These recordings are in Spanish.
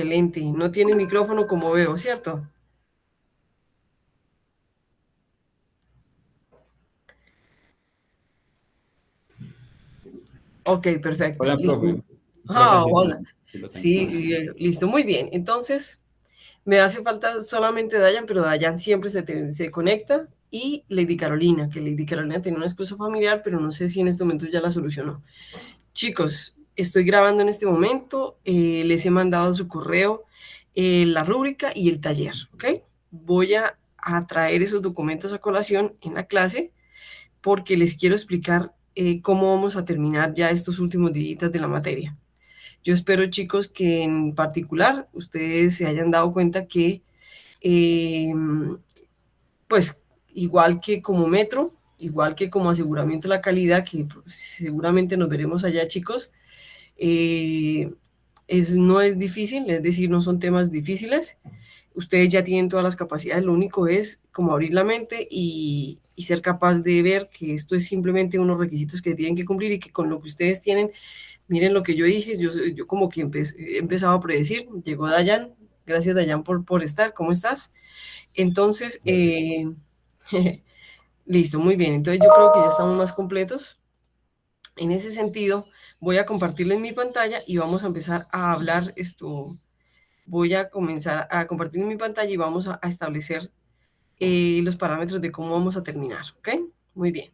Excelente. No tiene micrófono como veo, ¿cierto? Ok, perfecto. Hola, Listo. profe. Profe, sí, Hola. sí lo tengo. Sí, sí, listo. Muy bien. Entonces, me hace falta solamente Dayan, pero Dayan siempre se conecta. Y Lady Carolina, que Lady Carolina tiene una excusa familiar, pero no sé si en este momento ya la solucionó. Chicos, estoy grabando en este momento. Les he mandado a su correo la rúbrica y el taller, ¿ok? Voy a traer esos documentos a colación en la clase porque les quiero explicar cómo vamos a terminar ya estos últimos días de la materia. Yo espero, chicos, que en particular ustedes se hayan dado cuenta que, eh, pues, igual que como metro, igual que como aseguramiento de la calidad, que pues, seguramente nos veremos allá, chicos, eh, no es difícil, es decir, no son temas difíciles. Ustedes ya tienen todas las capacidades, lo único es como abrir la mente y ser capaz de ver que esto es simplemente unos requisitos que tienen que cumplir y que con lo que ustedes tienen, miren lo que yo dije, yo como que he empezado a predecir, llegó Dayan, gracias Dayan por estar, ¿cómo estás? Entonces, listo, muy bien, entonces yo creo que ya estamos más completos. En ese sentido, voy a compartirles mi pantalla y vamos a empezar a hablar esto. Voy a comenzar a compartir mi pantalla y vamos a establecer los parámetros de cómo vamos a terminar, ¿ok? Muy bien.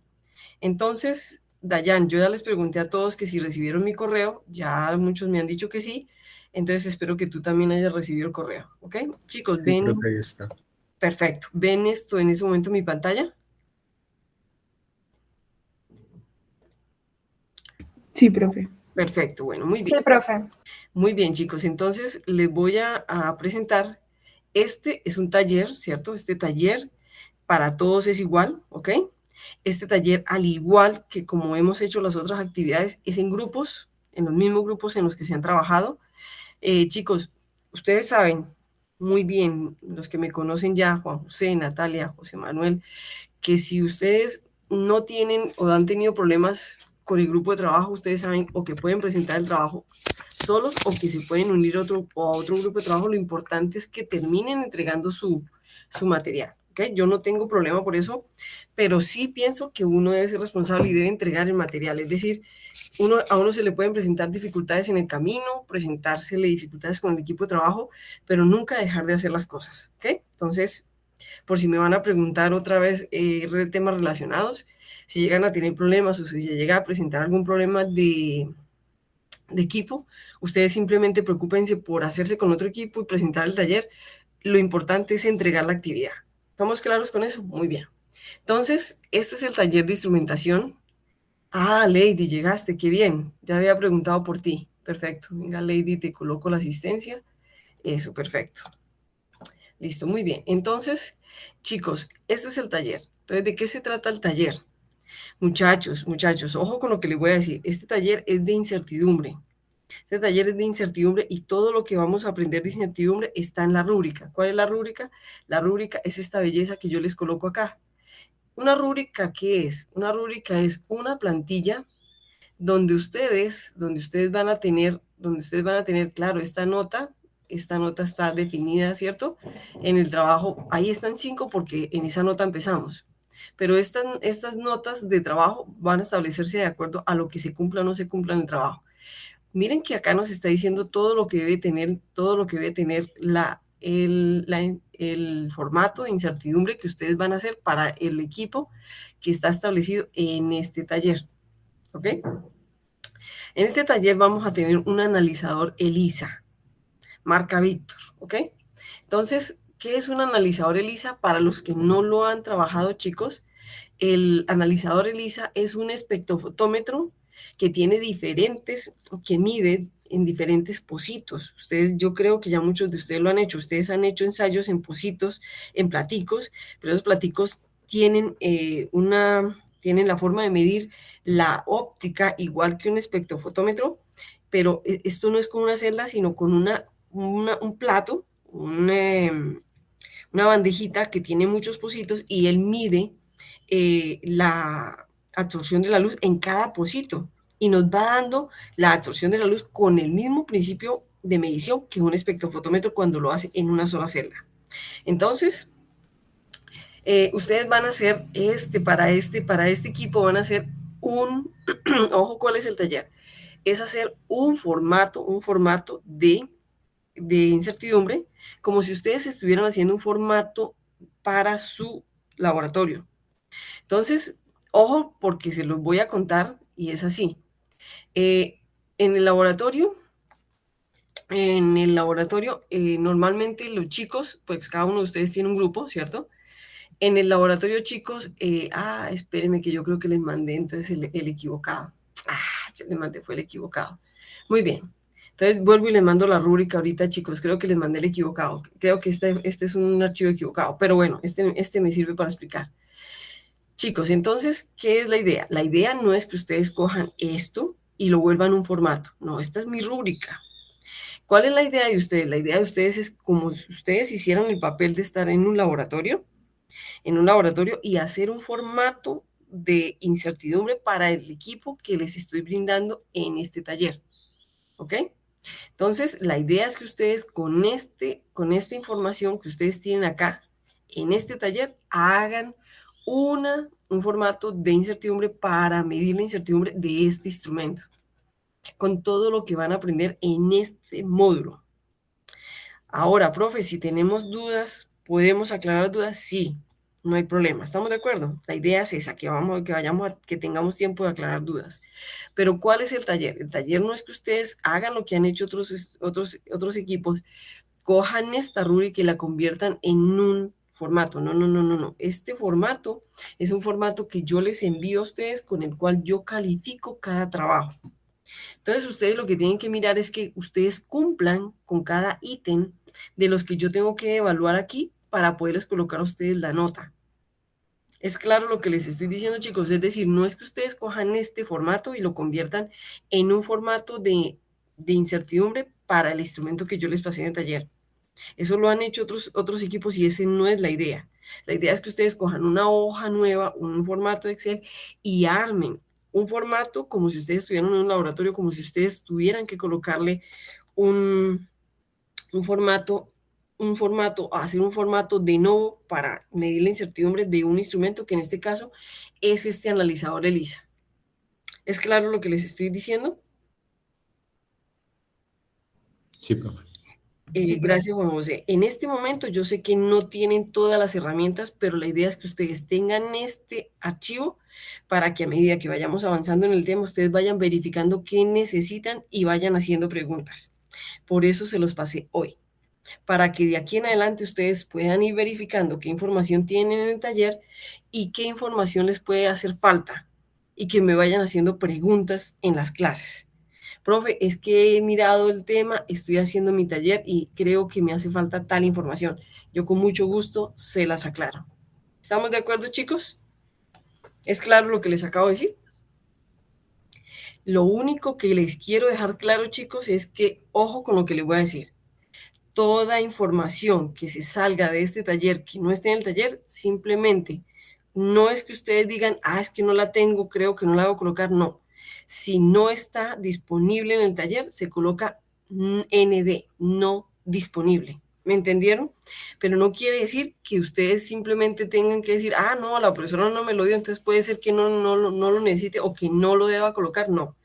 Entonces, Dayan, yo ya les pregunté a todos que si recibieron mi correo, ya muchos me han dicho que sí, entonces espero que tú también hayas recibido el correo, ¿ok? Chicos, Sí, ven, profe, ahí está. perfecto, ven esto en ese momento mi pantalla. Sí, profe. Perfecto, bueno, muy Sí, bien. profe. Muy bien, chicos, entonces les voy a presentar, este es un taller, ¿cierto? Este taller para todos es igual, ¿ok? Este taller, al igual que como hemos hecho las otras actividades, es en grupos, en los mismos grupos en los que se han trabajado. Chicos, ustedes saben muy bien, los que me conocen ya, Juan José, Natalia, José Manuel, que si ustedes no tienen o han tenido problemas con el grupo de trabajo, ustedes saben o que pueden presentar el trabajo solos o que se pueden unir a otro grupo de trabajo. Lo importante es que terminen entregando su material. ¿Okay? Yo no tengo problema por eso, pero sí pienso que uno debe ser responsable y debe entregar el material. Es decir, a uno se le pueden presentar dificultades en el camino, presentársele dificultades con el equipo de trabajo, pero nunca dejar de hacer las cosas. ¿Okay? Entonces, por si me van a preguntar otra vez temas relacionados, si llegan a tener problemas o si se llega a presentar algún problema de equipo, ustedes simplemente preocúpense por hacerse con otro equipo y presentar el taller. Lo importante es entregar la actividad. ¿Estamos claros con eso? Muy bien. Entonces, este es el taller de instrumentación. Ah, Lady, llegaste, qué bien. Ya había preguntado por ti. Perfecto. Venga, Lady, te coloco la asistencia. Eso, perfecto. Listo, muy bien. Entonces, chicos, este es el taller. Entonces, ¿de qué se trata el taller? Muchachos, ojo con lo que les voy a decir. Este taller es de incertidumbre. Este taller es de incertidumbre y todo lo que vamos a aprender de incertidumbre está en la rúbrica. ¿Cuál es la rúbrica? La rúbrica es esta belleza que yo les coloco acá. ¿Una rúbrica qué es? Una rúbrica es una plantilla donde ustedes van a tener, claro, esta nota está definida, ¿cierto? En el trabajo, ahí están 5 porque en esa nota empezamos. Pero estas notas de trabajo van a establecerse de acuerdo a lo que se cumpla o no se cumpla en el trabajo. Miren que acá nos está diciendo todo lo que debe tener, todo lo que debe tener el formato de incertidumbre que ustedes van a hacer para el equipo que está establecido en este taller. ¿Ok? En este taller vamos a tener un analizador ELISA, marca Víctor. ¿Ok? Entonces, ¿qué es un analizador ELISA? Para los que no lo han trabajado, chicos, el analizador ELISA es un espectrofotómetro que tiene que mide en diferentes pocitos. Ustedes, yo creo que ya muchos de ustedes lo han hecho. Ustedes han hecho ensayos en pocitos, en platicos, pero esos platicos tienen la forma de medir la óptica igual que un espectrofotómetro, pero esto no es con una celda, sino con un plato, una bandejita que tiene muchos pocitos y él mide la absorción de la luz en cada pocito y nos va dando la absorción de la luz con el mismo principio de medición que un espectrofotómetro cuando lo hace en una sola celda. Entonces, ustedes van a hacer para este equipo van a hacer ojo, ¿cuál es el taller? Es hacer un formato de incertidumbre, como si ustedes estuvieran haciendo un formato para su laboratorio. Entonces, ojo, porque se los voy a contar y es así. Eh, en el laboratorio, normalmente los chicos, pues cada uno de ustedes tiene un grupo, ¿cierto? En el laboratorio, chicos, espérenme que yo creo que les mandé entonces el equivocado. Yo les mandé, fue el equivocado. Muy bien. Entonces vuelvo y les mando la rúbrica ahorita, chicos. Creo que les mandé el equivocado. Creo que este es un archivo equivocado, pero bueno, este me sirve para explicar. Chicos, entonces, ¿qué es la idea? La idea no es que ustedes cojan esto y lo vuelvan un formato. No, esta es mi rúbrica. ¿Cuál es la idea de ustedes? La idea de ustedes es como si ustedes hicieran el papel de estar en un laboratorio y hacer un formato de incertidumbre para el equipo que les estoy brindando en este taller. ¿Ok? Entonces, la idea es que ustedes con esta información que ustedes tienen acá en este taller hagan un formato de incertidumbre para medir la incertidumbre de este instrumento, con todo lo que van a aprender en este módulo. Ahora, profe, si tenemos dudas, ¿podemos aclarar dudas? Sí, no hay problema. ¿Estamos de acuerdo? La idea es esa, que tengamos tiempo de aclarar dudas. Pero ¿cuál es el taller? El taller no es que ustedes hagan lo que han hecho otros equipos, cojan esta rúbrica y la conviertan en un formato. No, no, no, no, no. Este formato es un formato que yo les envío a ustedes con el cual yo califico cada trabajo. Entonces, ustedes lo que tienen que mirar es que ustedes cumplan con cada ítem de los que yo tengo que evaluar aquí para poderles colocar a ustedes la nota. Es claro lo que les estoy diciendo, chicos, es decir, no es que ustedes cojan este formato y lo conviertan en un formato de incertidumbre para el instrumento que yo les pasé en el taller. Eso lo han hecho otros equipos y esa no es la idea. La idea es que ustedes cojan una hoja nueva, un formato de Excel y armen un formato como si ustedes estuvieran en un laboratorio, como si ustedes tuvieran que colocarle un, un formato, hacer un formato de nuevo para medir la incertidumbre de un instrumento que en este caso es este analizador ELISA. ¿Es claro lo que les estoy diciendo? Sí, profe. Gracias, Juan José. En este momento yo sé que no tienen todas las herramientas, pero la idea es que ustedes tengan este archivo para que a medida que vayamos avanzando en el tema, ustedes vayan verificando qué necesitan y vayan haciendo preguntas. Por eso se los pasé hoy, para que de aquí en adelante ustedes puedan ir verificando qué información tienen en el taller y qué información les puede hacer falta y que me vayan haciendo preguntas en las clases. Profe, es que he mirado el tema, estoy haciendo mi taller y creo que me hace falta tal información. Yo con mucho gusto se las aclaro. ¿Estamos de acuerdo, chicos? ¿Es claro lo que les acabo de decir? Lo único que les quiero dejar claro, chicos, es que ojo con lo que les voy a decir. Toda información que se salga de este taller, que no esté en el taller, simplemente no es que ustedes digan, es que no la tengo, creo que no la debo colocar, no. Si no está disponible en el taller, se coloca ND, no disponible. ¿Me entendieron? Pero no quiere decir que ustedes simplemente tengan que decir, no, la profesora no me lo dio, entonces puede ser que no lo necesite o que no lo deba colocar. No.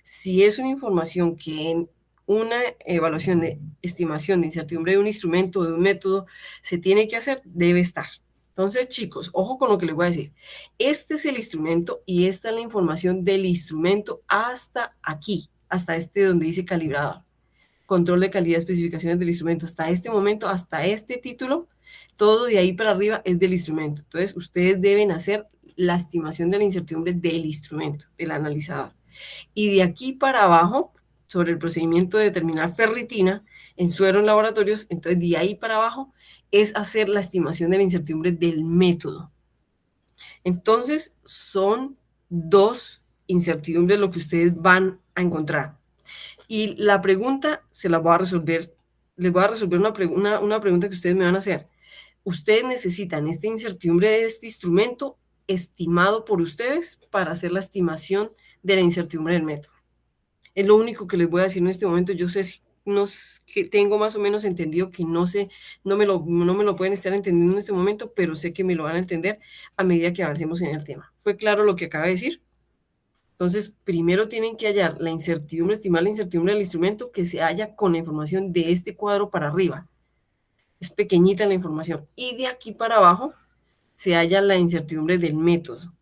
Si es una información que en una evaluación de estimación de incertidumbre de un instrumento, de un método, se tiene que hacer, debe estar. Entonces, chicos, ojo con lo que les voy a decir. Este es el instrumento y esta es la información del instrumento hasta aquí, hasta donde dice calibrador. Control de calidad, especificaciones del instrumento. Hasta este momento, hasta este título, todo de ahí para arriba es del instrumento. Entonces, ustedes deben hacer la estimación de la incertidumbre del instrumento, del analizador. Y de aquí para abajo, sobre el procedimiento de determinar ferritina en suero en laboratorios, entonces de ahí para abajo es hacer la estimación de la incertidumbre del método. Entonces, son dos incertidumbres lo que ustedes van a encontrar. Y la pregunta se la voy a resolver, les voy a resolver una pregunta que ustedes me van a hacer. Ustedes necesitan esta incertidumbre de este instrumento estimado por ustedes para hacer la estimación de la incertidumbre del método. Es lo único que les voy a decir en este momento. Yo sé que tengo más o menos entendido que no sé, no me lo pueden estar entendiendo en este momento, pero sé que me lo van a entender a medida que avancemos en el tema. ¿Fue claro lo que acaba de decir? Entonces, primero tienen que hallar la incertidumbre, estimar la incertidumbre del instrumento que se halla con la información de este cuadro para arriba. Es pequeñita la información. Y de aquí para abajo se halla la incertidumbre del método.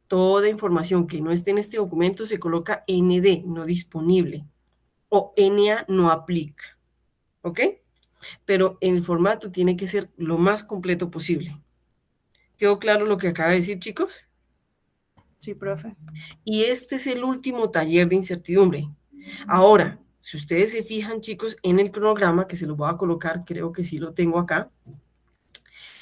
Toda información que no esté en este documento se coloca ND, no disponible, o NA no aplica. ¿Ok? Pero el formato tiene que ser lo más completo posible. ¿Quedó claro lo que acaba de decir, chicos? Sí, profe. Y este es el último taller de incertidumbre. Ahora, si ustedes se fijan, chicos, en el cronograma, que se lo voy a colocar, creo que sí lo tengo acá.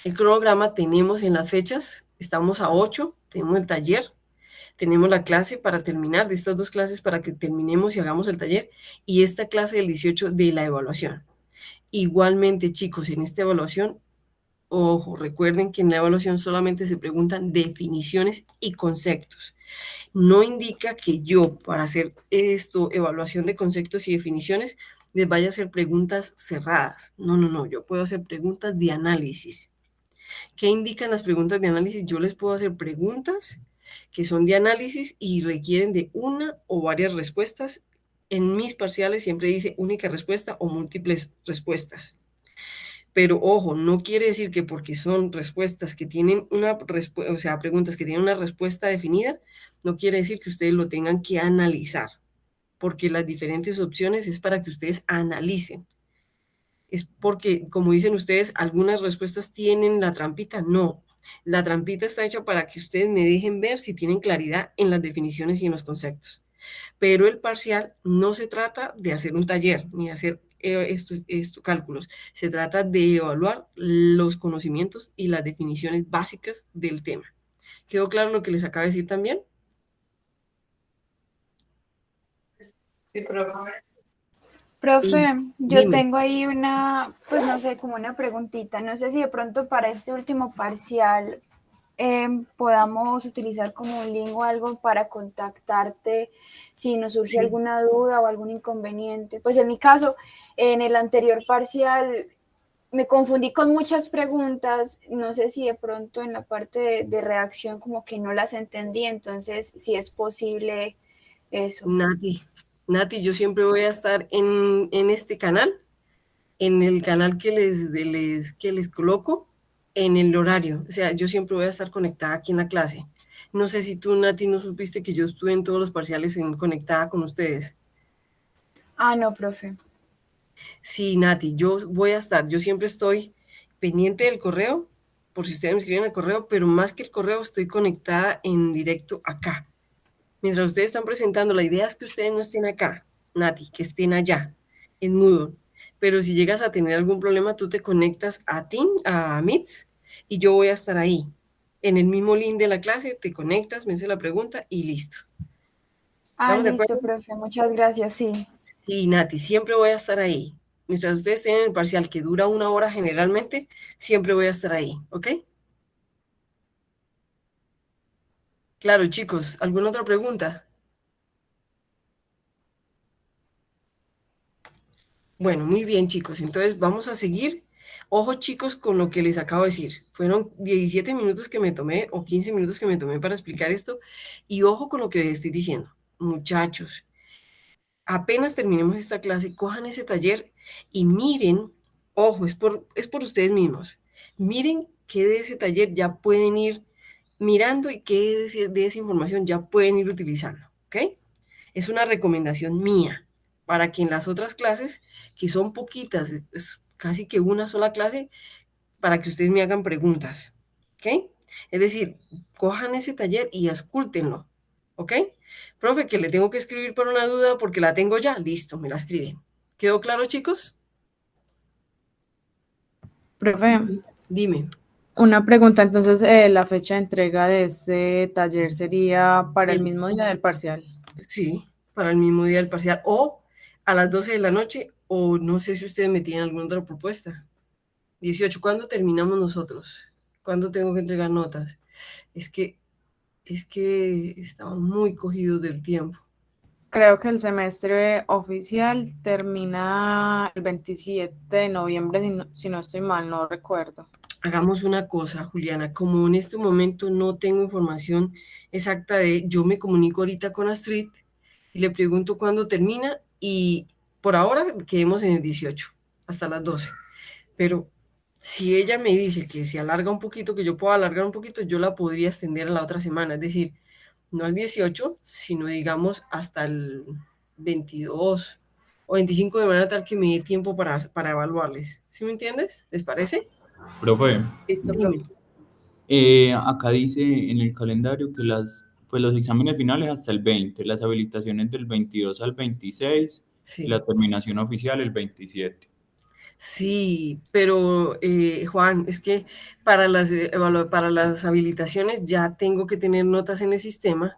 El cronograma tenemos en las fechas, estamos a 8, tenemos el taller, tenemos la clase para terminar, de estas dos clases para que terminemos y hagamos el taller, y esta clase del 18 de la evaluación. Igualmente, chicos, en esta evaluación, ojo, recuerden que en la evaluación solamente se preguntan definiciones y conceptos. No indica que yo, para hacer esto, evaluación de conceptos y definiciones, les vaya a hacer preguntas cerradas. No, no, no, yo puedo hacer preguntas de análisis. ¿Qué indican las preguntas de análisis? Yo les puedo hacer preguntas que son de análisis y requieren de una o varias respuestas. En mis parciales siempre dice única respuesta o múltiples respuestas. Pero ojo, no quiere decir que porque son respuestas que tienen una respuesta, o sea, preguntas que tienen una respuesta definida, no quiere decir que ustedes lo tengan que analizar, porque las diferentes opciones es para que ustedes analicen. Es porque, como dicen ustedes, algunas respuestas tienen la trampita. No, la trampita está hecha para que ustedes me dejen ver si tienen claridad en las definiciones y en los conceptos. Pero el parcial no se trata de hacer un taller ni de hacer estos cálculos. Se trata de evaluar los conocimientos y las definiciones básicas del tema. ¿Quedó claro lo que les acabo de decir también? Sí, profe. Profe, Y yo dime. tengo ahí una, pues no sé, como una preguntita. No sé si de pronto para este último parcial podamos utilizar como un link o algo para contactarte si nos surge Sí. alguna duda o algún inconveniente. Pues en mi caso, en el anterior parcial me confundí con muchas preguntas. No sé si de pronto en la parte de redacción como que no las entendí. Entonces, si es posible eso. Nati, yo siempre voy a estar en este canal, en el canal que les coloco, en el horario. O sea, yo siempre voy a estar conectada aquí en la clase. No sé si tú, Nati, no supiste que yo estuve en todos los parciales conectada con ustedes. Ah, no, profe. Sí, Nati, yo voy a estar, yo siempre estoy pendiente del correo, por si ustedes me escriben el correo, pero más que el correo, estoy conectada en directo acá. Mientras ustedes están presentando, la idea es que ustedes no estén acá, Nati, que estén allá, en Moodle. Pero si llegas a tener algún problema, tú te conectas a Team, a Meets, y yo voy a estar ahí. En el mismo link de la clase, te conectas, me haces la pregunta y listo. Ah, ¿Estamos de listo, acuerdo? profe. Muchas gracias, sí. Sí, Nati, siempre voy a estar ahí. Mientras ustedes tienen el parcial que dura 1 hora generalmente, siempre voy a estar ahí, ¿ok? Claro, chicos, ¿alguna otra pregunta? Bueno, muy bien, chicos. Entonces vamos a seguir. Ojo, chicos, con lo que les acabo de decir. Fueron 17 minutos que me tomé o 15 minutos que me tomé para explicar esto. Y ojo con lo que les estoy diciendo. Muchachos, apenas terminemos esta clase, cojan ese taller y miren, ojo, es por ustedes mismos. Miren qué de ese taller ya pueden ir mirando y qué de esa información ya pueden ir utilizando, ¿ok? Es una recomendación mía para que en las otras clases, que son poquitas, es casi que una sola clase, para que ustedes me hagan preguntas, ¿ok? Es decir, cojan ese taller y escúltenlo, ¿ok? Profe, que le tengo que escribir por una duda porque la tengo ya, listo, me la escriben. ¿Quedó claro, chicos? Profe, Dime. una pregunta, entonces, la fecha de entrega de este taller sería para el El, mismo día del parcial. sí, para el mismo día del parcial, o a las 12 de la noche, o no sé si ustedes me tienen alguna otra propuesta. 18. ¿Cuándo terminamos nosotros? ¿Cuándo tengo que entregar notas? Es que, es que estamos muy cogidos del tiempo. Creo que el semestre oficial termina el 27 de noviembre, si no estoy mal, no recuerdo. Hagamos una cosa, Juliana, como en este momento no tengo información exacta yo me comunico ahorita con Astrid y le pregunto cuándo termina y por ahora quedemos en el 18, hasta las 12. Pero si ella me dice que se alarga un poquito, que yo puedo alargar un poquito, yo la podría extender a la otra semana, es decir, no al 18, sino digamos hasta el 22 o 25 de manera tal que me dé tiempo para evaluarles. ¿Sí me entiendes? ¿Les parece? Profe, Listo, Dime. profe. acá dice en el calendario que pues los exámenes finales hasta el 20, las habilitaciones del 22 al 26 y Sí. la terminación oficial el 27. Sí, pero Juan, es que para las habilitaciones ya tengo que tener notas en el sistema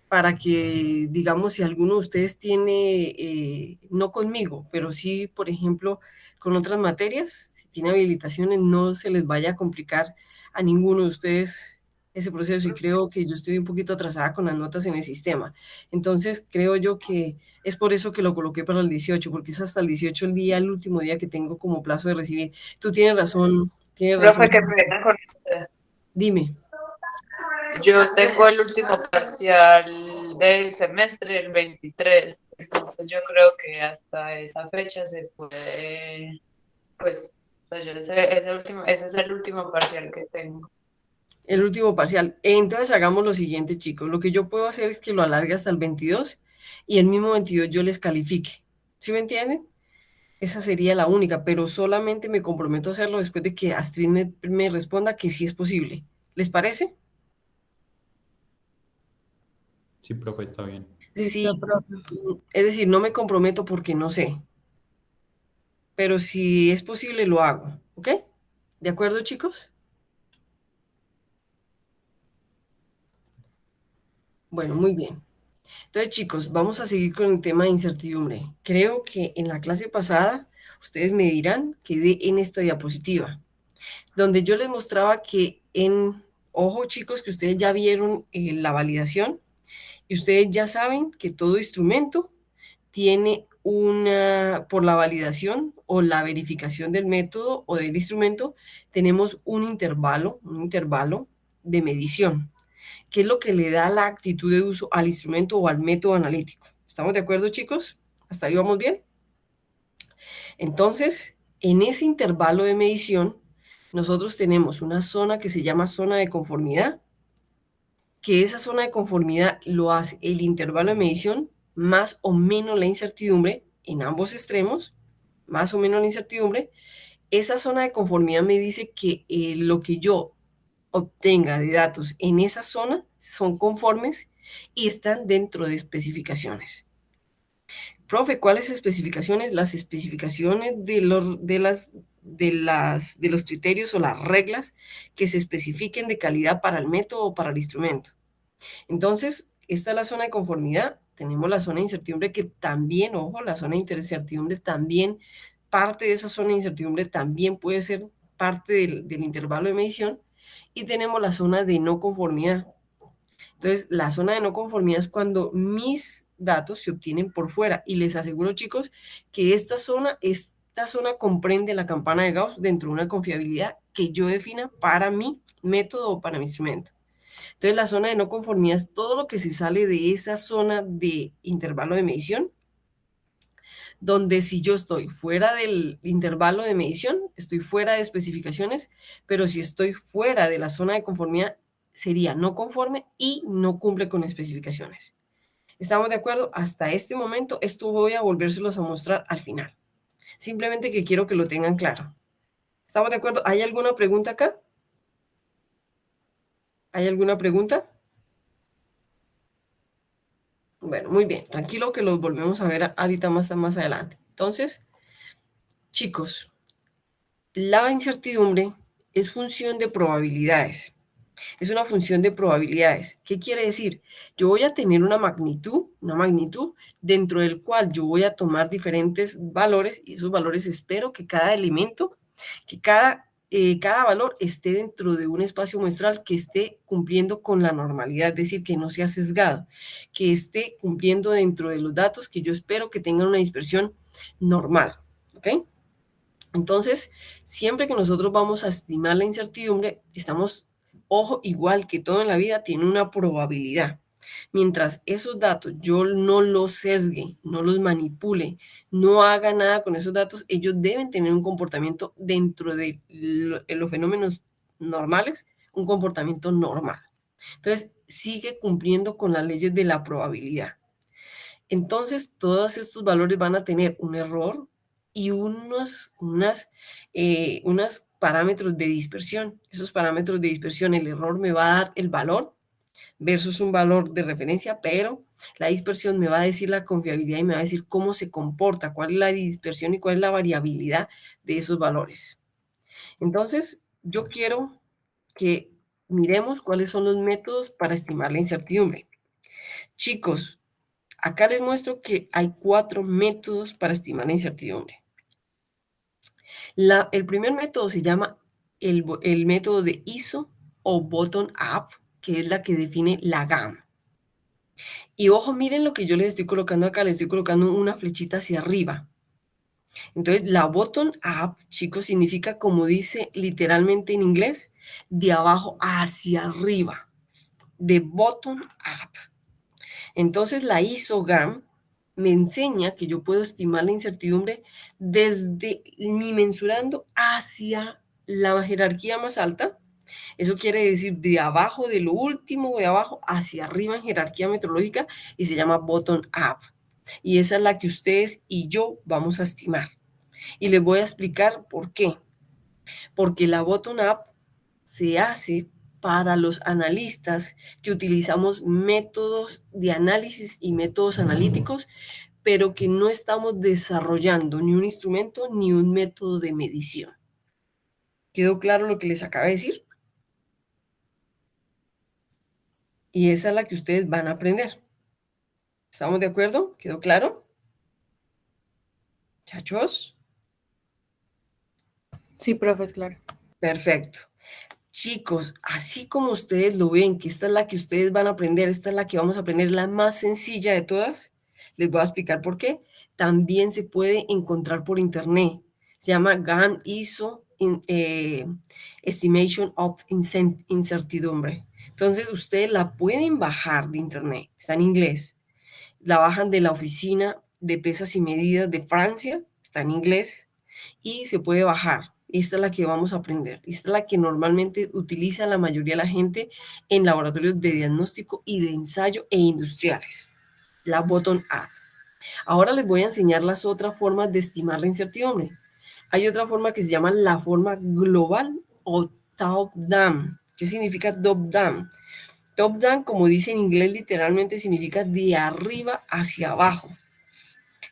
para que, digamos, si alguno de ustedes tiene, no conmigo, pero sí, por ejemplo, con otras materias, si tiene habilitaciones, no se les vaya a complicar a ninguno de ustedes ese proceso y creo que yo estoy un poquito atrasada con las notas en el sistema. Entonces, creo yo que es por eso que lo coloqué para el 18, porque es hasta el 18 el último día que tengo como plazo de recibir. Tú tienes razón, tienes razón. Profe, qué pena con usted. Dime. Yo tengo el último parcial del semestre, el 23, entonces yo creo que hasta esa fecha se puede, pues, ese es el último parcial que tengo. El último parcial. Entonces hagamos lo siguiente, chicos. Lo que yo puedo hacer es que lo alargue hasta el 22 y el mismo 22 yo les califique. ¿Sí me entienden? Esa sería la única, pero solamente me comprometo a hacerlo después de que Astrid me responda que sí es posible. ¿Les parece? Sí, profe, está bien. Sí, Listo, profe. es decir, no me comprometo porque no sé, pero si es posible lo hago, ¿ok? ¿De acuerdo, chicos? Bueno, muy bien. Entonces, chicos, vamos a seguir con el tema de incertidumbre. Creo que en la clase pasada ustedes me dirán que en esta diapositiva, donde yo les mostraba que ojo chicos, que ustedes ya vieron la validación y ustedes ya saben que todo instrumento tiene por la validación o la verificación del método o del instrumento, tenemos un intervalo de medición, que es lo que le da la actitud de uso al instrumento o al método analítico. ¿Estamos de acuerdo, chicos? ¿Hasta ahí vamos bien? Entonces, en ese intervalo de medición, nosotros tenemos una zona que se llama zona de conformidad, que esa zona de conformidad lo hace el intervalo de medición más o menos la incertidumbre en ambos extremos, más o menos la incertidumbre. Esa zona de conformidad me dice que lo que yo obtenga de datos en esa zona son conformes y están dentro de especificaciones. Profe, ¿cuáles especificaciones? Las especificaciones de los criterios o las reglas que se especifiquen de calidad para el método o para el instrumento. Entonces, esta es la zona de conformidad. Tenemos la zona de incertidumbre que también, ojo, la zona de incertidumbre también, parte de esa zona de incertidumbre también puede ser parte del intervalo de medición. Y tenemos la zona de no conformidad. Entonces, la zona de no conformidad es cuando mis datos se obtienen por fuera. Y les aseguro, chicos, que esta zona comprende la campana de Gauss dentro de una confiabilidad que yo defina para mi método o para mi instrumento. Entonces, la zona de no conformidad es todo lo que se sale de esa zona de intervalo de medición, donde si yo estoy fuera del intervalo de medición, estoy fuera de especificaciones, pero si estoy fuera de la zona de conformidad, sería no conforme y no cumple con especificaciones. ¿Estamos de acuerdo? Hasta este momento, esto voy a volvérselos a mostrar al final. Simplemente que quiero que lo tengan claro. ¿Estamos de acuerdo? ¿Hay alguna pregunta acá? ¿Hay alguna pregunta? Bueno, muy bien. Tranquilo que los volvemos a ver ahorita más adelante. Entonces, chicos, la incertidumbre es función de probabilidades. Es una función de probabilidades. ¿Qué quiere decir? Yo voy a tener una magnitud dentro del cual yo voy a tomar diferentes valores y esos valores espero que cada elemento, que cada cada valor esté dentro de un espacio muestral que esté cumpliendo con la normalidad, es decir, que no sea sesgado, que esté cumpliendo dentro de los datos que yo espero que tengan una dispersión normal, ¿ok? Entonces, siempre que nosotros vamos a estimar la incertidumbre, estamos, ojo, igual que todo en la vida, tiene una probabilidad. Mientras esos datos yo no los sesgue, no los manipule, no haga nada con esos datos, ellos deben tener un comportamiento dentro de los fenómenos normales, un comportamiento normal. Entonces, sigue cumpliendo con las leyes de la probabilidad. Entonces, todos estos valores van a tener un error y unos parámetros de dispersión. Esos parámetros de dispersión, el error me va a dar el valor versus un valor de referencia, pero la dispersión me va a decir la confiabilidad y me va a decir cómo se comporta, cuál es la dispersión y cuál es la variabilidad de esos valores. Entonces, yo quiero que miremos cuáles son los métodos para estimar la incertidumbre. Chicos, acá les muestro que hay 4 métodos para estimar la incertidumbre. El primer método se llama el método de ISO o bottom-up, que es la que define la GAM. Y ojo, miren lo que yo les estoy colocando acá, les estoy colocando una flechita hacia arriba. Entonces, la bottom-up, chicos, significa, como dice literalmente en inglés, de abajo hacia arriba, de bottom-up. Entonces, la ISO-GAM me enseña que yo puedo estimar la incertidumbre desde ni mensurando hacia la jerarquía más alta. Eso quiere decir de abajo, de lo último de abajo, hacia arriba en jerarquía meteorológica, y se llama bottom-up. Y esa es la que ustedes y yo vamos a estimar. Y les voy a explicar por qué. Porque la bottom-up se hace para los analistas que utilizamos métodos de análisis y métodos analíticos, pero que no estamos desarrollando ni un instrumento ni un método de medición. ¿Quedó claro lo que les acabo de decir? Y esa es la que ustedes van a aprender. ¿Estamos de acuerdo? ¿Quedó claro? Muchachos. Sí, profe, es claro. Perfecto. Chicos, así como ustedes lo ven, que esta es la que ustedes van a aprender, esta es la que vamos a aprender, la más sencilla de todas, les voy a explicar por qué. También se puede encontrar por internet. Se llama GAN ISO Estimation of Incertidumbre. Entonces, ustedes la pueden bajar de internet, está en inglés. La bajan de la Oficina de Pesas y Medidas de Francia, está en inglés, y se puede bajar. Esta es la que vamos a aprender. Esta es la que normalmente utiliza la mayoría de la gente en laboratorios de diagnóstico y de ensayo e industriales. La bottom-up. Ahora les voy a enseñar las otras formas de estimar la incertidumbre. Hay otra forma que se llama la forma global o top-down. ¿Qué significa top-down? Top-down, como dice en inglés, literalmente significa de arriba hacia abajo.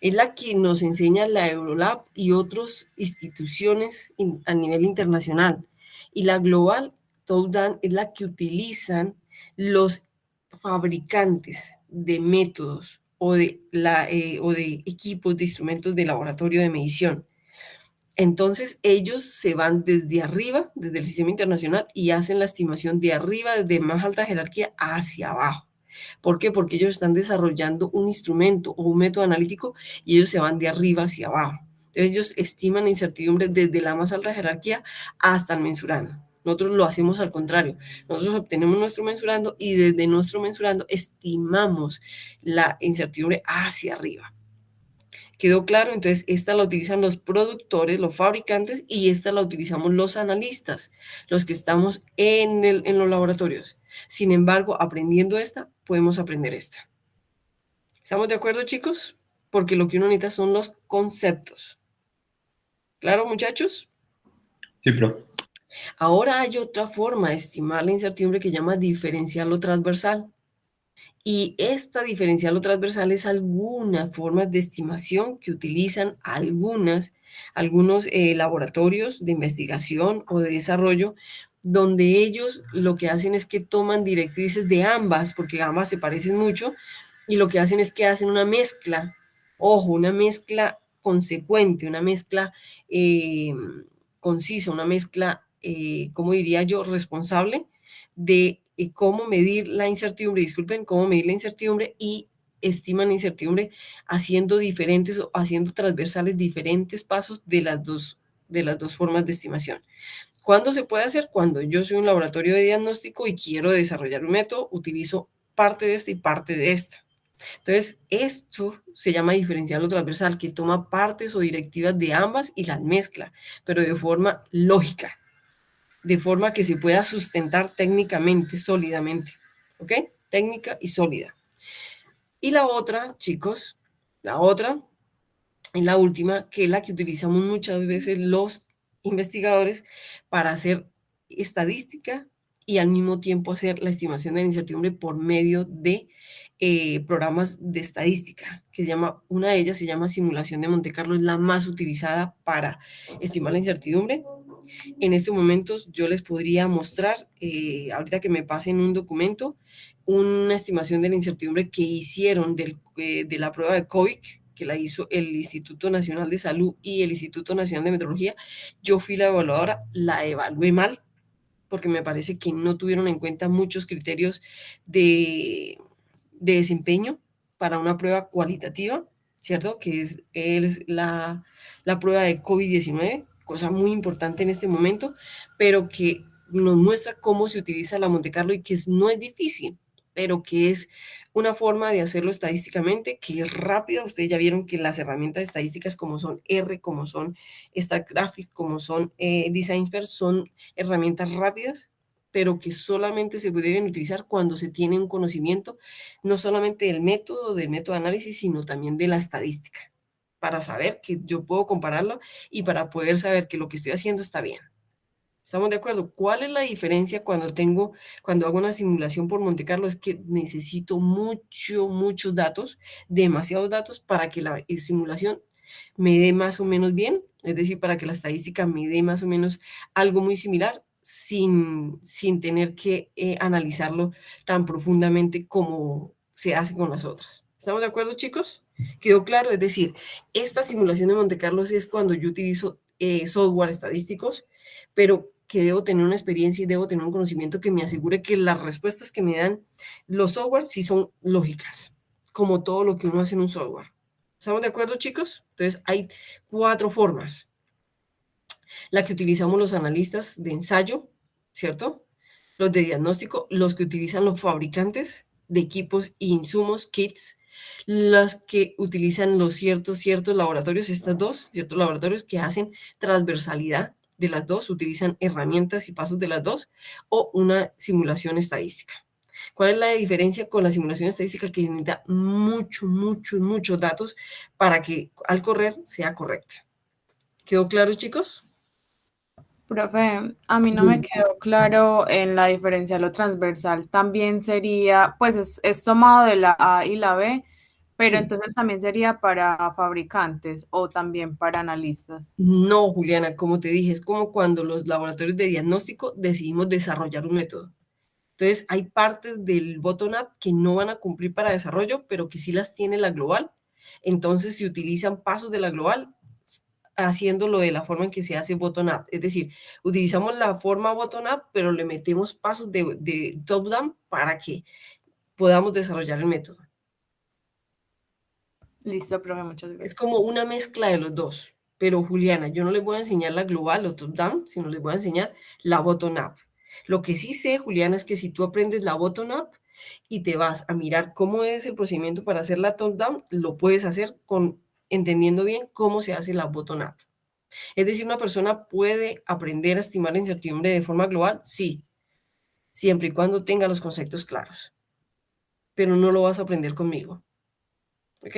Es la que nos enseña la Eurolab y otras instituciones a nivel internacional. Y la global top-down es la que utilizan los fabricantes de métodos o de equipos de instrumentos de laboratorio de medición. Entonces ellos se van desde arriba, desde el sistema internacional, y hacen la estimación de arriba, desde más alta jerarquía hacia abajo. ¿Por qué? Porque ellos están desarrollando un instrumento o un método analítico y ellos se van de arriba hacia abajo. Entonces ellos estiman la incertidumbre desde la más alta jerarquía hasta el mensurando. Nosotros lo hacemos al contrario. Nosotros obtenemos nuestro mensurando y desde nuestro mensurando estimamos la incertidumbre hacia arriba. ¿Quedó claro? Entonces, esta la utilizan los productores, los fabricantes, y esta la utilizamos los analistas, los que estamos en los laboratorios. Sin embargo, aprendiendo esta, podemos aprender esta. ¿Estamos de acuerdo, chicos? Porque lo que uno necesita son los conceptos. ¿Claro, muchachos? Sí, profe. Ahora hay otra forma de estimar la incertidumbre que se llama diferencial o transversal. Y esta diferencial o transversal es algunas formas de estimación que utilizan algunos laboratorios de investigación o de desarrollo, donde ellos lo que hacen es que toman directrices de ambas, porque ambas se parecen mucho, y lo que hacen es que hacen una mezcla, ojo, una mezcla consecuente, una mezcla concisa, una mezcla ¿cómo diría yo?, responsable de cómo medir la incertidumbre, disculpen, cómo medir la incertidumbre y estiman la incertidumbre haciendo diferentes o haciendo transversales diferentes pasos de las dos formas de estimación. ¿Cuándo se puede hacer? Cuando yo soy un laboratorio de diagnóstico y quiero desarrollar un método, utilizo parte de esta y parte de esta. Entonces, esto se llama diferencial o transversal, que toma partes o directivas de ambas y las mezcla, pero de forma lógica, de forma que se pueda sustentar técnicamente, sólidamente. ¿Ok? Técnica y sólida. Y la otra, chicos, la otra y la última, que es la que utilizamos muchas veces los investigadores para hacer estadística y al mismo tiempo hacer la estimación de la incertidumbre por medio de programas de estadística, que se llama, una de ellas se llama simulación de Monte Carlo, es la más utilizada para estimar la incertidumbre. En estos momentos yo les podría mostrar, ahorita que me pasen un documento, una estimación de la incertidumbre que hicieron de la prueba de COVID, que la hizo el Instituto Nacional de Salud y el Instituto Nacional de Meteorología. Yo fui la evaluadora, la evalué mal, porque me parece que no tuvieron en cuenta muchos criterios de desempeño para una prueba cualitativa, ¿cierto? Que es la prueba de COVID-19, cosa muy importante en este momento, pero que nos muestra cómo se utiliza la Monte Carlo y que no es difícil, pero que es una forma de hacerlo estadísticamente, que es rápida. Ustedes ya vieron que las herramientas estadísticas como son R, como son StatGraphics, como son DesignSphere, son herramientas rápidas, pero que solamente se deben utilizar cuando se tiene un conocimiento, no solamente del método de análisis, sino también de la estadística, para saber que yo puedo compararlo y para poder saber que lo que estoy haciendo está bien. ¿Estamos de acuerdo? ¿Cuál es la diferencia cuando hago una simulación por Monte Carlo? Es que necesito muchos datos, demasiados datos para que la simulación me dé más o menos bien, es decir, para que la estadística me dé más o menos algo muy similar, sin tener que analizarlo tan profundamente como se hace con las otras. ¿Estamos de acuerdo, chicos? ¿Quedó claro? Es decir, esta simulación de Monte Carlo es cuando yo utilizo software estadísticos, pero que debo tener una experiencia y debo tener un conocimiento que me asegure que las respuestas que me dan los software sí son lógicas, como todo lo que uno hace en un software. ¿Estamos de acuerdo, chicos? Entonces, hay 4 formas. La que utilizamos los analistas de ensayo, ¿cierto? Los de diagnóstico, los que utilizan los fabricantes de equipos e insumos, kits, los que utilizan los ciertos laboratorios, estas dos, ciertos laboratorios que hacen transversalidad de las dos, utilizan herramientas y pasos de las dos, o una simulación estadística. ¿Cuál es la diferencia con la simulación estadística? Que necesita muchos datos para que al correr sea correcta. ¿Quedó claro, chicos? Profe, a mí no me quedó claro en la diferencial o transversal. También sería, pues es tomado de la A y la B, pero Sí. entonces también sería para fabricantes o también para analistas. No, Juliana, como te dije, es como cuando los laboratorios de diagnóstico decidimos desarrollar un método. Entonces, hay partes del bottom-up que no van a cumplir para desarrollo, pero que sí las tiene la global. Entonces, se utilizan pasos de la global haciéndolo de la forma en que se hace bottom-up. Es decir, utilizamos la forma bottom-up, pero le metemos pasos de top-down para que podamos desarrollar el método. Listo, profe, muchas Es gracias. como una mezcla de los dos. Pero, Juliana, yo no les voy a enseñar la global o top-down, sino les voy a enseñar la bottom-up. Lo que sí sé, Juliana, es que si tú aprendes la bottom-up y te vas a mirar cómo es el procedimiento para hacer la top-down, lo puedes hacer entendiendo bien cómo se hace la bottom-up. Es decir, ¿una persona puede aprender a estimar la incertidumbre de forma global? Sí, siempre y cuando tenga los conceptos claros. Pero no lo vas a aprender conmigo. ¿Ok?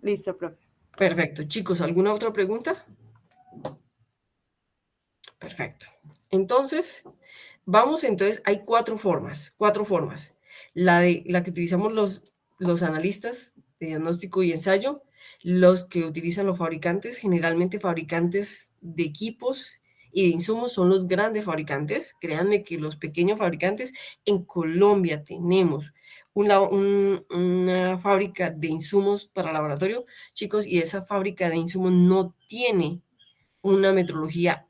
Listo, profe. Perfecto. Chicos, ¿alguna otra pregunta? Perfecto. Entonces, hay 4 formas. La que utilizamos los analistas de diagnóstico y ensayo, los que utilizan los fabricantes, generalmente fabricantes de equipos y de insumos son los grandes fabricantes. Créanme que los pequeños fabricantes, en Colombia tenemos una fábrica de insumos para laboratorio, chicos, y esa fábrica de insumos no tiene una metrología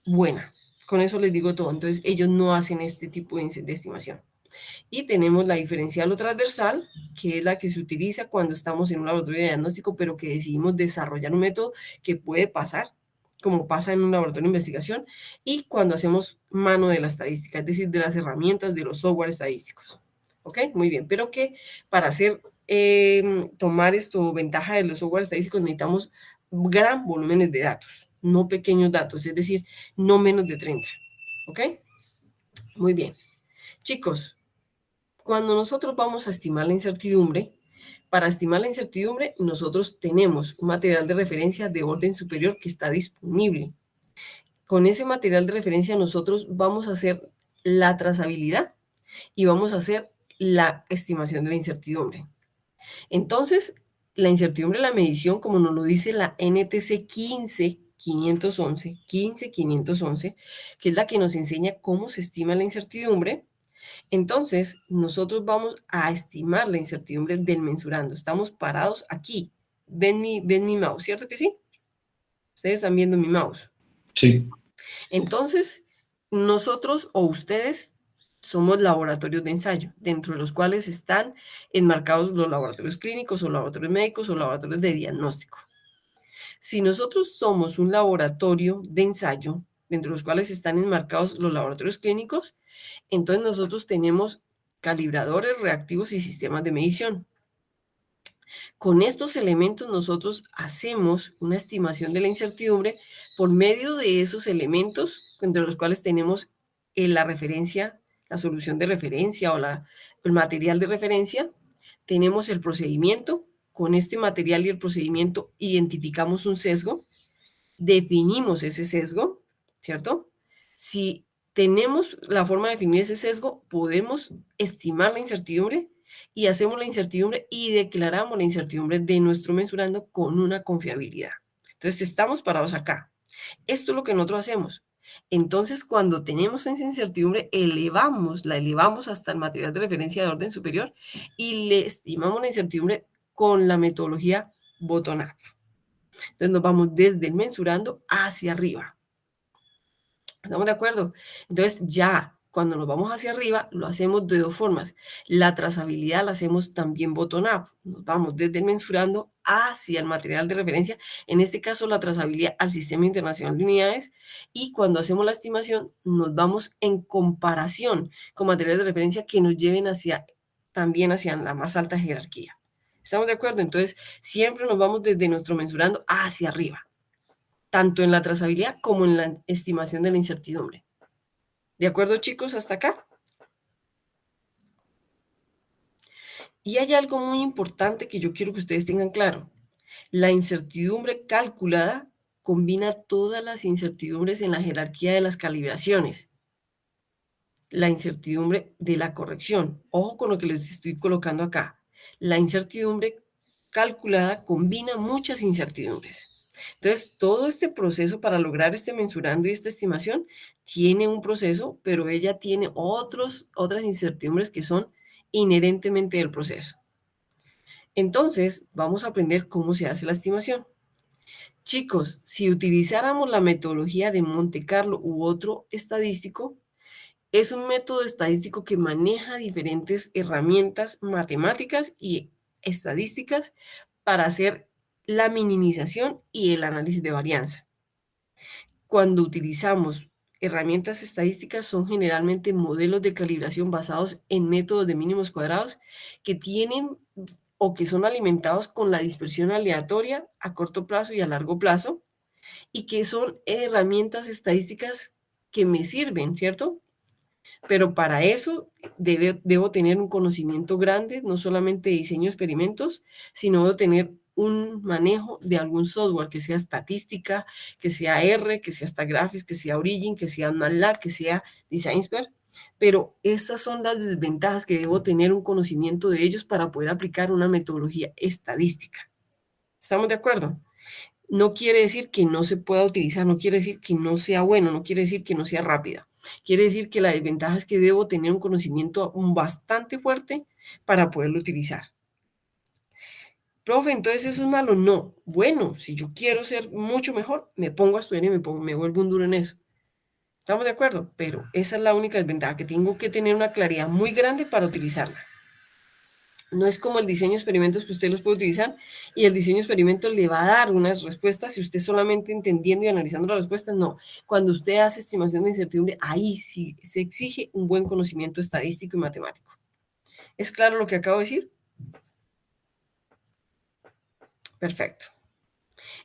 buena. Con eso les digo todo. Entonces, ellos no hacen este tipo de estimación. Y tenemos la diferencial o transversal, que es la que se utiliza cuando estamos en un laboratorio de diagnóstico, pero que decidimos desarrollar un método que puede pasar, como pasa en un laboratorio de investigación, y cuando hacemos mano de la estadística, es decir, de las herramientas de los software estadísticos. ¿Ok? Muy bien, pero que para hacer, tomar esto, ventaja de los software estadísticos, necesitamos gran volúmenes de datos, no pequeños datos, es decir, no menos de 30. ¿Ok? Muy bien. Chicos, cuando nosotros vamos a estimar la incertidumbre, para estimar la incertidumbre, nosotros tenemos un material de referencia de orden superior que está disponible. Con ese material de referencia nosotros vamos a hacer la trazabilidad y vamos a hacer la estimación de la incertidumbre. Entonces, la incertidumbre de la medición, como nos lo dice la NTC 15511, que es la que nos enseña cómo se estima la incertidumbre. Entonces, nosotros vamos a estimar la incertidumbre del mensurando. Estamos parados aquí. Ven mi mouse, ¿cierto que sí? Ustedes están viendo mi mouse. Sí. Entonces, nosotros o ustedes somos laboratorios de ensayo, dentro de los cuales están enmarcados los laboratorios clínicos o laboratorios médicos o laboratorios de diagnóstico. Si nosotros somos un laboratorio de ensayo, dentro de los cuales están enmarcados los laboratorios clínicos, entonces nosotros tenemos calibradores, reactivos y sistemas de medición. Con estos elementos nosotros hacemos una estimación de la incertidumbre por medio de esos elementos, entre los cuales tenemos la referencia, la solución de referencia o el material de referencia. Tenemos el procedimiento. Con este material y el procedimiento identificamos un sesgo, definimos ese sesgo, ¿cierto? Si tenemos la forma de definir ese sesgo, podemos estimar la incertidumbre y hacemos la incertidumbre y declaramos la incertidumbre de nuestro mensurando con una confiabilidad. Entonces, estamos parados acá. Esto es lo que nosotros hacemos. Entonces, cuando tenemos esa incertidumbre, la elevamos hasta el material de referencia de orden superior y le estimamos la incertidumbre con la metodología bottom-up. Entonces, nos vamos desde el mensurando hacia arriba. ¿Estamos de acuerdo? Entonces, ya cuando nos vamos hacia arriba, lo hacemos de dos formas. La trazabilidad la hacemos también bottom-up. Nos vamos desde el mensurando hacia el material de referencia. En este caso, la trazabilidad al Sistema Internacional de Unidades. Y cuando hacemos la estimación, nos vamos en comparación con materiales de referencia que nos lleven también hacia la más alta jerarquía. ¿Estamos de acuerdo? Entonces, siempre nos vamos desde nuestro mensurando hacia arriba, tanto en la trazabilidad como en la estimación de la incertidumbre. ¿De acuerdo, chicos, hasta acá? Y hay algo muy importante que yo quiero que ustedes tengan claro. La incertidumbre calculada combina todas las incertidumbres en la jerarquía de las calibraciones. La incertidumbre de la corrección. Ojo con lo que les estoy colocando acá. La incertidumbre calculada combina muchas incertidumbres. Entonces, todo este proceso para lograr este mensurando y esta estimación tiene un proceso, pero ella tiene otras incertidumbres que son inherentemente del proceso. Entonces, vamos a aprender cómo se hace la estimación. Chicos, si utilizáramos la metodología de Monte Carlo u otro estadístico, es un método estadístico que maneja diferentes herramientas matemáticas y estadísticas para hacer la minimización y el análisis de varianza. Cuando utilizamos herramientas estadísticas son generalmente modelos de calibración basados en métodos de mínimos cuadrados que tienen o que son alimentados con la dispersión aleatoria a corto plazo y a largo plazo y que son herramientas estadísticas que me sirven, ¿cierto? Pero para eso debo tener un conocimiento grande, no solamente de diseño de experimentos, sino debo tener un manejo de algún software que sea estadística, que sea R, que sea StatGraphics, que sea Origin, que sea MATLAB, que sea DesignSphere. Pero estas son las desventajas que debo tener un conocimiento de ellos para poder aplicar una metodología estadística. ¿Estamos de acuerdo? No quiere decir que no se pueda utilizar, no quiere decir que no sea bueno, no quiere decir que no sea rápida. Quiere decir que la desventaja es que debo tener un conocimiento bastante fuerte para poderlo utilizar. Profe, entonces eso es malo. No. Bueno, si yo quiero ser mucho mejor, me pongo a estudiar y me vuelvo un duro en eso. ¿Estamos de acuerdo? Pero esa es la única desventaja, que tengo que tener una claridad muy grande para utilizarla. No es como el diseño de experimentos que usted los puede utilizar y el diseño de experimentos le va a dar unas respuestas si usted solamente entendiendo y analizando las respuestas, no. Cuando usted hace estimación de incertidumbre, ahí sí se exige un buen conocimiento estadístico y matemático. ¿Es claro lo que acabo de decir? Perfecto.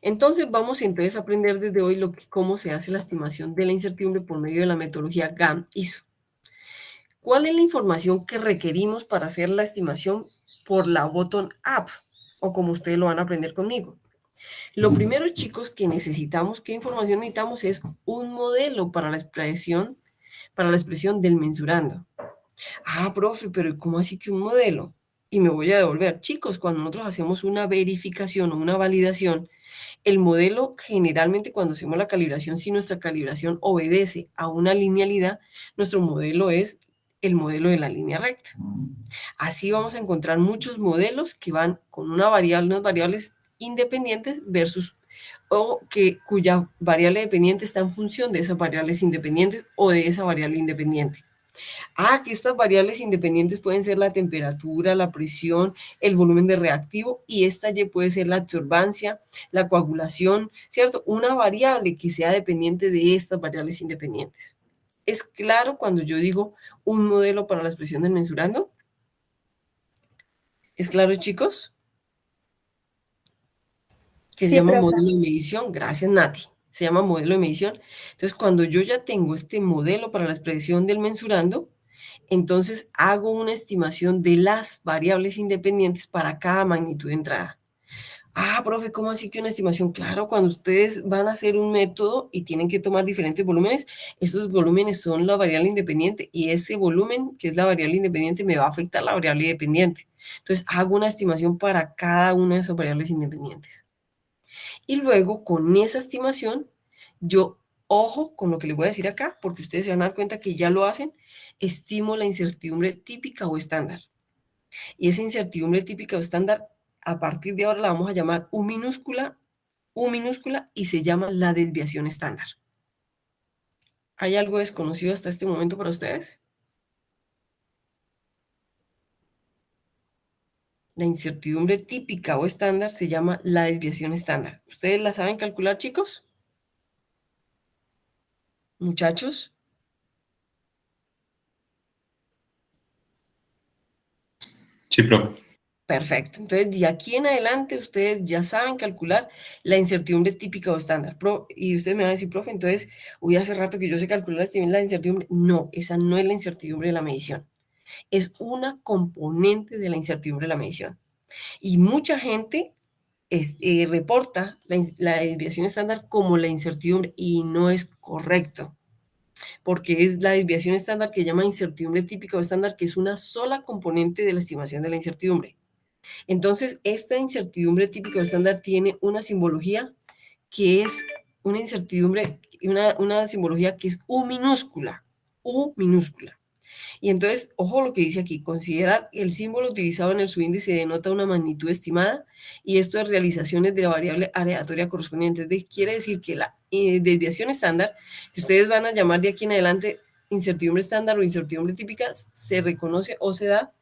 Entonces vamos entonces a aprender desde hoy cómo se hace la estimación de la incertidumbre por medio de la metodología GAM-ISO. ¿Cuál es la información que requerimos para hacer la estimación por la bottom-up? O como ustedes lo van a aprender conmigo. Lo primero, chicos, que necesitamos, ¿qué información necesitamos? Es un modelo para la expresión del mensurando. Ah, profe, pero ¿cómo así que un modelo? Y me voy a devolver. Chicos, cuando nosotros hacemos una verificación o una validación, el modelo generalmente cuando hacemos la calibración, si nuestra calibración obedece a una linealidad, nuestro modelo es el modelo de la línea recta. Así vamos a encontrar muchos modelos que van con unas variables independientes versus o cuya variable dependiente está en función de esas variables independientes o de esa variable independiente. Que estas variables independientes pueden ser la temperatura, la presión, el volumen de reactivo, y esta Y puede ser la absorbancia, la coagulación, ¿cierto? Una variable que sea dependiente de estas variables independientes. ¿Es claro cuando yo digo un modelo para la expresión del mensurando? ¿Es claro, chicos? Que se Sí, llama profe. modelo de medición. Gracias, Nati. Se llama modelo de medición. Entonces, cuando yo ya tengo este modelo para la expresión del mensurando, entonces hago una estimación de las variables independientes para cada magnitud de entrada. Profe, ¿cómo así que una estimación? Claro, cuando ustedes van a hacer un método y tienen que tomar diferentes volúmenes, esos volúmenes son la variable independiente y ese volumen, que es la variable independiente, me va a afectar la variable dependiente. Entonces, hago una estimación para cada una de esas variables independientes. Y luego, con esa estimación, yo, ojo con lo que les voy a decir acá, porque ustedes se van a dar cuenta que ya lo hacen, estimo la incertidumbre típica o estándar. Y esa incertidumbre típica o estándar, a partir de ahora la vamos a llamar U minúscula, y se llama la desviación estándar. ¿Hay algo desconocido hasta este momento para ustedes? La incertidumbre típica o estándar se llama la desviación estándar. ¿Ustedes la saben calcular, chicos? Muchachos. Sí, profe. Perfecto. Entonces, de aquí en adelante, ustedes ya saben calcular la incertidumbre típica o estándar. Y ustedes me van a decir, profe, entonces, hace rato que yo sé calcular la incertidumbre. No, esa no es la incertidumbre de la medición. Es una componente de la incertidumbre de la medición. Y mucha gente reporta la desviación estándar como la incertidumbre y no es correcto. Porque es la desviación estándar que llama incertidumbre típica o estándar, que es una sola componente de la estimación de la incertidumbre. Entonces, esta incertidumbre típica o estándar tiene una simbología que es una incertidumbre, una simbología que es U minúscula. Y entonces, ojo lo que dice aquí, considerar el símbolo utilizado en el subíndice denota una magnitud estimada y esto es realizaciones de la variable aleatoria correspondiente. Quiere decir que la desviación estándar, que ustedes van a llamar de aquí en adelante incertidumbre estándar o incertidumbre típica, se reconoce o se da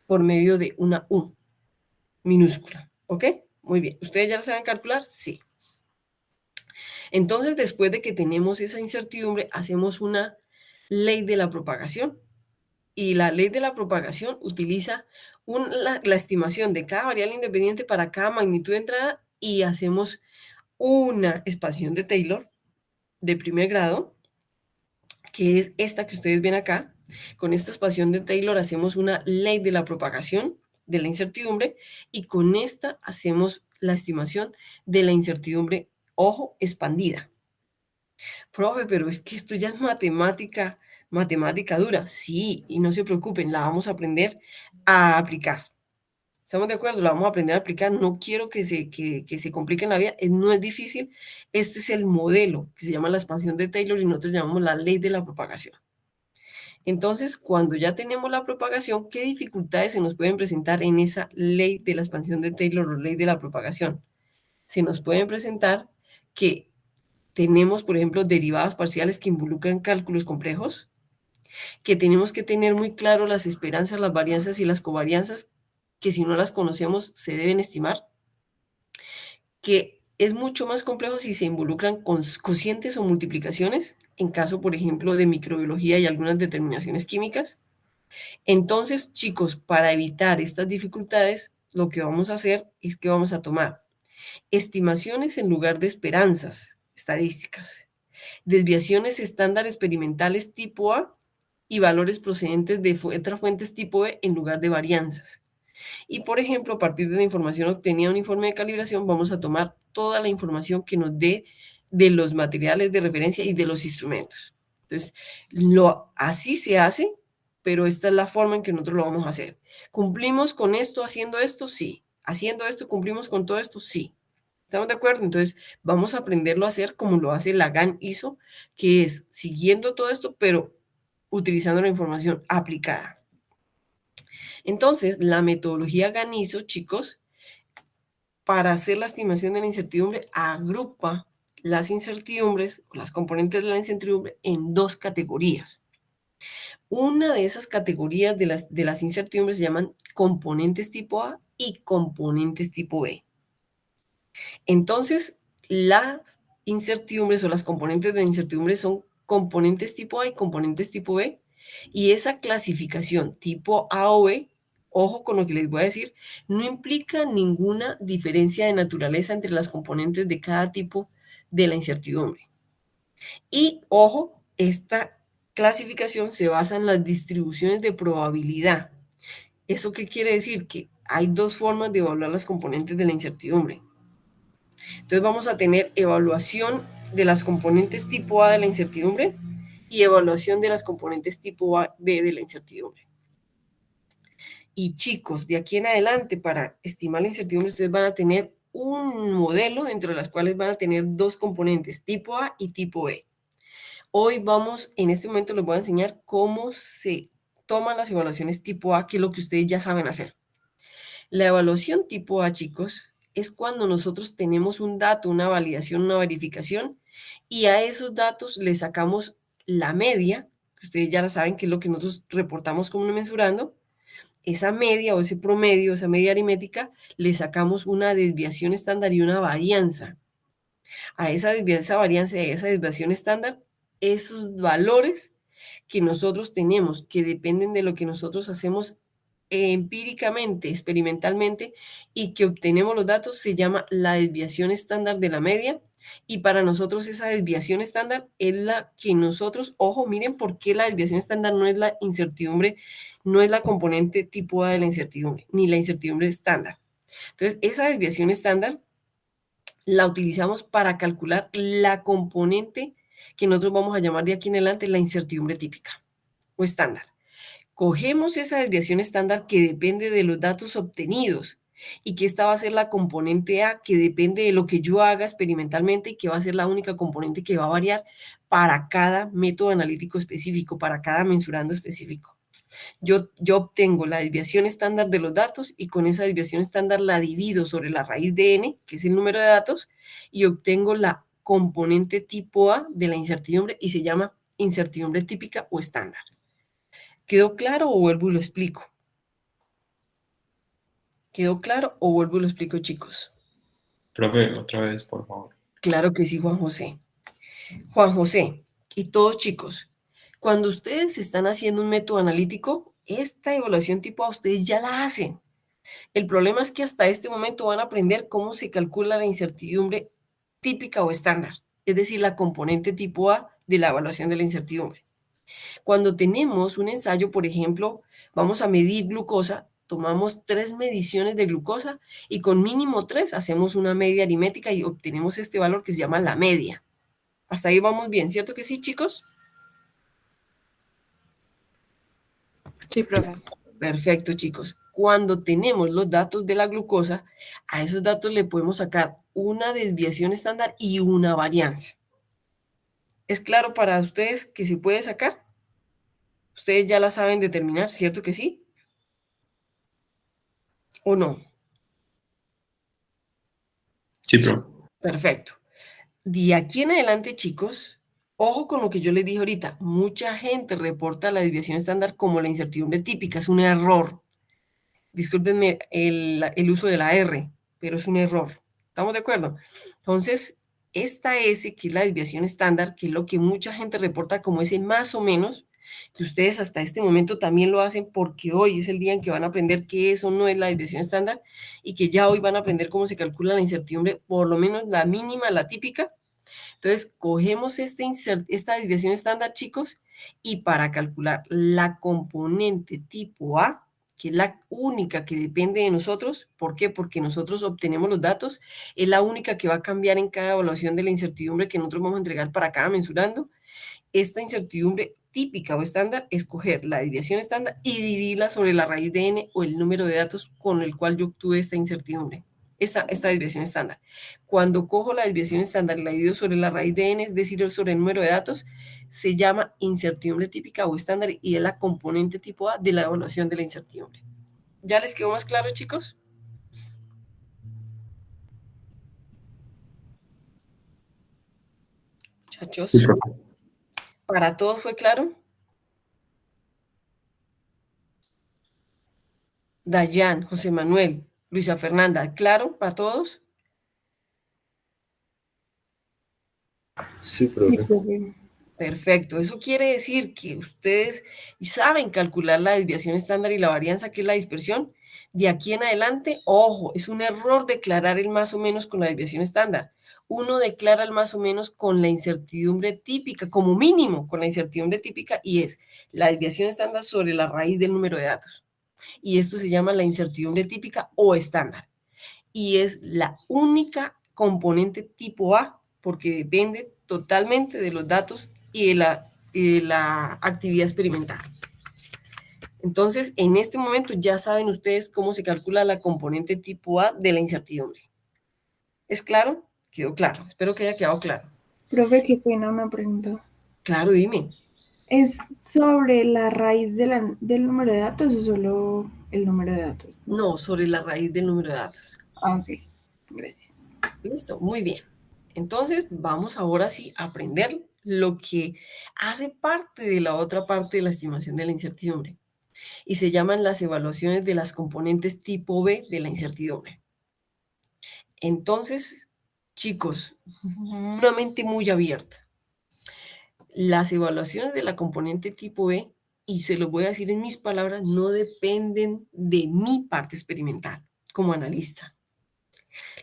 por medio de una U minúscula. ¿Ok? Muy bien. ¿Ustedes ya la saben calcular? Sí. Entonces, después de que tenemos esa incertidumbre, hacemos una ley de la propagación. Y la ley de la propagación utiliza la estimación de cada variable independiente para cada magnitud de entrada y hacemos una expansión de Taylor de primer grado, que es esta que ustedes ven acá. Con esta expansión de Taylor hacemos una ley de la propagación de la incertidumbre y con esta hacemos la estimación de la incertidumbre, ojo, expandida. Profe, pero es que esto ya es matemática dura. Sí, y no se preocupen, la vamos a aprender a aplicar. ¿Estamos de acuerdo? La vamos a aprender a aplicar. No quiero que se complique la vida. No es difícil. Este es el modelo que se llama la expansión de Taylor y nosotros llamamos la ley de la propagación. Entonces, cuando ya tenemos la propagación, ¿qué dificultades se nos pueden presentar en esa ley de la expansión de Taylor o ley de la propagación? Se nos pueden presentar que tenemos, por ejemplo, derivadas parciales que involucran cálculos complejos, que tenemos que tener muy claro las esperanzas, las varianzas y las covarianzas, que si no las conocemos se deben estimar, que es mucho más complejo si se involucran con cocientes o multiplicaciones, en caso, por ejemplo, de microbiología y algunas determinaciones químicas. Entonces, chicos, para evitar estas dificultades, lo que vamos a hacer es que vamos a tomar estimaciones en lugar de esperanzas estadísticas, desviaciones estándar experimentales tipo A y valores procedentes de otras fuentes tipo B en lugar de varianzas. Y, por ejemplo, a partir de la información obtenida en un informe de calibración, vamos a tomar toda la información que nos dé de los materiales de referencia y de los instrumentos. Entonces, así se hace, pero esta es la forma en que nosotros lo vamos a hacer. ¿Cumplimos con esto haciendo esto? Sí. ¿Haciendo esto cumplimos con todo esto? Sí. ¿Estamos de acuerdo? Entonces, vamos a aprenderlo a hacer como lo hace la GAN ISO, que es siguiendo todo esto, pero utilizando la información aplicada. Entonces, la metodología GAN ISO, chicos, para hacer la estimación de la incertidumbre, agrupa las incertidumbres o las componentes de la incertidumbre en dos categorías. Una de esas categorías de las incertidumbres se llaman componentes tipo A y componentes tipo B. Entonces, las incertidumbres o las componentes de la incertidumbre son componentes tipo A y componentes tipo B, y esa clasificación tipo A o B, ojo con lo que les voy a decir, no implica ninguna diferencia de naturaleza entre las componentes de cada tipo de la incertidumbre. Y ojo, esta clasificación se basa en las distribuciones de probabilidad. ¿Eso qué quiere decir? Que hay dos formas de evaluar las componentes de la incertidumbre. Entonces vamos a tener evaluación de las componentes tipo A de la incertidumbre y evaluación de las componentes tipo B de la incertidumbre. Y chicos, de aquí en adelante, para estimar la incertidumbre, ustedes van a tener un modelo dentro de las cuales van a tener dos componentes, tipo A y tipo B. Hoy vamos, en este momento les voy a enseñar cómo se toman las evaluaciones tipo A, que es lo que ustedes ya saben hacer. La evaluación tipo A, chicos, es cuando nosotros tenemos un dato, una validación, una verificación, y a esos datos le sacamos la media, que ustedes ya la saben, que es lo que nosotros reportamos como mensurando. Esa media o ese promedio, esa media aritmética, le sacamos una desviación estándar y una varianza. A esa varianza y a esa desviación estándar, esos valores que nosotros tenemos, que dependen de lo que nosotros hacemos empíricamente, experimentalmente, y que obtenemos los datos, se llama la desviación estándar de la media. Y para nosotros esa desviación estándar es la que nosotros, ojo, miren por qué la desviación estándar no es la incertidumbre, no es la componente tipo A de la incertidumbre, ni la incertidumbre estándar. Entonces, esa desviación estándar la utilizamos para calcular la componente que nosotros vamos a llamar de aquí en adelante la incertidumbre típica o estándar. Cogemos esa desviación estándar que depende de los datos obtenidos y que esta va a ser la componente A que depende de lo que yo haga experimentalmente y que va a ser la única componente que va a variar para cada método analítico específico, para cada mensurando específico. Yo obtengo la desviación estándar de los datos y con esa desviación estándar la divido sobre la raíz de n, que es el número de datos, y obtengo la componente tipo A de la incertidumbre y se llama incertidumbre típica o estándar. ¿Quedó claro o vuelvo y lo explico? ¿Quedó claro o vuelvo y lo explico, chicos? Profe, otra vez, por favor. Claro que sí, Juan José. Juan José y todos, chicos, cuando ustedes están haciendo un método analítico, esta evaluación tipo A ustedes ya la hacen. El problema es que hasta este momento van a aprender cómo se calcula la incertidumbre típica o estándar, es decir, la componente tipo A de la evaluación de la incertidumbre. Cuando tenemos un ensayo, por ejemplo, vamos a medir glucosa, tomamos 3 mediciones de glucosa y con mínimo 3 hacemos una media aritmética y obtenemos este valor que se llama la media. Hasta ahí vamos bien, ¿cierto que sí, chicos? Sí, profe. Perfecto, chicos. Cuando tenemos los datos de la glucosa, a esos datos le podemos sacar una desviación estándar y una varianza. ¿Es claro para ustedes que se puede sacar? Ustedes ya la saben determinar, ¿cierto que sí? ¿O no? Sí, profe. Perfecto. De aquí en adelante, chicos, ojo con lo que yo les dije ahorita. Mucha gente reporta la desviación estándar como la incertidumbre típica. Es un error. Discúlpenme el uso de la R, pero es un error. ¿Estamos de acuerdo? Entonces, esta S, que es la desviación estándar, que es lo que mucha gente reporta como ese más o menos, que ustedes hasta este momento también lo hacen porque hoy es el día en que van a aprender que eso no es la desviación estándar y que ya hoy van a aprender cómo se calcula la incertidumbre, por lo menos la mínima, la típica. Entonces, cogemos esta desviación estándar, chicos, y para calcular la componente tipo A, que es la única que depende de nosotros, ¿por qué? Porque nosotros obtenemos los datos, es la única que va a cambiar en cada evaluación de la incertidumbre que nosotros vamos a entregar para cada mensurando. Esta incertidumbre típica o estándar es coger la desviación estándar y dividirla sobre la raíz de n o el número de datos con el cual yo obtuve esta incertidumbre, esta desviación estándar. Cuando cojo la desviación estándar y la divido sobre la raíz de n, es decir, sobre el número de datos, se llama incertidumbre típica o estándar y es la componente tipo A de la evaluación de la incertidumbre. ¿Ya les quedó más claro, chicos? Muchachos, Sí, profe. ¿para todos fue claro? Dayan, José Manuel, Luisa Fernanda, ¿claro para todos? Sí, Sí, profe. profe. Perfecto, eso quiere decir que ustedes saben calcular la desviación estándar y la varianza, que es la dispersión. De aquí en adelante, ojo, es un error declarar el más o menos con la desviación estándar. Uno declara el más o menos con la incertidumbre típica, como mínimo con la incertidumbre típica, y es la desviación estándar sobre la raíz del número de datos. Y esto se llama la incertidumbre típica o estándar. Y es la única componente tipo A, porque depende totalmente de los datos y de la actividad experimental. Entonces, en este momento ya saben ustedes cómo se calcula la componente tipo A de la incertidumbre. ¿Es claro? Quedó claro. Espero que haya quedado claro. Profe, qué pena una pregunta. Claro, dime. ¿Es sobre la raíz del número de datos o solo el número de datos? No, sobre la raíz del número de datos. Ah, ok, gracias. Listo, muy bien. Entonces, vamos ahora sí a aprender lo que hace parte de la otra parte de la estimación de la incertidumbre. Y se llaman las evaluaciones de las componentes tipo B de la incertidumbre. Entonces, chicos, una mente muy abierta. Las evaluaciones de la componente tipo B, y se los voy a decir en mis palabras, no dependen de mi parte experimental como analista.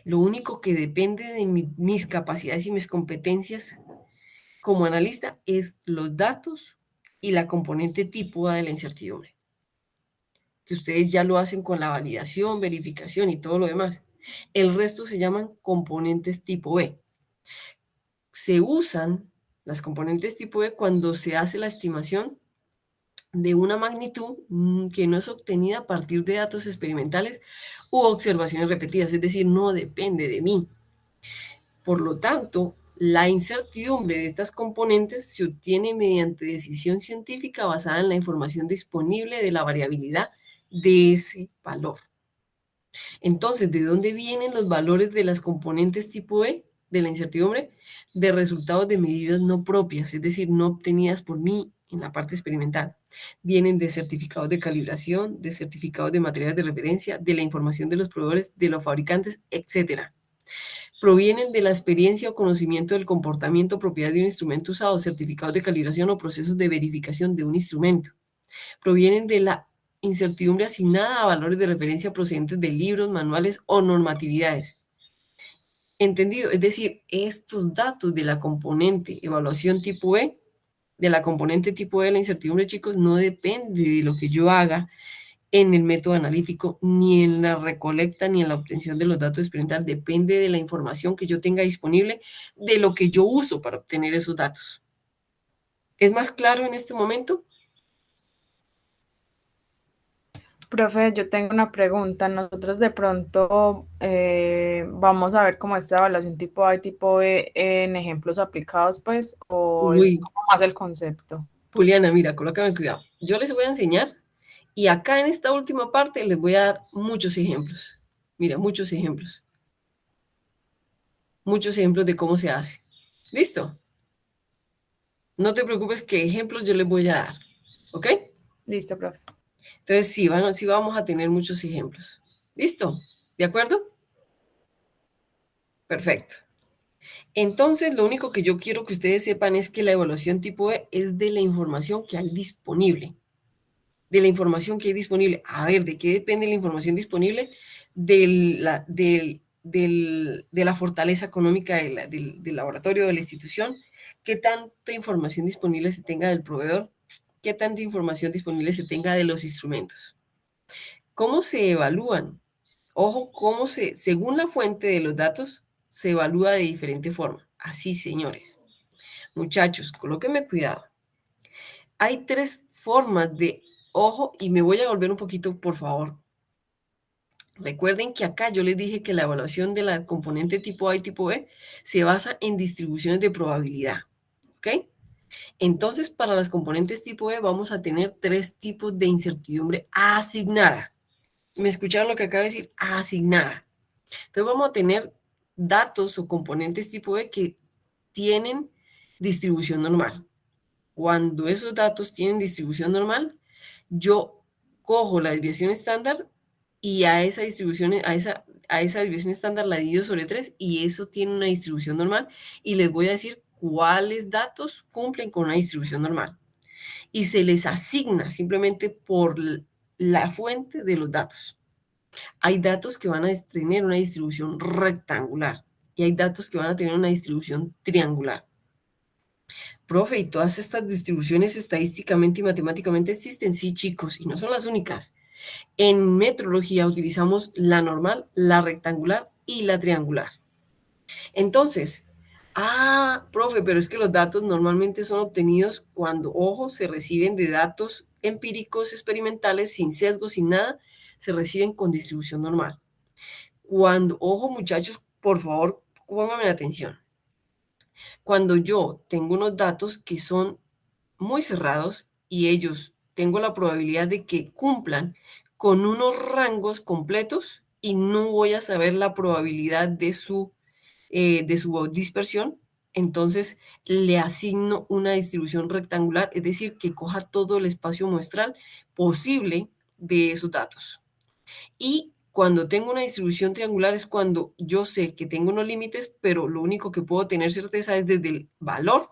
Lo único que depende de mis capacidades y mis competencias como analista es los datos y la componente tipo A de la incertidumbre, que ustedes ya lo hacen con la validación, verificación y todo lo demás. El resto se llaman componentes tipo B. Se usan las componentes tipo B cuando se hace la estimación de una magnitud que no es obtenida a partir de datos experimentales u observaciones repetidas, es decir, no depende de mí. Por lo tanto, la incertidumbre de estas componentes se obtiene mediante decisión científica basada en la información disponible de la variabilidad de ese valor. Entonces, ¿de dónde vienen los valores de las componentes tipo E de la incertidumbre? De resultados de medidas no propias, es decir, no obtenidas por mí en la parte experimental. Vienen de certificados de calibración, de certificados de materiales de referencia, de la información de los proveedores, de los fabricantes, etcétera. Provienen de la experiencia o conocimiento del comportamiento propiedad de un instrumento usado, certificados de calibración o procesos de verificación de un instrumento. Provienen de la incertidumbre asignada a valores de referencia procedentes de libros, manuales o normatividades. ¿Entendido? Es decir, estos datos de la componente evaluación tipo E, de la componente tipo E de la incertidumbre, chicos, no depende de lo que yo haga en el método analítico, ni en la recolecta, ni en la obtención de los datos experimentales. Depende de la información que yo tenga disponible, de lo que yo uso para obtener esos datos. ¿Es más claro en este momento? Profe, yo tengo una pregunta. Nosotros de pronto vamos a ver cómo esta evaluación tipo A y tipo B en ejemplos aplicados, pues, o es Uy, como más el concepto. Juliana, mira, colócame cuidado. Yo les voy a enseñar y acá en esta última parte les voy a dar muchos ejemplos. Mira, muchos ejemplos. Muchos ejemplos de cómo se hace. ¿Listo? No te preocupes que ejemplos yo les voy a dar, ¿ok? Listo, profe. Entonces sí vamos a tener muchos ejemplos. ¿Listo? ¿De acuerdo? Perfecto. Entonces, lo único que yo quiero que ustedes sepan es que la evaluación tipo E es de la información que hay disponible. De la información que hay disponible. A ver, ¿de qué depende la información disponible? De la fortaleza económica del laboratorio, de la institución. ¿Qué tanta información disponible se tenga del proveedor? ¿Qué tanta información disponible se tenga de los instrumentos? ¿Cómo se evalúan? Ojo, según la fuente de los datos, se evalúa de diferente forma. Así, señores. Muchachos, colóquenme cuidado. Hay 3 formas de, ojo, y me voy a volver un poquito, por favor. Recuerden que acá yo les dije que la evaluación de la componente tipo A y tipo B se basa en distribuciones de probabilidad. ¿Ok? Entonces, para las componentes tipo B vamos a tener 3 tipos de incertidumbre asignada. ¿Me escucharon lo que acabo de decir? Asignada. Entonces vamos a tener datos o componentes tipo B que tienen distribución normal. Cuando esos datos tienen distribución normal, yo cojo la desviación estándar y a esa distribución, a esa desviación estándar la divido sobre 3 y eso tiene una distribución normal y les voy a decir cuáles datos cumplen con una distribución normal. Y se les asigna simplemente por la fuente de los datos. Hay datos que van a tener una distribución rectangular y hay datos que van a tener una distribución triangular. Profe, ¿y todas estas distribuciones estadísticamente y matemáticamente existen? Sí, chicos, y no son las únicas. En metrología utilizamos la normal, la rectangular y la triangular. Entonces, profe, pero es que los datos normalmente son obtenidos cuando, ojo, se reciben de datos empíricos experimentales sin sesgo, sin nada, se reciben con distribución normal. Cuando, ojo muchachos, por favor, pónganme atención. Cuando yo tengo unos datos que son muy cerrados y ellos tengo la probabilidad de que cumplan con unos rangos completos y no voy a saber la probabilidad de su dispersión, entonces le asigno una distribución rectangular, es decir, que coja todo el espacio muestral posible de esos datos. Y cuando tengo una distribución triangular es cuando yo sé que tengo unos límites, pero lo único que puedo tener certeza es desde el valor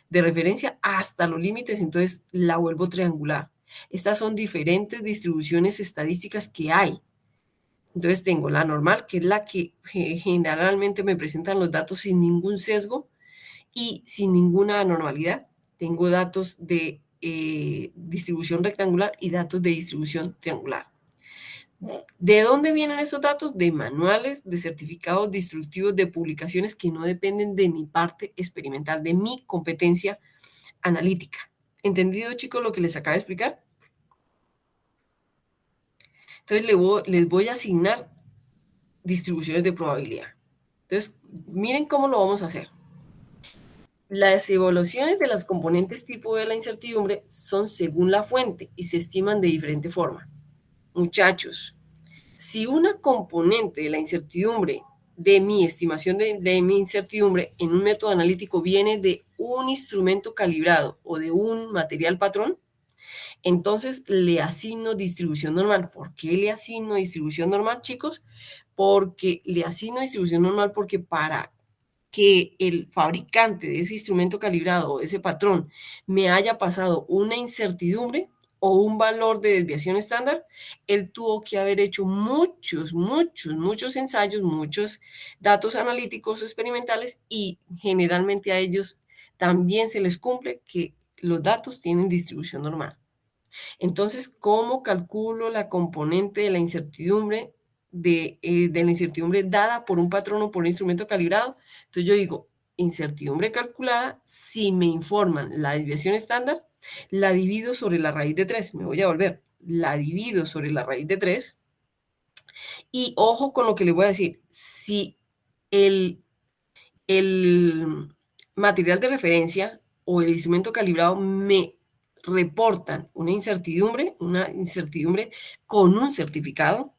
de referencia hasta los límites, entonces la vuelvo triangular. Estas son diferentes distribuciones estadísticas que hay. Entonces tengo la normal, que es la que generalmente me presentan los datos sin ningún sesgo y sin ninguna anormalidad. Tengo datos de distribución rectangular y datos de distribución triangular. ¿De dónde vienen esos datos? De manuales, de certificados destructivos, de publicaciones que no dependen de mi parte experimental, de mi competencia analítica. ¿Entendido, chicos, lo que les acabo de explicar? Entonces les voy a asignar distribuciones de probabilidad. Entonces, miren cómo lo vamos a hacer. Las evaluaciones de las componentes tipo de la incertidumbre son según la fuente y se estiman de diferente forma. Muchachos, si una componente de la incertidumbre, de mi estimación de mi incertidumbre en un método analítico viene de un instrumento calibrado o de un material patrón, entonces le asigno distribución normal. ¿Por qué le asigno distribución normal, chicos? Porque le asigno distribución normal porque para que el fabricante de ese instrumento calibrado o ese patrón me haya pasado una incertidumbre o un valor de desviación estándar, él tuvo que haber hecho muchos ensayos, muchos datos analíticos experimentales y generalmente a ellos también se les cumple que los datos tienen distribución normal. Entonces, ¿cómo calculo la componente de la incertidumbre la incertidumbre dada por un patrón o por un instrumento calibrado? Entonces yo digo, incertidumbre calculada, si me informan la desviación estándar, la divido sobre la raíz de 3. Me voy a volver. La divido sobre la raíz de 3. Y ojo con lo que les voy a decir. Si el material de referencia o el instrumento calibrado me reportan una incertidumbre con un certificado,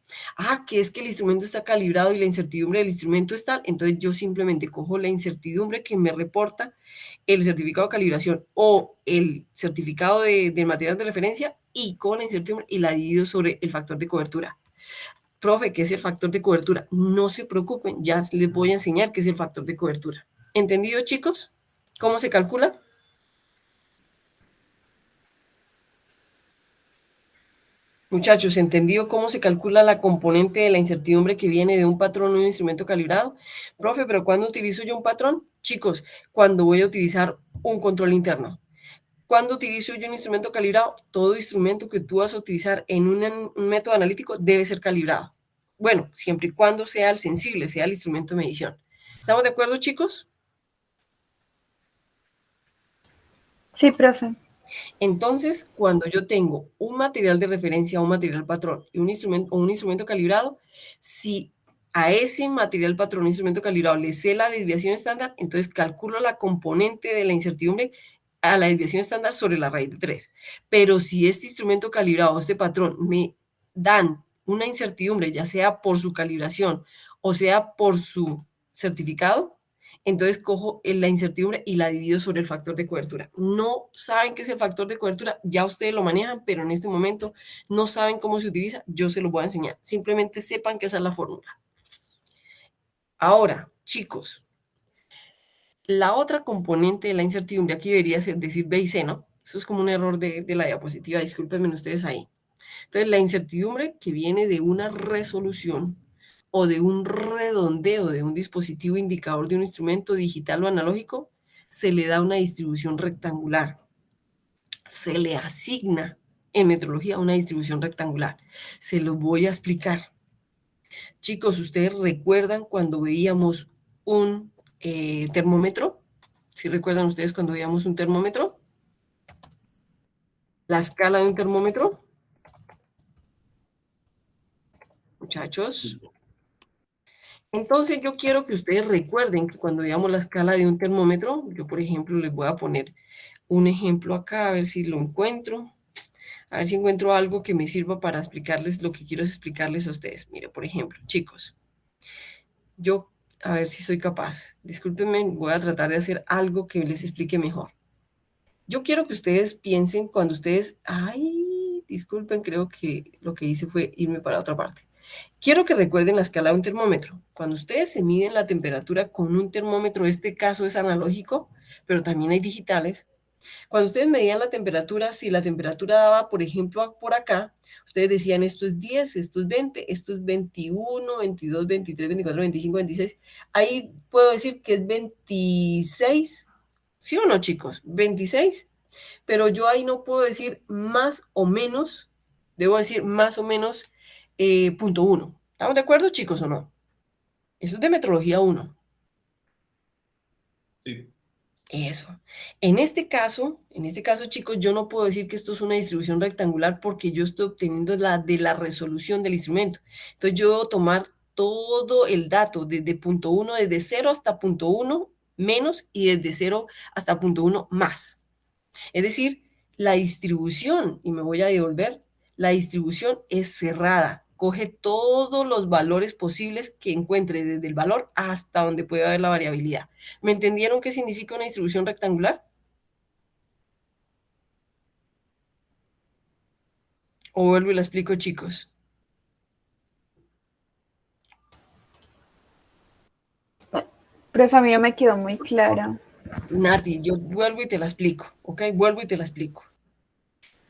Que es que el instrumento está calibrado y la incertidumbre del instrumento es tal, entonces yo simplemente cojo la incertidumbre que me reporta el certificado de calibración o el certificado de material de referencia y cojo la incertidumbre y la divido sobre el factor de cobertura. Profe, ¿qué es el factor de cobertura? No se preocupen, ya les voy a enseñar qué es el factor de cobertura. ¿Entendido, chicos? ¿Cómo se calcula? Muchachos, ¿entendido cómo se calcula la componente de la incertidumbre que viene de un patrón o un instrumento calibrado? Profe, ¿pero cuándo utilizo yo un patrón? Chicos, cuando voy a utilizar un control interno. ¿Cuándo utilizo yo un instrumento calibrado? Todo instrumento que tú vas a utilizar en un método analítico debe ser calibrado. Bueno, siempre y cuando sea el sensible, sea el instrumento de medición. ¿Estamos de acuerdo, chicos? Sí, profe. Entonces, cuando yo tengo un material de referencia, un material patrón y un instrumento calibrado, si a ese material patrón, instrumento calibrado, le sé la desviación estándar, entonces calculo la componente de la incertidumbre a la desviación estándar sobre la raíz de 3. Pero si este instrumento calibrado, este patrón, me dan una incertidumbre, ya sea por su calibración o sea por su certificado, entonces cojo la incertidumbre y la divido sobre el factor de cobertura. No saben qué es el factor de cobertura, ya ustedes lo manejan, pero en este momento no saben cómo se utiliza, yo se lo voy a enseñar. Simplemente sepan que esa es la fórmula. Ahora, chicos, la otra componente de la incertidumbre, aquí debería decir B y C, ¿no? Eso es como un error de la diapositiva, discúlpenme ustedes ahí. Entonces, la incertidumbre que viene de una resolución o de un redondeo de un dispositivo indicador de un instrumento digital o analógico, se le da una distribución rectangular. Se le asigna en metrología una distribución rectangular. Se lo voy a explicar. Chicos, ¿ustedes recuerdan cuando veíamos un termómetro? ¿Sí recuerdan ustedes cuando veíamos un termómetro? La escala de un termómetro. Muchachos. Entonces yo quiero que ustedes recuerden que cuando veamos la escala de un termómetro, yo por ejemplo les voy a poner un ejemplo acá, a ver si lo encuentro, a ver si encuentro algo que me sirva para explicarles lo que quiero explicarles a ustedes. Mire, por ejemplo, chicos, yo, a ver si soy capaz, discúlpenme, voy a tratar de hacer algo que les explique mejor. Yo quiero que ustedes piensen cuando ustedes, disculpen, creo que lo que hice fue irme para otra parte. Quiero que recuerden la escala de un termómetro. Cuando ustedes se miden la temperatura con un termómetro, este caso es analógico, pero también hay digitales. Cuando ustedes medían la temperatura, si la temperatura daba, por ejemplo, por acá, ustedes decían esto es 10, esto es 20, esto es 21, 22, 23, 24, 25, 26. Ahí puedo decir que es 26, ¿sí o no, chicos? 26. Pero yo ahí no puedo decir más o menos, debo decir más o menos 0.1. ¿Estamos de acuerdo, chicos, o no? Eso es de metrología 1. Sí. Eso. En este caso, chicos, yo no puedo decir que esto es una distribución rectangular porque yo estoy obteniendo la de la resolución del instrumento. Entonces yo debo tomar todo el dato desde 0.1, desde 0 hasta 0.1 menos y desde 0 hasta 0.1 más. Es decir, la distribución, y me voy a devolver, la distribución es cerrada. Coge todos los valores posibles que encuentre, desde el valor hasta donde puede haber la variabilidad. ¿Me entendieron qué significa una distribución rectangular? O vuelvo y la explico, chicos. Profe, a mí no me quedó muy clara. Nati, yo vuelvo y te la explico, ¿ok? Vuelvo y te la explico.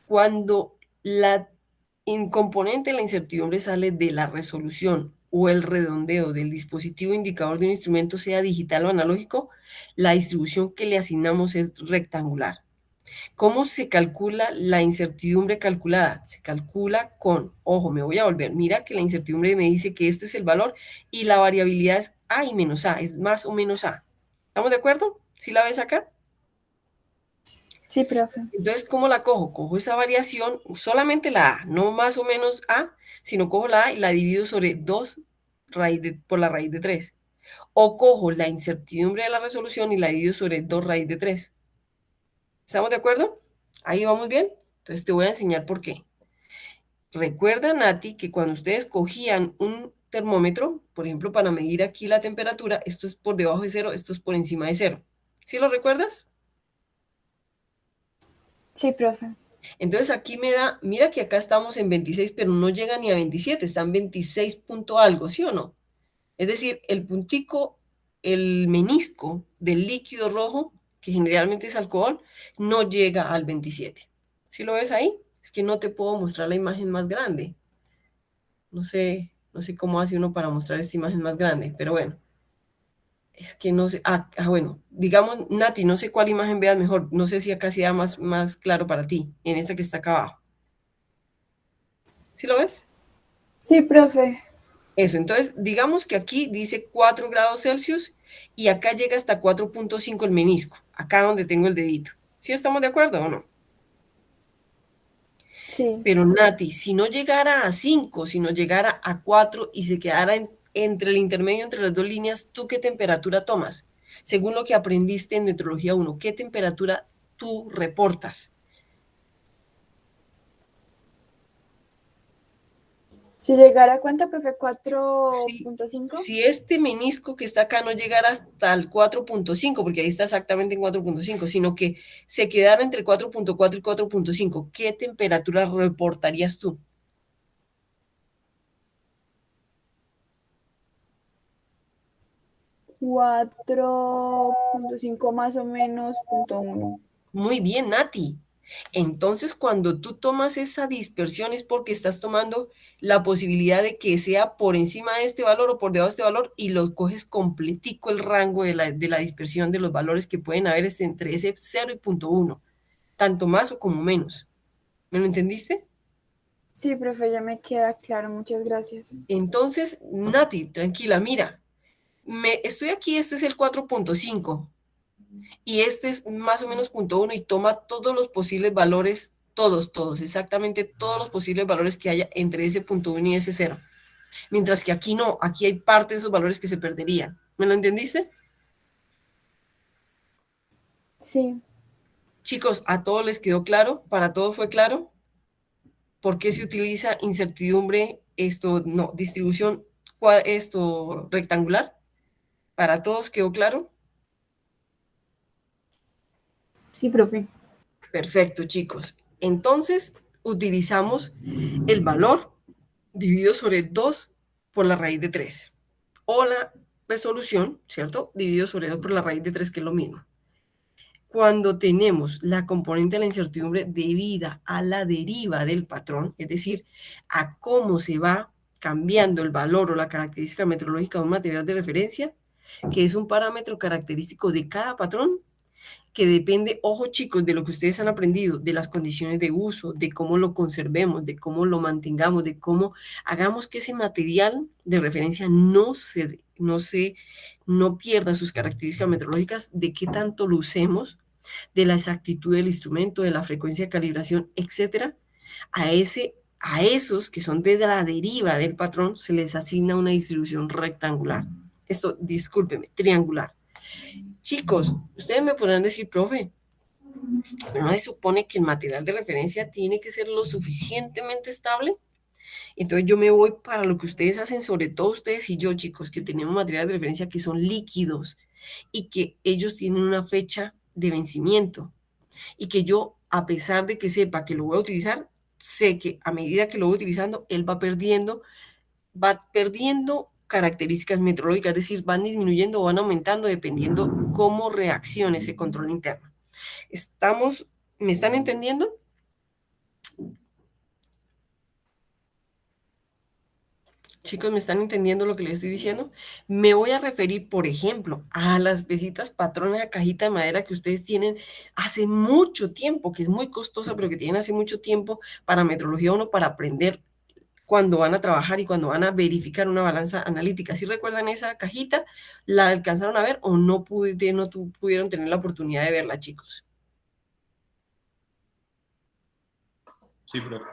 Cuando la componente de la incertidumbre sale de la resolución o el redondeo del dispositivo indicador de un instrumento, sea digital o analógico, la distribución que le asignamos es rectangular. ¿Cómo se calcula la incertidumbre calculada? Se calcula con, ojo, me voy a volver, mira que la incertidumbre me dice que este es el valor y la variabilidad es A y menos A, es más o menos A. ¿Estamos de acuerdo? ¿Sí la ves acá? Sí, profe. Entonces, ¿cómo la cojo? Cojo esa variación, solamente la A, no más o menos A, sino cojo la A y la divido sobre 2 por la raíz de 3. O cojo la incertidumbre de la resolución y la divido sobre 2 raíz de 3. ¿Estamos de acuerdo? Ahí vamos bien. Entonces te voy a enseñar por qué. Recuerda, Nati, que cuando ustedes cogían un termómetro, por ejemplo, para medir aquí la temperatura, esto es por debajo de cero, esto es por encima de cero. ¿Sí lo recuerdas? Sí, profe. Entonces aquí me da, mira que acá estamos en 26, pero no llega ni a 27, está en 26 punto algo, ¿sí o no? Es decir, el puntico, el menisco del líquido rojo, que generalmente es alcohol, no llega al 27. ¿Sí lo ves ahí? Es que no te puedo mostrar la imagen más grande. No sé cómo hace uno para mostrar esta imagen más grande, pero bueno. Es que no sé, bueno, digamos, Nati, no sé cuál imagen veas mejor, no sé si acá sea más claro para ti, en esta que está acá abajo. ¿Sí lo ves? Sí, profe. Eso, entonces, digamos que aquí dice 4 grados Celsius y acá llega hasta 4.5 el menisco, acá donde tengo el dedito. ¿Sí estamos de acuerdo o no? Sí. Pero Nati, si no llegara a 5, si no llegara a 4 y se quedara entre el intermedio entre las dos líneas, ¿tú qué temperatura tomas? Según lo que aprendiste en Metrología 1, ¿qué temperatura tú reportas? Si llegara a cuánto, profe, Si, 4.5. si este menisco que está acá no llegara hasta el 4.5, porque ahí está exactamente en 4.5, sino que se quedara entre 4.4 y 4.5, ¿qué temperatura reportarías tú? 4.5 más o menos, .1. Muy bien, Nati. Entonces, cuando tú tomas esa dispersión es porque estás tomando la posibilidad de que sea por encima de este valor o por debajo de este valor y lo coges completico el rango de la dispersión de los valores que pueden haber entre ese 0 y .1, tanto más o como menos. ¿Me lo entendiste? Sí, profe, ya me queda claro, muchas gracias. Entonces, Nati, tranquila, mira, estoy aquí, este es el 4.5 y este es más o menos .1 y toma todos los posibles valores, todos, exactamente todos los posibles valores que haya entre ese .1 y ese 0. Mientras que aquí no, aquí hay parte de esos valores que se perderían. ¿Me lo entendiste? Sí, Chicos, ¿a todos les quedó claro? ¿Para todos fue claro? ¿Por qué se utiliza incertidumbre, no, distribución, rectangular? ¿Para todos quedó claro? Sí, profe. Perfecto, chicos. Entonces, utilizamos el valor dividido sobre 2 por la raíz de 3. O la resolución, ¿cierto? Dividido sobre 2 por la raíz de 3, que es lo mismo. Cuando tenemos la componente de la incertidumbre debida a la deriva del patrón, es decir, a cómo se va cambiando el valor o la característica meteorológica de un material de referencia, que es un parámetro característico de cada patrón, que depende, ojo chicos, de lo que ustedes han aprendido, de las condiciones de uso, de cómo lo conservemos, de cómo lo mantengamos, de cómo hagamos que ese material de referencia no pierda sus características meteorológicas, de qué tanto lo usemos, de la exactitud del instrumento, de la frecuencia de calibración, etcétera. A esos que son de la deriva del patrón se les asigna una distribución rectangular. Esto, discúlpeme, triangular. Chicos, ustedes me podrán decir, profe, pero no se supone que el material de referencia tiene que ser lo suficientemente estable. Entonces yo me voy para lo que ustedes hacen, sobre todo ustedes y yo, chicos, que tenemos materiales de referencia que son líquidos y que ellos tienen una fecha de vencimiento y que yo, a pesar de que sepa que lo voy a utilizar, sé que a medida que lo voy utilizando, él va perdiendo características meteorológicas, es decir, van disminuyendo o van aumentando dependiendo cómo reaccione ese control interno. ¿Me están entendiendo? Chicos, ¿me están entendiendo lo que les estoy diciendo? Me voy a referir, por ejemplo, a las pesitas patrones a cajita de madera que ustedes tienen hace mucho tiempo, que es muy costosa, pero que tienen hace mucho tiempo para Metrología 1, para aprender cuando van a trabajar y cuando van a verificar una balanza analítica. ¿Sí recuerdan esa cajita? ¿La alcanzaron a ver o no pudieron tener la oportunidad de verla, chicos? Sí, profe.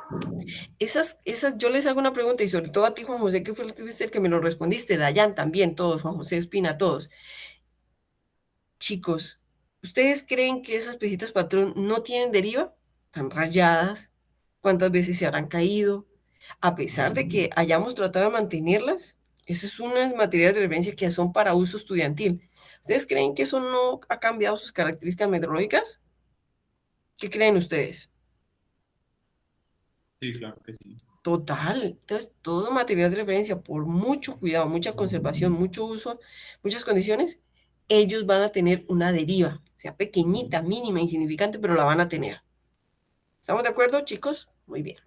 Yo les hago una pregunta y sobre todo a ti, Juan José, que fue el que me lo respondiste, Dayan también, todos, Juan José Espina, todos. Chicos, ¿ustedes creen que esas pesitas patrón no tienen deriva? ¿Están rayadas? ¿Cuántas veces se habrán caído? A pesar de que hayamos tratado de mantenerlas, esas son unas materias de referencia que son para uso estudiantil. ¿Ustedes creen que eso no ha cambiado sus características meteorológicas? ¿Qué creen ustedes? Sí, claro que sí. Total. Entonces, todo material de referencia, por mucho cuidado, mucha conservación, mucho uso, muchas condiciones, ellos van a tener una deriva, sea pequeñita, mínima, insignificante, pero la van a tener. ¿Estamos de acuerdo, chicos? Muy bien.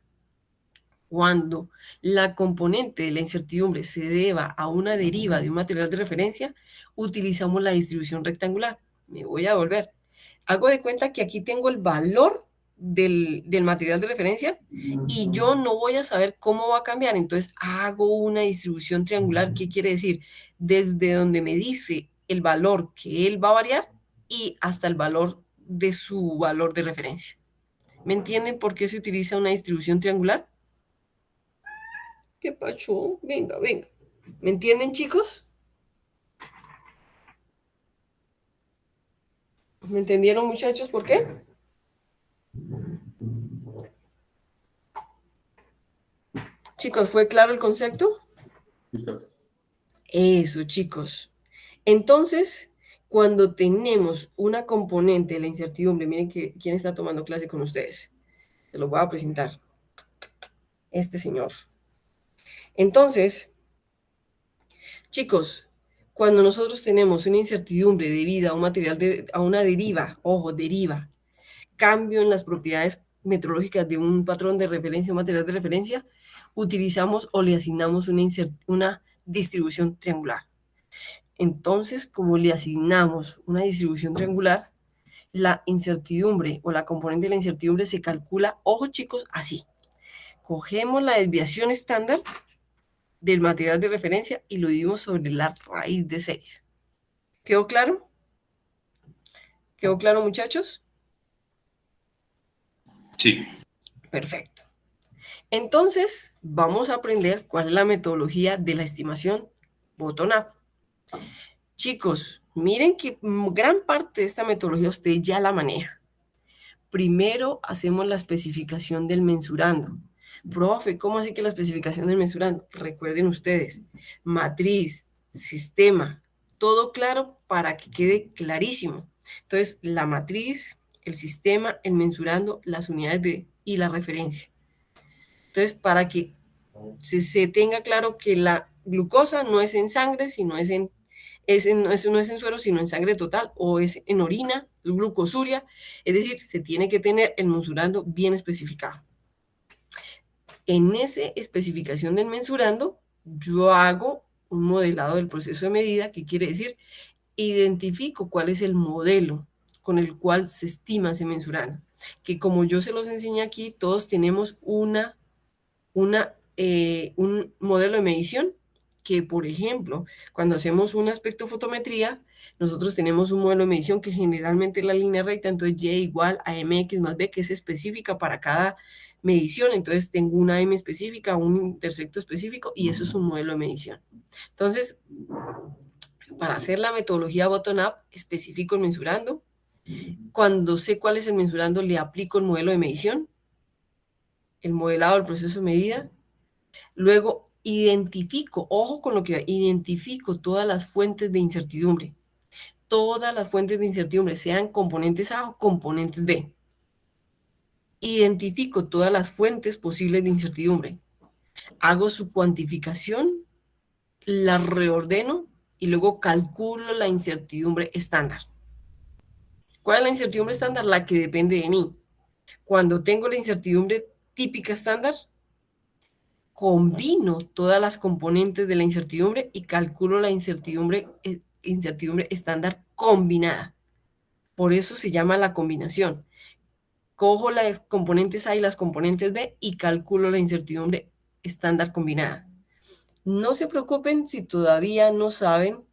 Cuando la componente de la incertidumbre se deba a una deriva de un material de referencia, utilizamos la distribución rectangular. Me voy a volver. Hago de cuenta que aquí tengo el valor del material de referencia y yo no voy a saber cómo va a cambiar. Entonces hago una distribución triangular. ¿Qué quiere decir? Desde donde me dice el valor que él va a variar y hasta el valor de su valor de referencia. ¿Me entienden por qué se utiliza una distribución triangular? ¿Qué pasó? Venga, venga. ¿Me entienden, chicos? ¿Me entendieron, muchachos? ¿Por qué? Chicos, ¿fue claro el concepto? Sí, claro. Eso, chicos. Entonces, cuando tenemos una componente de la incertidumbre, miren que quién está tomando clase con ustedes. Se lo voy a presentar. Este señor. Entonces, chicos, cuando nosotros tenemos una incertidumbre debida a un material, a una deriva, ojo, deriva, cambio en las propiedades metrológicas de un patrón de referencia o material de referencia, utilizamos o le asignamos una distribución triangular. Entonces, como le asignamos una distribución triangular, la incertidumbre o la componente de la incertidumbre se calcula, ojo chicos, así. Cogemos la desviación estándar del material de referencia y lo dividimos sobre la raíz de 6. ¿Quedó claro? ¿Quedó claro, muchachos? Sí. Perfecto. Entonces, vamos a aprender cuál es la metodología de la estimación bottom-up. Chicos, miren que gran parte de esta metodología usted ya la maneja. Primero hacemos la especificación del mensurando. Profe, ¿cómo así que la especificación del mensurando? Recuerden ustedes, matriz, sistema, todo claro para que quede clarísimo. Entonces, la matriz, el sistema, el mensurando, las unidades y la referencia. Entonces, para que se tenga claro que la glucosa no es en sangre, sino no es en suero, sino en sangre total, o es en orina, glucosuria, es decir, se tiene que tener el mensurando bien especificado. En esa especificación del mensurando, yo hago un modelado del proceso de medida, que quiere decir, identifico cuál es el modelo con el cual se estima ese mensurando, que como yo se los enseñé aquí, todos tenemos un modelo de medición que, por ejemplo, cuando hacemos una espectrofotometría, nosotros tenemos un modelo de medición que generalmente es la línea recta, entonces Y igual a MX más B, que es específica para cada medición, entonces tengo una M específica, un intersecto específico, y eso es un modelo de medición. Entonces, para hacer la metodología bottom-up, especifico el mensurando. Cuando sé cuál es el mensurando, le aplico el modelo de medición, el modelado del proceso de medida. Luego, identifico, ojo con lo que identifico todas las fuentes de incertidumbre. Todas las fuentes de incertidumbre, sean componentes A o componentes B. Identifico todas las fuentes posibles de incertidumbre. Hago su cuantificación, la reordeno y luego calculo la incertidumbre estándar. ¿Cuál es la incertidumbre estándar? La que depende de mí. Cuando tengo la incertidumbre típica estándar, combino todas las componentes de la incertidumbre y calculo la incertidumbre estándar combinada. Por eso se llama la combinación. Cojo las componentes A y las componentes B y calculo la incertidumbre estándar combinada. No se preocupen si todavía no saben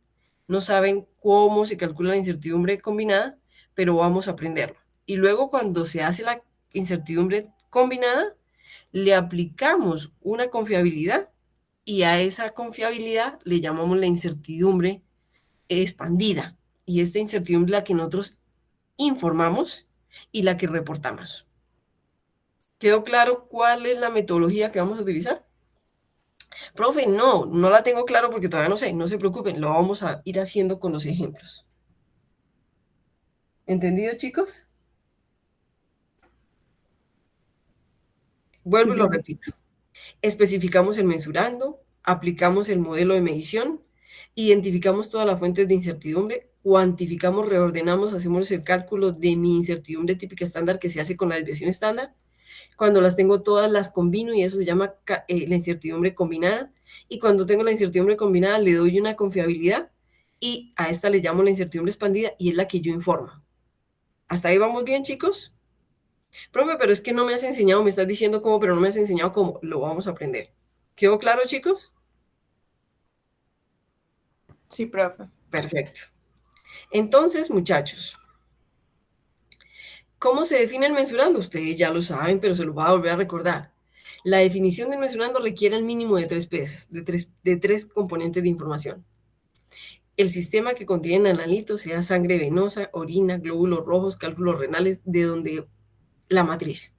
cómo se calcula la incertidumbre combinada, pero vamos a aprenderlo. Y luego, cuando se hace la incertidumbre combinada, le aplicamos una confiabilidad y a esa confiabilidad le llamamos la incertidumbre expandida. Y esta incertidumbre es la que nosotros informamos y la que reportamos. ¿Quedó claro cuál es la metodología que vamos a utilizar? Profe, no la tengo claro porque todavía no sé, no se preocupen, lo vamos a ir haciendo con los ejemplos. ¿Entendido, chicos? Vuelvo y lo repito. Especificamos el mensurando, aplicamos el modelo de medición, identificamos todas las fuentes de incertidumbre, cuantificamos, reordenamos, hacemos el cálculo de mi incertidumbre típica estándar que se hace con la desviación estándar. Cuando las tengo todas, las combino y eso se llama la incertidumbre combinada. Y cuando tengo la incertidumbre combinada, le doy una confiabilidad y a esta le llamo la incertidumbre expandida y es la que yo informo. ¿Hasta ahí vamos bien, chicos? Profe, pero es que no me has enseñado, me estás diciendo cómo, pero no me has enseñado cómo. Lo vamos a aprender. ¿Quedó claro, chicos? Sí, profe. Perfecto. Entonces, muchachos, ¿cómo se define el mensurando? Ustedes ya lo saben, pero se lo voy a volver a recordar. La definición del mensurando requiere al mínimo de tres piezas, de tres componentes de información. El sistema que contiene analito, sea sangre venosa, orina, glóbulos rojos, cálculos renales, de donde la matriz.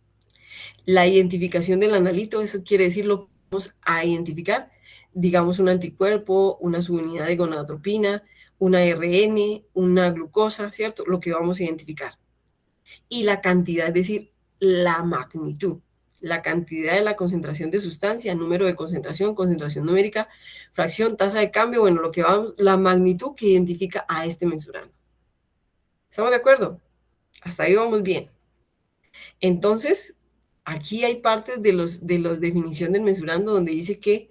La identificación del analito, eso quiere decir lo que vamos a identificar, digamos un anticuerpo, una subunidad de gonadotropina, una ARN, una glucosa, ¿cierto? Lo que vamos a identificar. Y la cantidad, es decir, la magnitud, la cantidad de la concentración de sustancia, número de concentración, concentración numérica, fracción, tasa de cambio, bueno, lo que vamos, la magnitud que identifica a este mensurando. ¿Estamos de acuerdo? Hasta ahí vamos bien. Entonces, aquí hay partes de la definición del mensurando donde dice que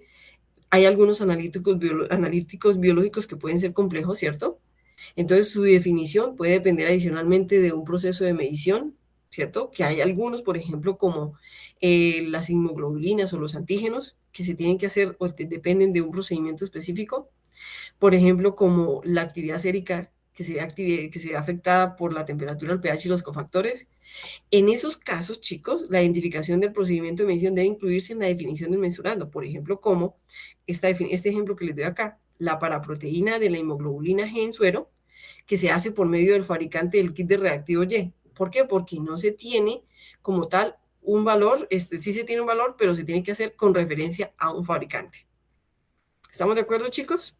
hay algunos analíticos biológicos que pueden ser complejos, ¿cierto? Entonces, su definición puede depender adicionalmente de un proceso de medición, ¿cierto? Que hay algunos, por ejemplo, como las inmunoglobulinas o los antígenos, que se tienen que hacer o dependen de un procedimiento específico. Por ejemplo, como la actividad sérica, que se ve afectada por la temperatura, el pH y los cofactores. En esos casos, chicos, la identificación del procedimiento de medición debe incluirse en la definición del mensurando. Por ejemplo, como este ejemplo que les doy acá, la paraproteína de la hemoglobulina G en suero, que se hace por medio del fabricante del kit de reactivo Y. ¿Por qué? Porque no se tiene como tal un valor, sí se tiene un valor, pero se tiene que hacer con referencia a un fabricante. ¿Estamos de acuerdo, chicos?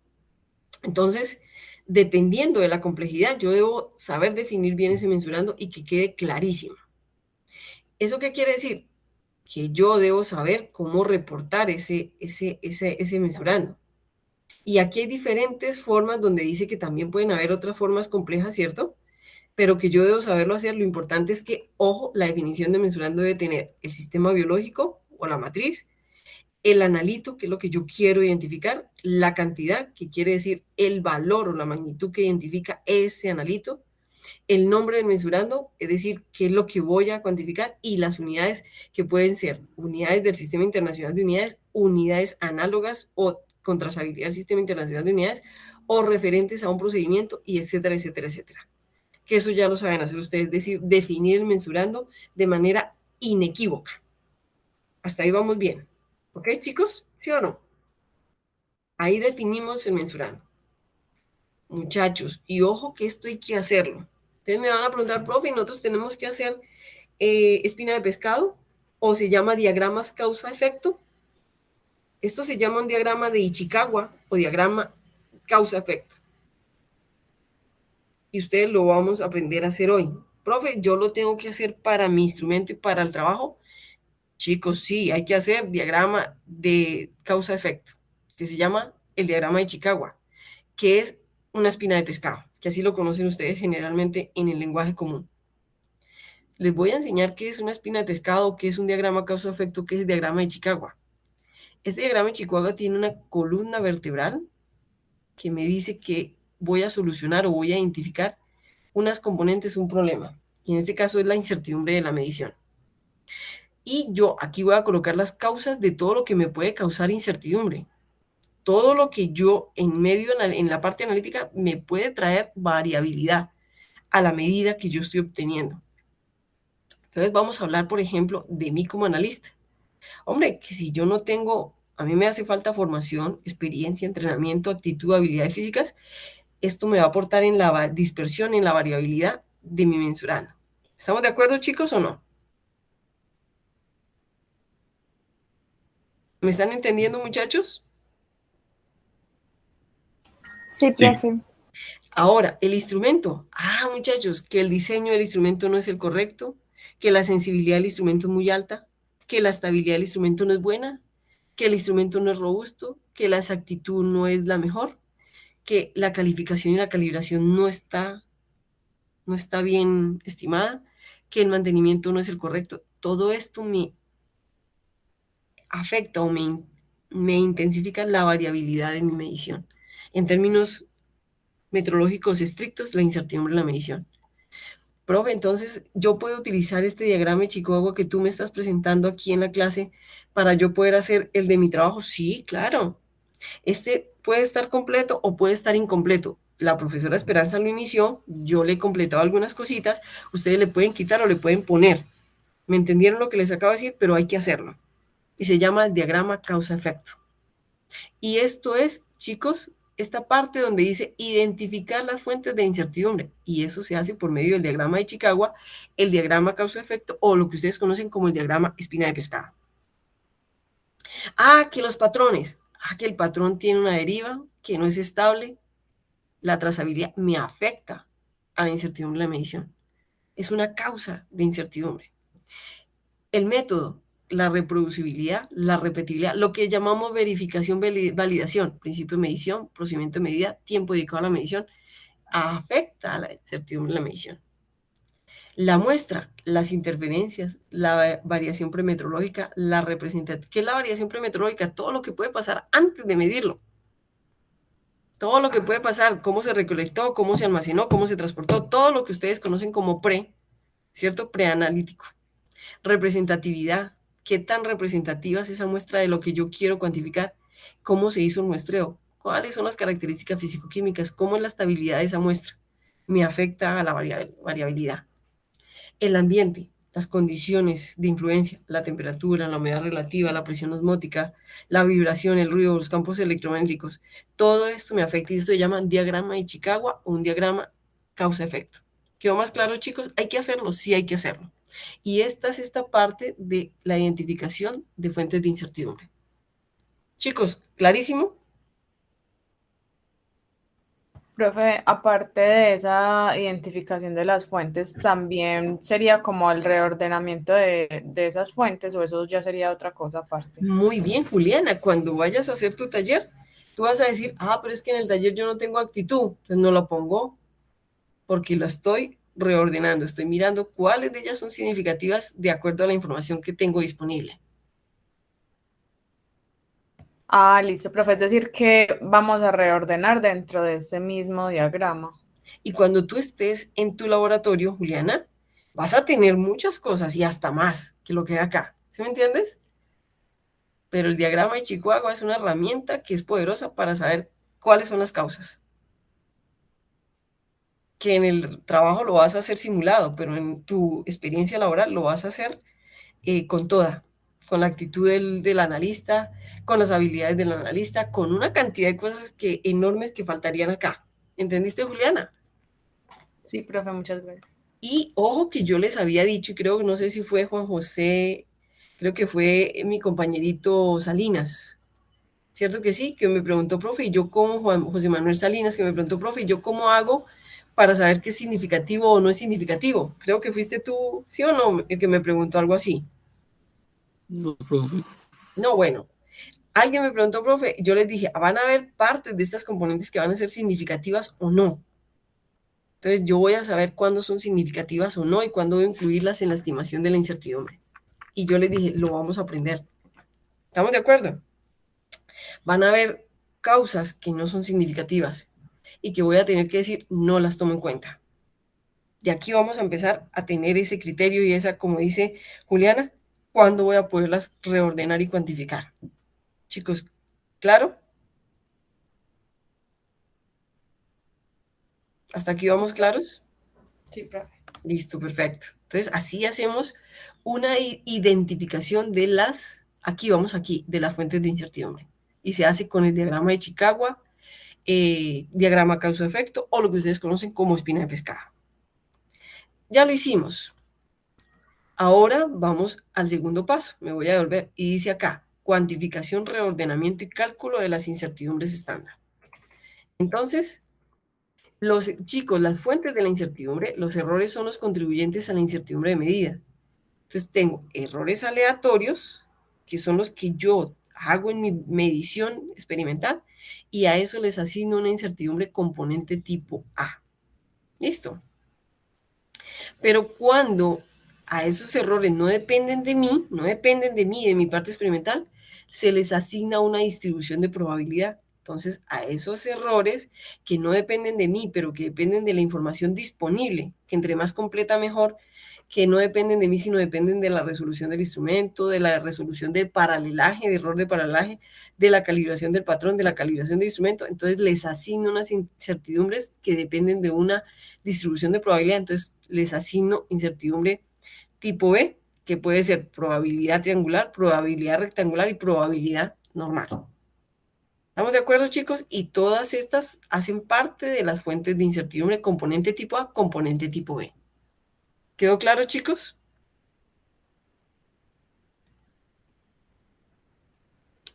Entonces, dependiendo de la complejidad, yo debo saber definir bien ese mensurando y que quede clarísimo. ¿Eso qué quiere decir? Que yo debo saber cómo reportar ese mensurando. Y aquí hay diferentes formas donde dice que también pueden haber otras formas complejas, ¿cierto? Pero que yo debo saberlo hacer. Lo importante es que, ojo, la definición de mensurando debe tener el sistema biológico o la matriz, el analito, que es lo que yo quiero identificar, la cantidad, que quiere decir el valor o la magnitud que identifica ese analito, el nombre del mensurando, es decir, qué es lo que voy a cuantificar, y las unidades que pueden ser unidades del Sistema Internacional de Unidades, unidades análogas o con trazabilidad del Sistema Internacional de Unidades, o referentes a un procedimiento, y etcétera, etcétera, etcétera. Que eso ya lo saben hacer ustedes, es decir, definir el mensurando de manera inequívoca. Hasta ahí vamos bien. ¿Ok, chicos? ¿Sí o no? Ahí definimos el mensurando. Muchachos, y ojo que esto hay que hacerlo. Ustedes me van a preguntar, profe, nosotros tenemos que hacer espina de pescado, o se llama diagramas causa-efecto. Esto se llama un diagrama de Ichikawa o diagrama causa-efecto. Y ustedes lo vamos a aprender a hacer hoy. Profe, yo lo tengo que hacer para mi instrumento y para el trabajo. Chicos, sí, hay que hacer diagrama de causa-efecto, que se llama el diagrama de Ichikawa, que es una espina de pescado, que así lo conocen ustedes generalmente en el lenguaje común. Les voy a enseñar qué es una espina de pescado, qué es un diagrama causa-efecto, qué es el diagrama de Ichikawa. Este diagrama de Ichikawa tiene una columna vertebral que me dice que voy a solucionar o voy a identificar unas componentes, un problema. Y en este caso es la incertidumbre de la medición. Y yo aquí voy a colocar las causas de todo lo que me puede causar incertidumbre. Todo lo que yo en la parte analítica me puede traer variabilidad a la medida que yo estoy obteniendo. Entonces vamos a hablar, por ejemplo, de mí como analista. Hombre, que si yo no tengo, a mí me hace falta formación, experiencia, entrenamiento, actitud, habilidades físicas, esto me va a aportar en la dispersión, en la variabilidad de mi mensurando. ¿Estamos de acuerdo, chicos, o no? ¿Me están entendiendo, muchachos? Sí, Sí. profe. Ahora, el instrumento. Muchachos, que el diseño del instrumento no es el correcto, que la sensibilidad del instrumento es muy alta, que la estabilidad del instrumento no es buena, que el instrumento no es robusto, que la exactitud no es la mejor, que la calificación y la calibración no está bien estimada, que el mantenimiento no es el correcto. Todo esto me afecta o me intensifica la variabilidad de mi medición. En términos metrológicos estrictos, la incertidumbre de la medición. Profe, entonces yo puedo utilizar este diagrama de Chicago que tú me estás presentando aquí en la clase para yo poder hacer el de mi trabajo. Sí, claro. Este puede estar completo o puede estar incompleto. La profesora Esperanza lo inició, yo le he completado algunas cositas, ustedes le pueden quitar o le pueden poner. ¿Me entendieron lo que les acabo de decir? Pero hay que hacerlo. Y se llama el diagrama causa-efecto. Y esto es, chicos, esta parte donde dice identificar las fuentes de incertidumbre. Y eso se hace por medio del diagrama de Chicago, el diagrama causa-efecto o lo que ustedes conocen como el diagrama espina de pescado. Que los patrones. Que el patrón tiene una deriva, que no es estable. La trazabilidad me afecta a la incertidumbre de la medición. Es una causa de incertidumbre. El método, la reproducibilidad, la repetibilidad, lo que llamamos verificación, validación, principio de medición, procedimiento de medida, tiempo dedicado a la medición, afecta a la incertidumbre de la medición. La muestra, las interferencias, la variación premetrológica, la representación. ¿Qué es la variación premetrológica? Todo lo que puede pasar antes de medirlo. Todo lo que puede pasar, cómo se recolectó, cómo se almacenó, cómo se transportó, todo lo que ustedes conocen como ¿cierto? Preanalítico. Representatividad, qué tan representativa es esa muestra de lo que yo quiero cuantificar, cómo se hizo el muestreo, cuáles son las características físico-químicas, cómo es la estabilidad de esa muestra, me afecta a la variabilidad. El ambiente, las condiciones de influencia, la temperatura, la humedad relativa, la presión osmótica, la vibración, el ruido, los campos electromagnéticos, todo esto me afecta y esto se llama diagrama de Chicago o un diagrama causa-efecto. ¿Quedó más claro, chicos? ¿Hay que hacerlo? Sí, hay que hacerlo. Y esta es esta parte de la identificación de fuentes de incertidumbre. Chicos, ¿clarísimo? Profe, aparte de esa identificación de las fuentes, ¿también sería como el reordenamiento de esas fuentes o eso ya sería otra cosa aparte? Muy bien, Juliana. Cuando vayas a hacer tu taller, tú vas a decir, pero es que en el taller yo no tengo actitud, entonces no la pongo porque la estoy reordenando, estoy mirando cuáles de ellas son significativas de acuerdo a la información que tengo disponible. Listo, profe, es decir que vamos a reordenar dentro de ese mismo diagrama. Y cuando tú estés en tu laboratorio, Juliana, vas a tener muchas cosas y hasta más que lo que hay acá. ¿Sí me entiendes? Pero el diagrama de Chicago es una herramienta que es poderosa para saber cuáles son las causas. Que en el trabajo lo vas a hacer simulado, pero en tu experiencia laboral lo vas a hacer con la actitud del analista, con las habilidades del analista, con una cantidad de cosas enormes que faltarían acá. ¿Entendiste, Juliana? Sí, profe, muchas gracias. Y ojo que yo les había dicho, y creo que no sé si fue Juan José, creo que fue mi compañerito Salinas, ¿cierto que sí? Que me preguntó, profe, y yo como Juan José Manuel Salinas, que me preguntó, profe, ¿y yo cómo hago para saber qué es significativo o no es significativo? Creo que fuiste tú, ¿sí o no? El que me preguntó algo así. No, profe. No, bueno, alguien me preguntó, profe, yo les dije, van a haber partes de estas componentes que van a ser significativas o no. Entonces yo voy a saber cuándo son significativas o no y cuándo voy a incluirlas en la estimación de la incertidumbre. Y yo les dije, lo vamos a aprender. ¿Estamos de acuerdo? Van a haber causas que no son significativas y que voy a tener que decir, no las tomo en cuenta. De aquí vamos a empezar a tener ese criterio y esa, como dice Juliana, ¿cuándo voy a poderlas reordenar y cuantificar? Chicos, ¿claro? ¿Hasta aquí vamos claros? Sí, profe. Listo, perfecto. Entonces, así hacemos una identificación de de las fuentes de incertidumbre. Y se hace con el diagrama de Chicago, diagrama causa-efecto o lo que ustedes conocen como espina de pescado. Ya lo hicimos. Ahora vamos al segundo paso. Me voy a devolver y dice acá, cuantificación, reordenamiento y cálculo de las incertidumbres estándar. Entonces, chicos, las fuentes de la incertidumbre, los errores son los contribuyentes a la incertidumbre de medida. Entonces, tengo errores aleatorios, que son los que yo hago en mi medición experimental, y a eso les asigno una incertidumbre componente tipo A. ¿Listo? Pero cuando a esos errores no dependen de mí, de mi parte experimental, se les asigna una distribución de probabilidad. Entonces, a esos errores que no dependen de mí, pero que dependen de la información disponible, que entre más completa mejor, que no dependen de mí, sino dependen de la resolución del instrumento, de la resolución del paralelaje, de error de paralelaje, de la calibración del patrón, de la calibración del instrumento. Entonces, les asigno unas incertidumbres que dependen de una distribución de probabilidad. Entonces, les asigno incertidumbre tipo B, que puede ser probabilidad triangular, probabilidad rectangular y probabilidad normal. ¿Estamos de acuerdo, chicos? Y todas estas hacen parte de las fuentes de incertidumbre, componente tipo A, componente tipo B. ¿Quedó claro, chicos?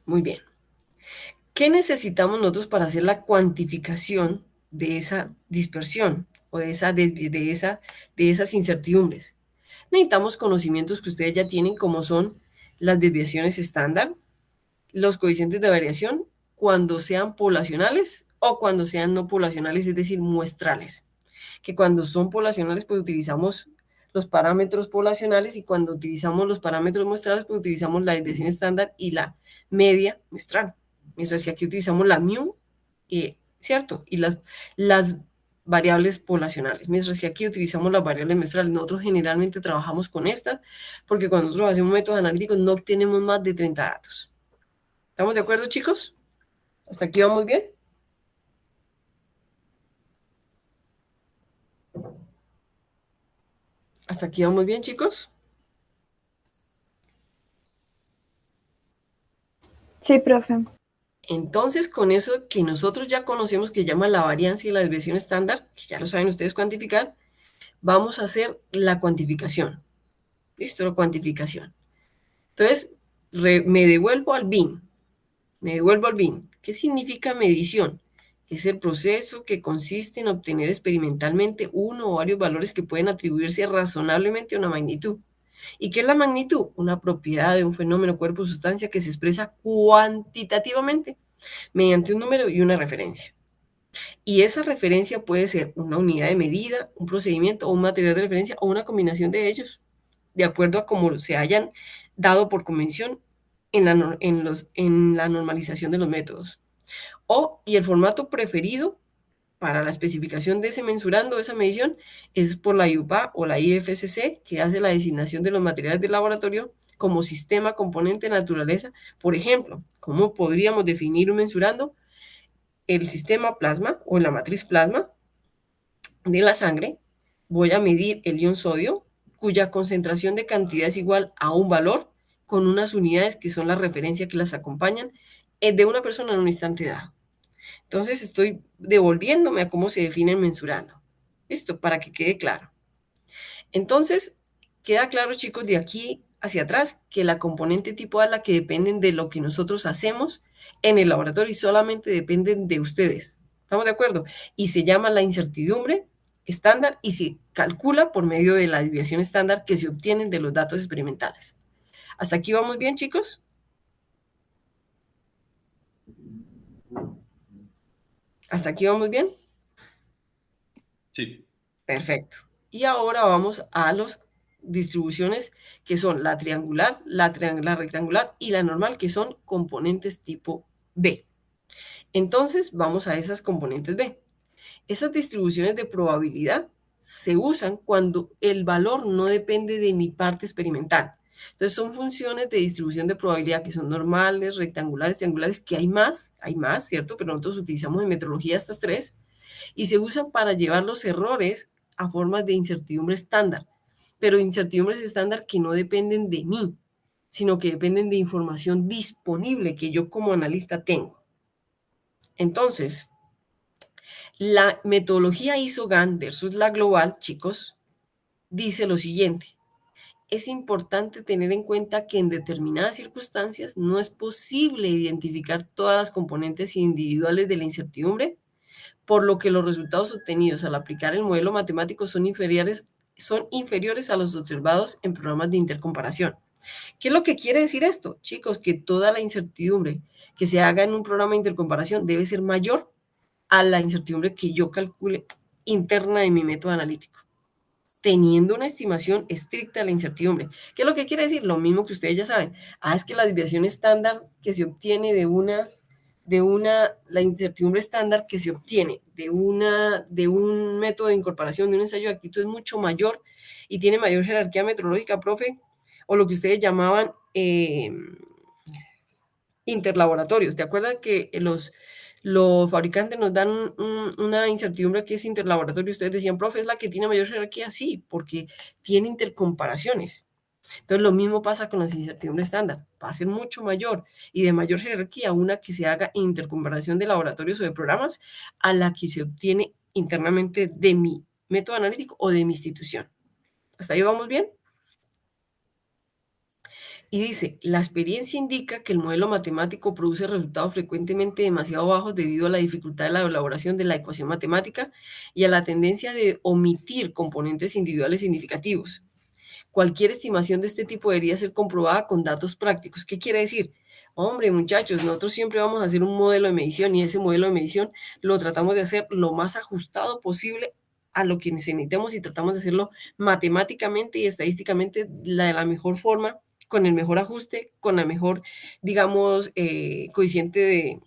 Muy bien. ¿Qué necesitamos nosotros para hacer la cuantificación de esa dispersión o de esas incertidumbres? Necesitamos conocimientos que ustedes ya tienen, como son las desviaciones estándar, los coeficientes de variación, cuando sean poblacionales o cuando sean no poblacionales, es decir, muestrales. Que cuando son poblacionales, pues utilizamos los parámetros poblacionales, y cuando utilizamos los parámetros muestrales, pues utilizamos la desviación estándar y la media muestral. Mientras que aquí utilizamos la mu, ¿cierto? Y las variables poblacionales. Mientras que aquí utilizamos las variables muestrales. Nosotros generalmente trabajamos con estas, porque cuando nosotros hacemos métodos analíticos no obtenemos más de 30 datos. ¿Estamos de acuerdo, chicos? ¿Hasta aquí vamos bien? ¿Hasta aquí vamos bien, chicos? Sí, profe. Entonces, con eso que nosotros ya conocemos, que llama la varianza y la desviación estándar, que ya lo saben ustedes cuantificar, vamos a hacer la cuantificación. ¿Listo? La cuantificación. Entonces, me devuelvo al BIM. ¿Qué significa medición? Es el proceso que consiste en obtener experimentalmente uno o varios valores que pueden atribuirse razonablemente a una magnitud. ¿Y qué es la magnitud? Una propiedad de un fenómeno, cuerpo, sustancia que se expresa cuantitativamente mediante un número y una referencia. Y esa referencia puede ser una unidad de medida, un procedimiento o un material de referencia o una combinación de ellos, de acuerdo a cómo se hayan dado por convención en la normalización de los métodos. Y el formato preferido para la especificación de ese mensurando, de esa medición, es por la IUPA o la IFSC, que hace la designación de los materiales del laboratorio como sistema, componente, naturaleza. Por ejemplo, ¿cómo podríamos definir un mensurando? El sistema plasma o la matriz plasma de la sangre. Voy a medir el ion sodio, cuya concentración de cantidad es igual a un valor, con unas unidades que son la referencia que las acompañan, de una persona en un instante dado. Entonces estoy devolviéndome a cómo se define el mensurando. Listo, para que quede claro. Entonces, queda claro, chicos, de aquí hacia atrás, que la componente tipo A es la que dependen de lo que nosotros hacemos en el laboratorio y solamente dependen de ustedes. ¿Estamos de acuerdo? Y se llama la incertidumbre estándar y se calcula por medio de la desviación estándar que se obtienen de los datos experimentales. ¿Hasta aquí vamos bien, chicos? ¿Hasta aquí vamos bien? Sí. Perfecto. Y ahora vamos a las distribuciones que son la triangular, la rectangular y la normal, que son componentes tipo B. Entonces, vamos a esas componentes B. Esas distribuciones de probabilidad se usan cuando el valor no depende de mi parte experimental. Entonces, son funciones de distribución de probabilidad que son normales, rectangulares, triangulares, que hay más, ¿cierto? Pero nosotros utilizamos en metrología estas tres, y se usan para llevar los errores a formas de incertidumbre estándar, pero incertidumbres estándar que no dependen de mí, sino que dependen de información disponible que yo como analista tengo. Entonces, la metodología ISO-GAN versus la global, chicos, dice lo siguiente: es importante tener en cuenta que en determinadas circunstancias no es posible identificar todas las componentes individuales de la incertidumbre, por lo que los resultados obtenidos al aplicar el modelo matemático son inferiores a los observados en programas de intercomparación. ¿Qué es lo que quiere decir esto? Chicos, que toda la incertidumbre que se haga en un programa de intercomparación debe ser mayor a la incertidumbre que yo calcule interna de mi método analítico, teniendo una estimación estricta de la incertidumbre. ¿Qué es lo que quiere decir? Lo mismo que ustedes ya saben. Es que la desviación estándar que se obtiene la incertidumbre estándar que se obtiene de un método de incorporación, de un ensayo de actitud, es mucho mayor y tiene mayor jerarquía metodológica, profe, o lo que ustedes llamaban interlaboratorios. ¿Te acuerdas que los fabricantes nos dan una incertidumbre que es interlaboratorio? Ustedes decían, profe, ¿es la que tiene mayor jerarquía? Sí, porque tiene intercomparaciones. Entonces, lo mismo pasa con la incertidumbre estándar. Va a ser mucho mayor y de mayor jerarquía una que se haga en intercomparación de laboratorios o de programas a la que se obtiene internamente de mi método analítico o de mi institución. ¿Hasta ahí vamos bien? Y dice, la experiencia indica que el modelo matemático produce resultados frecuentemente demasiado bajos debido a la dificultad de la elaboración de la ecuación matemática y a la tendencia de omitir componentes individuales significativos. Cualquier estimación de este tipo debería ser comprobada con datos prácticos. ¿Qué quiere decir? Hombre, muchachos, nosotros siempre vamos a hacer un modelo de medición y ese modelo de medición lo tratamos de hacer lo más ajustado posible a lo que necesitemos y tratamos de hacerlo matemáticamente y estadísticamente de la mejor forma, con el mejor ajuste, con la mejor, digamos, coeficiente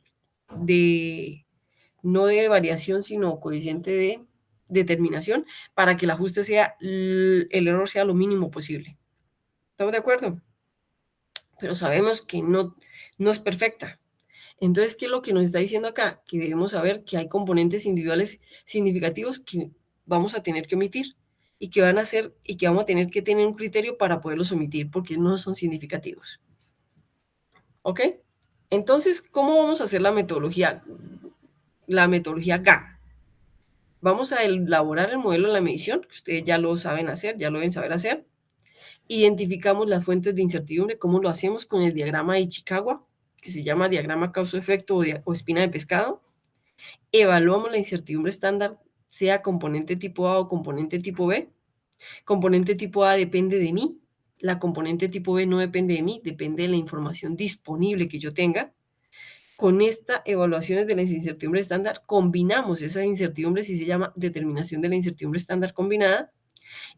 no de variación, sino coeficiente de determinación, para que el ajuste sea, el error sea lo mínimo posible. ¿Estamos de acuerdo? Pero sabemos que no es perfecta. Entonces, ¿qué es lo que nos está diciendo acá? Que debemos saber que hay componentes individuales significativos que vamos a tener que omitir y que vamos a tener que tener un criterio para poderlos omitir porque no son significativos. ¿Ok? Entonces, ¿cómo vamos a hacer la metodología? La metodología GAN. Vamos a elaborar el modelo de la medición, que ustedes ya lo saben hacer, ya lo deben saber hacer. Identificamos las fuentes de incertidumbre, ¿cómo lo hacemos? Con el diagrama de Ichikawa, que se llama diagrama causa-efecto o espina de pescado. Evaluamos la incertidumbre estándar, sea componente tipo A o componente tipo B. Componente tipo A depende de mí, la componente tipo B no depende de mí, depende de la información disponible que yo tenga. Con esta evaluación de la incertidumbre estándar, combinamos esas incertidumbres y se llama determinación de la incertidumbre estándar combinada.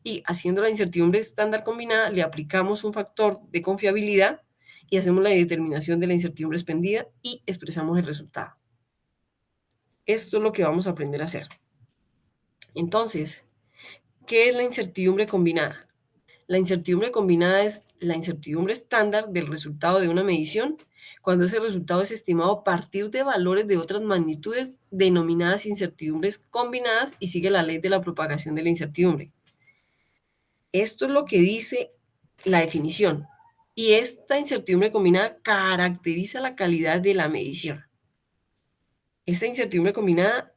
Y haciendo la incertidumbre estándar combinada, le aplicamos un factor de confiabilidad y hacemos la determinación de la incertidumbre expendida y expresamos el resultado. Esto es lo que vamos a aprender a hacer. Entonces, ¿qué es la incertidumbre combinada? La incertidumbre combinada es la incertidumbre estándar del resultado de una medición cuando ese resultado es estimado a partir de valores de otras magnitudes denominadas incertidumbres combinadas y sigue la ley de la propagación de la incertidumbre. Esto es lo que dice la definición. Y esta incertidumbre combinada caracteriza la calidad de la medición. Esta incertidumbre combinada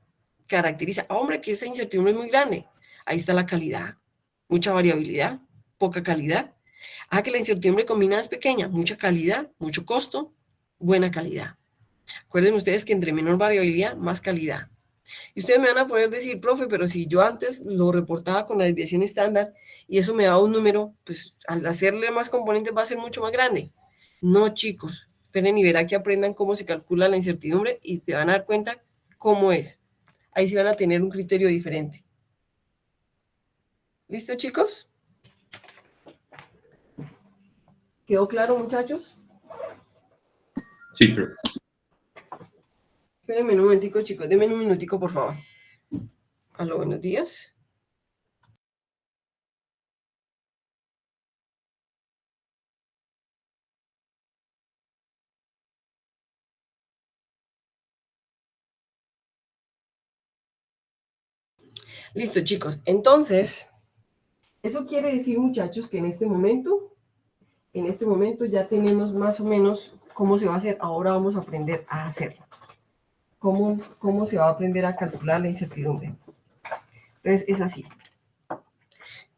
caracteriza, hombre, que esa incertidumbre es muy grande. Ahí está la calidad, mucha variabilidad, poca calidad. Que la incertidumbre combinada es pequeña, mucha calidad, mucho costo, buena calidad. Acuerden ustedes que entre menor variabilidad, más calidad. Y ustedes me van a poder decir, profe, pero si yo antes lo reportaba con la desviación estándar y eso me daba un número, pues al hacerle más componentes va a ser mucho más grande. No, chicos, esperen y verá que aprendan cómo se calcula la incertidumbre y te van a dar cuenta cómo es. Ahí sí van a tener un criterio diferente. ¿Listo, chicos? ¿Quedó claro, muchachos? Sí, profe. Espérenme un momentico, chicos. Denme un minutico, por favor. Aló, buenos días. Listo, chicos. Entonces, eso quiere decir, muchachos, que en este momento ya tenemos más o menos cómo se va a hacer. Ahora vamos a aprender a hacerlo. ¿Cómo se va a aprender a calcular la incertidumbre? Entonces, es así.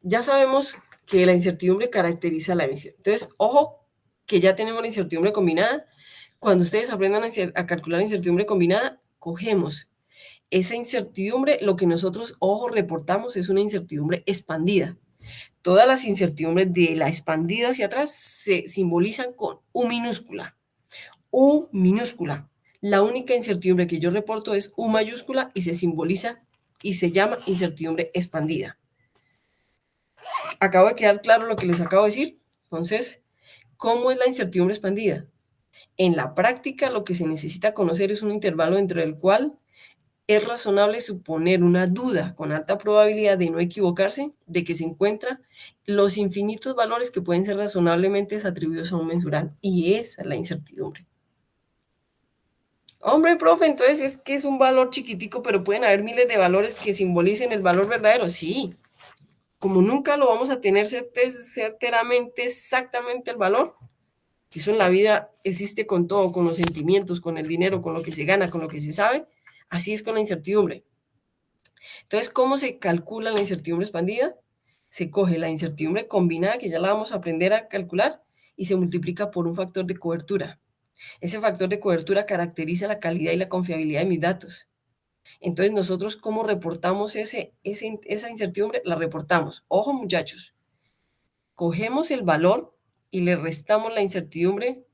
Ya sabemos que la incertidumbre caracteriza la emisión. Entonces, ojo que ya tenemos la incertidumbre combinada. Cuando ustedes aprendan a calcular la incertidumbre combinada, cogemos esa incertidumbre, lo que nosotros, ojo, reportamos es una incertidumbre expandida. Todas las incertidumbres de la expandida hacia atrás se simbolizan con U minúscula. U minúscula. La única incertidumbre que yo reporto es U mayúscula y se simboliza y se llama incertidumbre expandida. Acabo de quedar claro lo que les acabo de decir. Entonces, ¿cómo es la incertidumbre expandida? En la práctica, lo que se necesita conocer es un intervalo dentro del cual es razonable suponer una duda con alta probabilidad de no equivocarse, de que se encuentran los infinitos valores que pueden ser razonablemente atribuidos a un mensural. Y esa es la incertidumbre. Hombre, profe, entonces es que es un valor chiquitico, pero pueden haber miles de valores que simbolicen el valor verdadero. Sí, como nunca lo vamos a tener certeramente, exactamente el valor, que eso en la vida existe con todo, con los sentimientos, con el dinero, con lo que se gana, con lo que se sabe, así es con la incertidumbre. Entonces, ¿cómo se calcula la incertidumbre expandida? Se coge la incertidumbre combinada, que ya la vamos a aprender a calcular, y se multiplica por un factor de cobertura. Ese factor de cobertura caracteriza la calidad y la confiabilidad de mis datos. Entonces, nosotros, ¿cómo reportamos esa incertidumbre? La reportamos. Ojo, muchachos. Cogemos el valor y le restamos la incertidumbre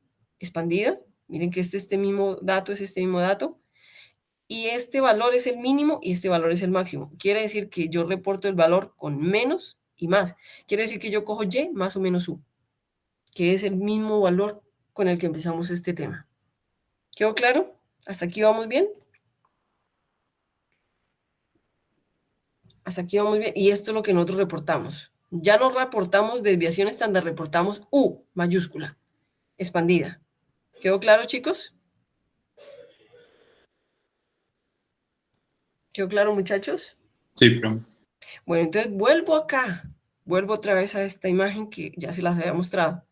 expandida. Miren que este mismo dato es este mismo dato. Y este valor es el mínimo y este valor es el máximo. Quiere decir que yo reporto el valor con menos y más. Quiere decir que yo cojo Y más o menos U, que es el mismo valor con el que empezamos este tema. ¿Quedó claro? ¿Hasta aquí vamos bien? Hasta aquí vamos bien. Y esto es lo que nosotros reportamos. Ya no reportamos desviación estándar, reportamos U mayúscula, expandida. ¿Quedó claro, chicos? ¿Quedó claro, muchachos? Sí, profe. Bueno, entonces vuelvo acá. Vuelvo otra vez a esta imagen que ya se las había mostrado.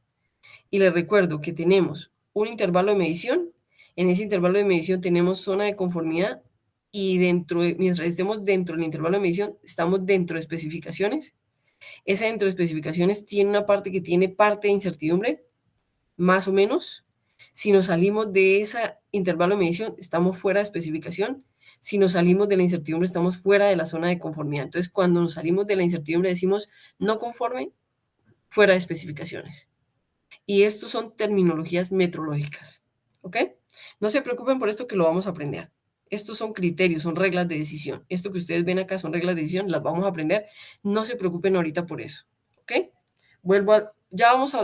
Y les recuerdo que tenemos un intervalo de medición. En ese intervalo de medición tenemos zona de conformidad y mientras estemos dentro del intervalo de medición, estamos dentro de especificaciones. Esa dentro de especificaciones tiene una parte que tiene parte de incertidumbre, más o menos. Si nos salimos de ese intervalo de medición, estamos fuera de especificación. Si nos salimos de la incertidumbre, estamos fuera de la zona de conformidad. Entonces, cuando nos salimos de la incertidumbre, decimos no conforme, fuera de especificaciones. Y estos son terminologías metrológicas, ¿ok? No se preocupen por esto que lo vamos a aprender. Estos son criterios, son reglas de decisión. Esto que ustedes ven acá son reglas de decisión, las vamos a aprender. No se preocupen ahorita por eso, ¿ok? Ya vamos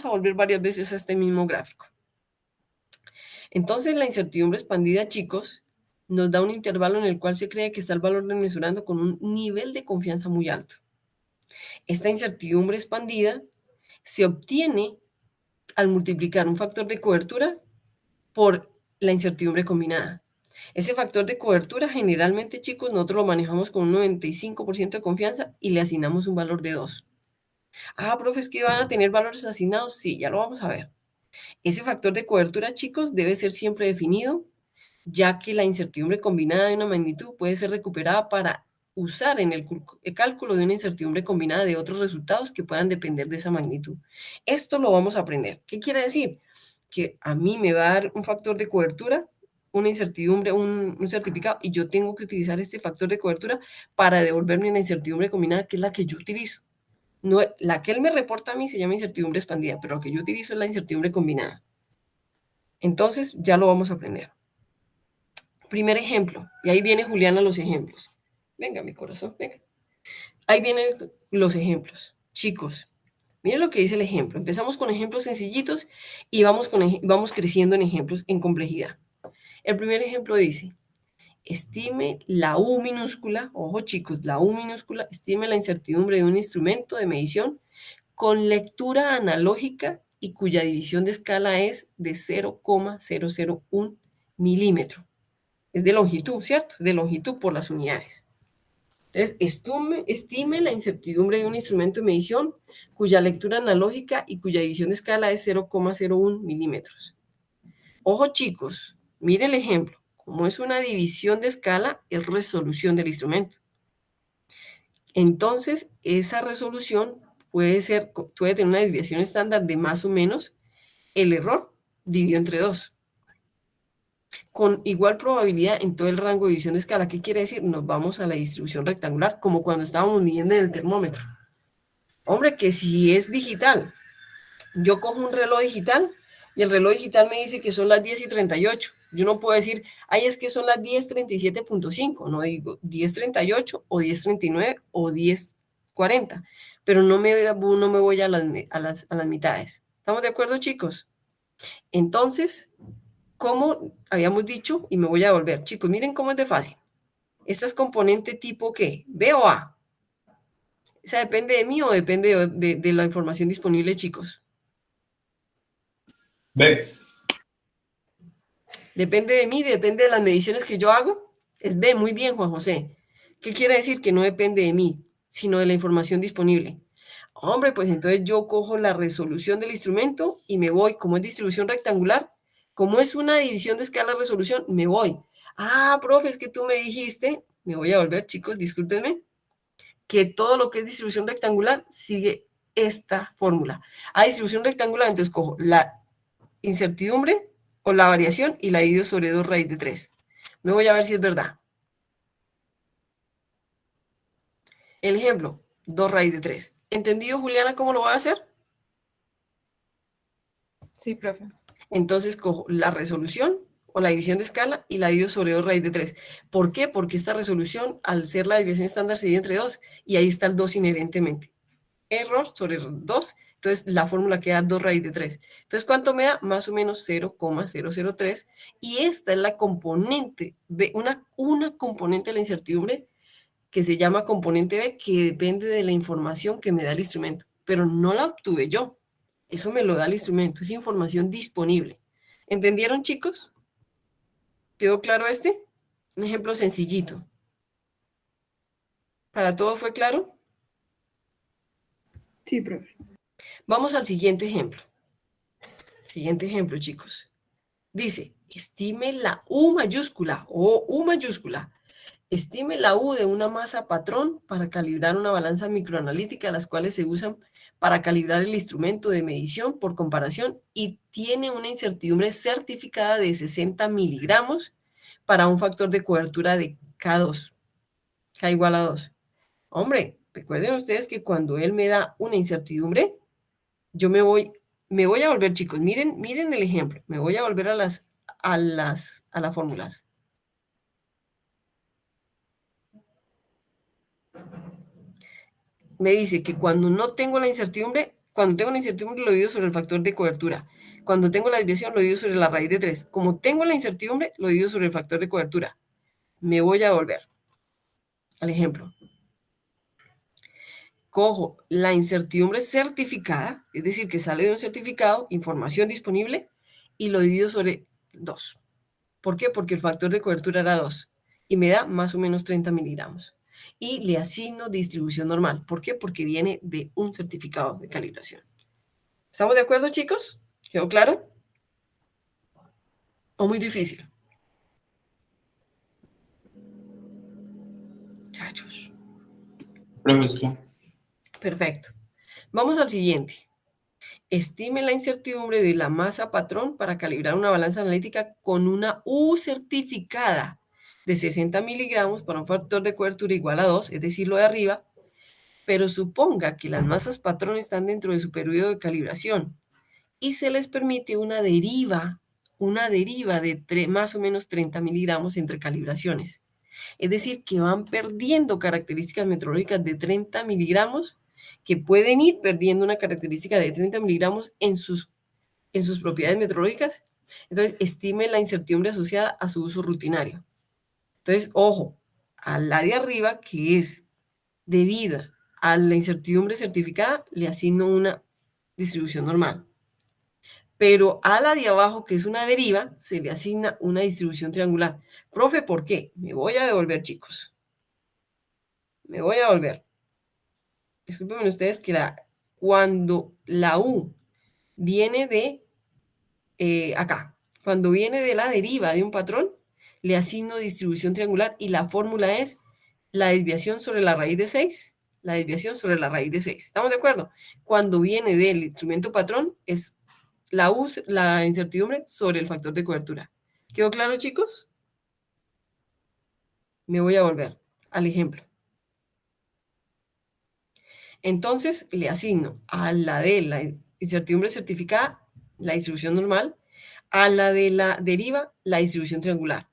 a volver varias veces a este mismo gráfico. Entonces, la incertidumbre expandida, chicos, nos da un intervalo en el cual se cree que está el valor mesurando con un nivel de confianza muy alto. Esta incertidumbre expandida se obtiene al multiplicar un factor de cobertura por la incertidumbre combinada. Ese factor de cobertura generalmente, chicos, nosotros lo manejamos con un 95% de confianza y le asignamos un valor de 2. Ah, profe, ¿es que van a tener valores asignados? Sí, ya lo vamos a ver. Ese factor de cobertura, chicos, debe ser siempre definido, ya que la incertidumbre combinada de una magnitud puede ser recuperada para usar en el cálculo de una incertidumbre combinada de otros resultados que puedan depender de esa magnitud. Esto lo vamos a aprender. ¿Qué quiere decir? Que a mí me va a dar un factor de cobertura, una incertidumbre, un certificado, y yo tengo que utilizar este factor de cobertura para devolverme la incertidumbre combinada, que es la que yo utilizo. No, la que él me reporta a mí se llama incertidumbre expandida, pero lo que yo utilizo es la incertidumbre combinada. Entonces, ya lo vamos a aprender. Primer ejemplo, y ahí viene Juliana los ejemplos. Venga, mi corazón, venga. Ahí vienen los ejemplos. Chicos, miren lo que dice el ejemplo. Empezamos con ejemplos sencillitos y vamos creciendo en ejemplos en complejidad. El primer ejemplo dice, estime la U minúscula, ojo chicos, la U minúscula, estime la incertidumbre de un instrumento de medición con lectura analógica y cuya división de escala es de 0,001 milímetro. Es de longitud, ¿cierto? De longitud por las unidades. Entonces, estime la incertidumbre de un instrumento de medición cuya lectura analógica y cuya división de escala es 0,01 milímetros. Ojo chicos, miren el ejemplo. Como es una división de escala, es resolución del instrumento. Entonces, esa resolución puede tener una desviación estándar de más o menos el error dividido entre 2. Con igual probabilidad en todo el rango de división de escala. ¿Qué quiere decir? Nos vamos a la distribución rectangular, como cuando estábamos midiendo en el termómetro. Hombre, que si es digital, yo cojo un reloj digital y el reloj digital me dice que son las 10:38. Yo no puedo decir, ay, es que son las 10:37.5. No digo 10:38 o 10:39 o 10:40. Pero no me voy a las mitades. ¿Estamos de acuerdo, chicos? Entonces, como habíamos dicho, y me voy a volver. Chicos, miren cómo es de fácil. ¿Esta es componente tipo qué? ¿B o A? ¿Esa depende de mí o depende de la información disponible, chicos? B. Depende de mí, depende de las mediciones que yo hago. Es B, muy bien, Juan José. ¿Qué quiere decir? Que no depende de mí, sino de la información disponible. Hombre, pues entonces yo cojo la resolución del instrumento y me voy, como es distribución rectangular, como es una división de escala resolución, me voy. Ah, profe, es que tú me dijiste, me voy a volver, chicos, discúlpenme, que todo lo que es distribución rectangular sigue esta fórmula. A distribución rectangular, entonces cojo la incertidumbre o la variación y la divido sobre 2 raíz de 3. Me voy a ver si es verdad. El ejemplo, 2 raíz de 3. ¿Entendido, Juliana, cómo lo voy a hacer? Sí, profe. Entonces cojo la resolución o la división de escala y la divido sobre 2 raíz de 3. ¿Por qué? Porque esta resolución, al ser la división estándar, se divide entre 2 y ahí está el 2 inherentemente. Error sobre 2, entonces la fórmula queda 2 raíz de 3. Entonces, ¿cuánto me da? Más o menos 0,003. Y esta es la componente, una componente de la incertidumbre que se llama componente B, que depende de la información que me da el instrumento. Pero no la obtuve yo. Eso me lo da el instrumento. Es información disponible. ¿Entendieron, chicos? ¿Quedó claro este? Un ejemplo sencillito. ¿Para todos fue claro? Sí, profe. Vamos al siguiente ejemplo. Siguiente ejemplo, chicos. Dice, estime la U mayúscula o U mayúscula. Estime la U de una masa patrón para calibrar una balanza microanalítica, las cuales se usan para calibrar el instrumento de medición por comparación y tiene una incertidumbre certificada de 60 miligramos para un factor de cobertura de K2, K igual a 2. Hombre, recuerden ustedes que cuando él me da una incertidumbre, yo me voy a volver, chicos, miren el ejemplo, me voy a volver a las fórmulas. Me dice que cuando tengo la incertidumbre lo divido sobre el factor de cobertura. Cuando tengo la desviación lo divido sobre la raíz de 3. Como tengo la incertidumbre, lo divido sobre el factor de cobertura. Me voy a volver al ejemplo. Cojo la incertidumbre certificada, es decir, que sale de un certificado, información disponible, y lo divido sobre 2. ¿Por qué? Porque el factor de cobertura era 2 y me da más o menos 30 miligramos. Y le asigno distribución normal. ¿Por qué? Porque viene de un certificado de calibración. ¿Estamos de acuerdo, chicos? ¿Quedó claro? ¿O muy difícil? Muchachos. Profesor. Perfecto. Vamos al siguiente. Estime la incertidumbre de la masa patrón para calibrar una balanza analítica con una U certificada de 60 miligramos para un factor de cobertura igual a 2, es decir, lo de arriba, pero suponga que las masas patrón están dentro de su periodo de calibración y se les permite una deriva de más o menos 30 miligramos entre calibraciones. Es decir, que van perdiendo características metrológicas de 30 miligramos, que pueden ir perdiendo una característica de 30 miligramos en sus propiedades metrológicas. Entonces, estime la incertidumbre asociada a su uso rutinario. Entonces, ojo, a la de arriba, que es debida a la incertidumbre certificada, le asigno una distribución normal. Pero a la de abajo, que es una deriva, se le asigna una distribución triangular. Profe, ¿por qué? Me voy a devolver, chicos. Me voy a volver. Discúlpenme ustedes que cuando la U viene de acá, cuando viene de la deriva de un patrón, le asigno distribución triangular y la fórmula es la desviación sobre la raíz de 6 la desviación sobre la raíz de 6. ¿Estamos de acuerdo? Cuando viene del instrumento patrón, es la incertidumbre sobre el factor de cobertura. ¿Quedó claro, chicos? Me voy a volver al ejemplo. Entonces, le asigno a la de la incertidumbre certificada la distribución normal, a la de la deriva la distribución triangular.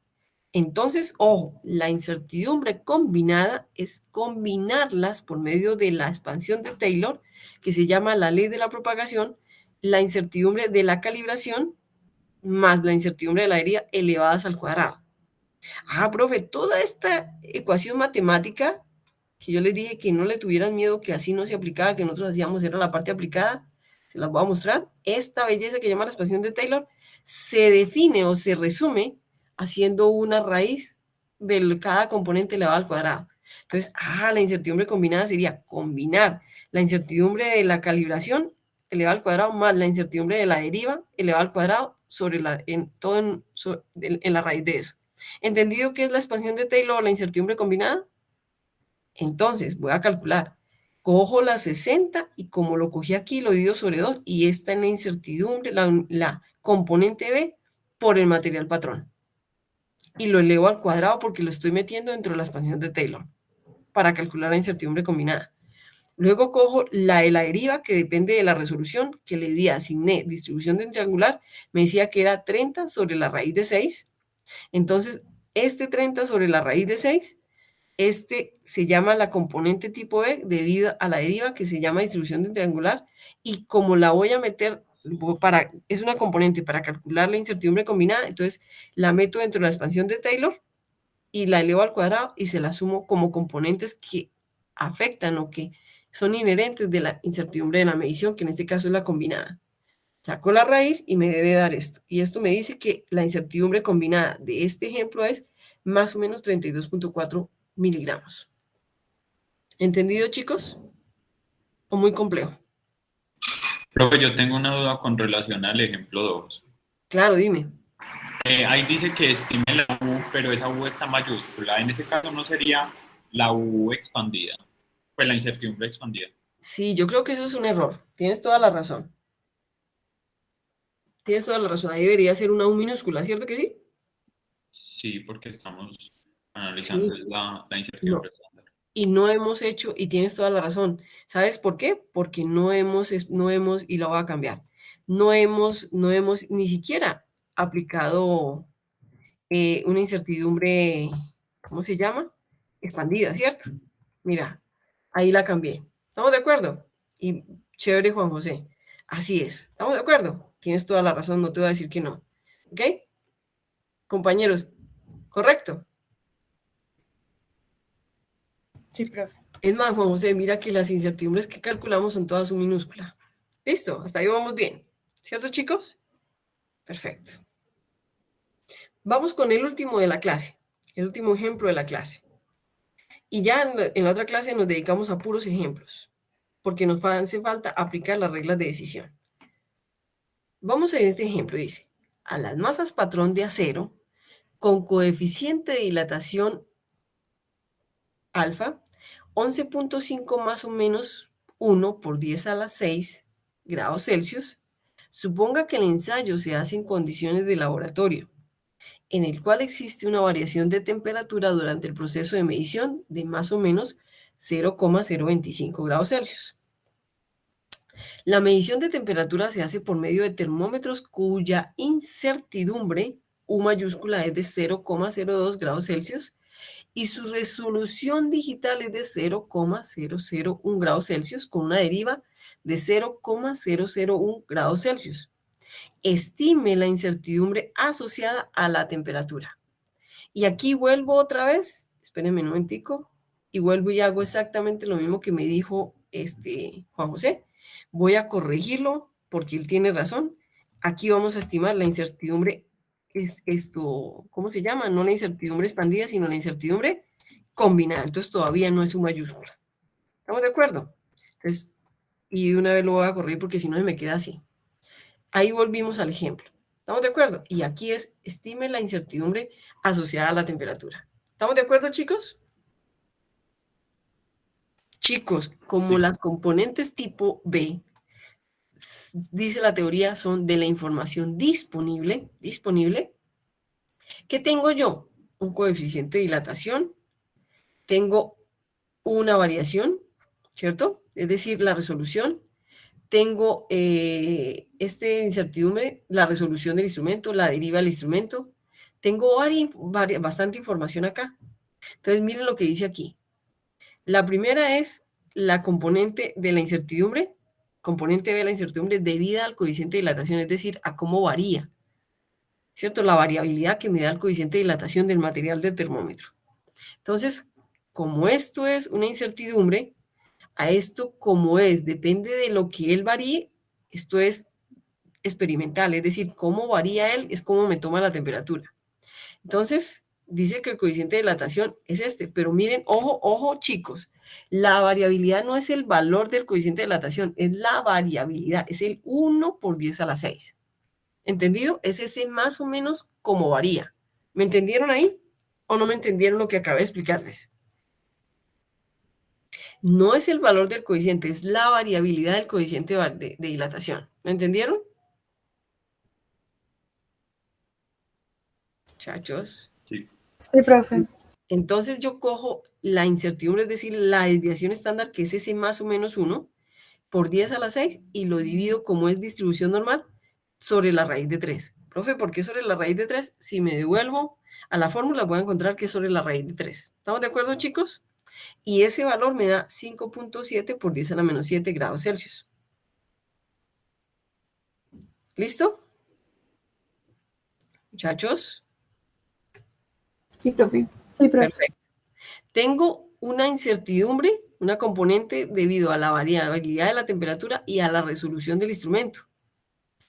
Entonces, ojo, la incertidumbre combinada es combinarlas por medio de la expansión de Taylor, que se llama la ley de la propagación, la incertidumbre de la calibración, más la incertidumbre de la deriva elevadas al cuadrado. Ah, profe, toda esta ecuación matemática que yo les dije que no le tuvieran miedo, que así no se aplicaba, que nosotros hacíamos, era la parte aplicada, se las voy a mostrar. Esta belleza que llama la expansión de Taylor se define o se resume haciendo una raíz de cada componente elevado al cuadrado. Entonces, la incertidumbre combinada sería combinar la incertidumbre de la calibración elevado al cuadrado más la incertidumbre de la deriva elevado al cuadrado sobre en la raíz de eso. ¿Entendido qué es la expansión de Taylor o la incertidumbre combinada? Entonces, voy a calcular. Cojo la 60 y como lo cogí aquí, lo divido sobre 2 y esta es la incertidumbre, la componente B por el material patrón. Y lo elevo al cuadrado porque lo estoy metiendo dentro de la expansión de Taylor para calcular la incertidumbre combinada. Luego cojo la de la deriva, que depende de la resolución que le di, asigné distribución de triangular, me decía que era 30 sobre la raíz de 6. Entonces, este 30 sobre la raíz de 6, este se llama la componente tipo B debido a la deriva que se llama distribución de triangular, y como la voy a meter, es una componente para calcular la incertidumbre combinada, entonces la meto dentro de la expansión de Taylor y la elevo al cuadrado y se la sumo como componentes que afectan o que son inherentes de la incertidumbre de la medición, que en este caso es la combinada. Saco la raíz y me debe dar esto. Y esto me dice que la incertidumbre combinada de este ejemplo es más o menos 32.4 miligramos. ¿Entendido, chicos? ¿O muy complejo? Profe, yo tengo una duda con relación al ejemplo 2. Claro, dime. Ahí dice que estime la U, pero esa U está mayúscula. En ese caso no sería la U expandida, pues la incertidumbre expandida. Sí, yo creo que eso es un error. Tienes toda la razón. Tienes toda la razón. Ahí debería ser una U minúscula, ¿cierto que sí? Sí, porque estamos analizando Sí. la No. incertidumbre estándar. Y no hemos hecho, y tienes toda la razón. ¿Sabes por qué? Porque no hemos, y lo voy a cambiar, no hemos ni siquiera aplicado una incertidumbre, ¿cómo se llama? Expandida, ¿cierto? Mira, ahí la cambié. ¿Estamos de acuerdo? Y chévere, Juan José. Así es. ¿Estamos de acuerdo? Tienes toda la razón, no te voy a decir que no. ¿Ok? Compañeros, ¿correcto? Sí, profe. Es más, Juan José, mira que las incertidumbres que calculamos son todas su minúscula. ¿Listo? Hasta ahí vamos bien. ¿Cierto, chicos? Perfecto. Vamos con el último de la clase, el último ejemplo de la clase. Y ya en la otra clase nos dedicamos a puros ejemplos, porque nos hace falta aplicar las reglas de decisión. Vamos en este ejemplo, dice, a las masas patrón de acero con coeficiente de dilatación alfa, 11.5 más o menos 1 por 10 a la 6 grados Celsius, suponga que el ensayo se hace en condiciones de laboratorio, en el cual existe una variación de temperatura durante el proceso de medición de más o menos 0,025 grados Celsius. La medición de temperatura se hace por medio de termómetros cuya incertidumbre U mayúscula es de 0,02 grados Celsius y su resolución digital es de 0,001 grados Celsius con una deriva de 0,001 grados Celsius. Estime la incertidumbre asociada a la temperatura. Y aquí vuelvo otra vez, espérenme un momentico, y vuelvo y hago exactamente lo mismo que me dijo Juan José. Voy a corregirlo porque él tiene razón. Aquí vamos a estimar la incertidumbre, ¿cómo se llama? No la incertidumbre expandida, sino la incertidumbre combinada. Entonces todavía no es su mayúscula. ¿Estamos de acuerdo? Entonces, y de una vez lo voy a corregir porque si no se me queda así. Ahí volvimos al ejemplo. ¿Estamos de acuerdo? Y aquí es, estime la incertidumbre asociada a la temperatura. ¿Estamos de acuerdo, chicos? Chicos, como Sí. las componentes tipo B, dice la teoría, son de la información disponible, ¿qué tengo yo? Un coeficiente de dilatación, tengo una variación, ¿cierto? Es decir, la resolución, tengo incertidumbre, la resolución del instrumento, la deriva del instrumento, tengo bastante información acá. Entonces, miren lo que dice aquí. La primera es la componente de la incertidumbre, componente B de la incertidumbre debida al coeficiente de dilatación, es decir, a cómo varía, ¿cierto? La variabilidad que me da el coeficiente de dilatación del material del termómetro. Entonces, como esto es una incertidumbre, a esto como depende de lo que él varíe, esto es experimental, es decir, cómo varía él es cómo me toma la temperatura. Entonces, dice que el coeficiente de dilatación es este, pero miren, ojo, ojo chicos, la variabilidad no es el valor del coeficiente de dilatación, es la variabilidad, es el 1 por 10 a la 6. ¿Entendido? Es ese más o menos como varía. ¿Me entendieron ahí? ¿O no me entendieron lo que acabé de explicarles? No es el valor del coeficiente, es la variabilidad del coeficiente de dilatación. ¿Me entendieron? Muchachos. Sí. Sí, profe. Entonces yo cojo la incertidumbre, es decir, la desviación estándar, que es ese más o menos 1, por 10 a la 6, y lo divido como es distribución normal sobre la raíz de 3. Profe, ¿por qué sobre la raíz de 3? Si me devuelvo a la fórmula voy a encontrar que es sobre la raíz de 3. ¿Estamos de acuerdo, chicos? Y ese valor me da 5.7 por 10 a la menos 7 grados Celsius. ¿Listo? Muchachos. Sí, profe. Sí, profe. Perfecto. Tengo una incertidumbre, una componente debido a la variabilidad de la temperatura y a la resolución del instrumento.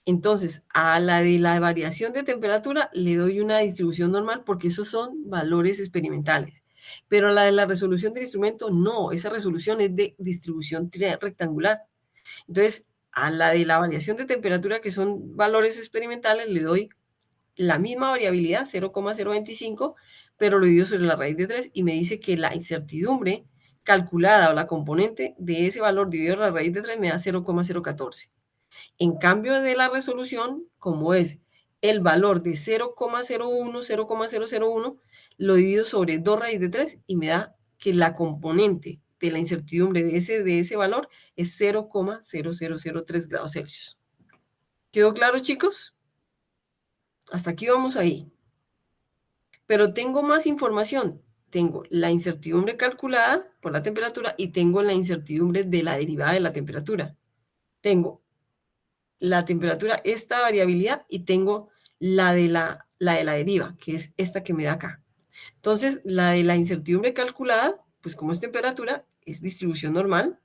Entonces, a la de la variación de temperatura le doy una distribución normal porque esos son valores experimentales. Pero la de la resolución del instrumento, no, esa resolución es de distribución rectangular. Entonces, a la de la variación de temperatura, que son valores experimentales, le doy la misma variabilidad, 0,025, pero lo divido sobre la raíz de 3 y me dice que la incertidumbre calculada o la componente de ese valor dividido por la raíz de 3 me da 0,014. En cambio de la resolución, como es el valor de 0,01, 0,001, lo divido sobre 2 raíz de 3 y me da que la componente de la incertidumbre de ese valor es 0,0003 grados Celsius. ¿Quedó claro, chicos? Hasta aquí vamos ahí. Pero tengo más información. Tengo la incertidumbre calculada por la temperatura y tengo la incertidumbre de la derivada de la temperatura. Tengo la temperatura, esta variabilidad, y tengo la de la deriva, que es esta que me da acá. Entonces, la de la incertidumbre calculada, pues como es temperatura, es distribución normal,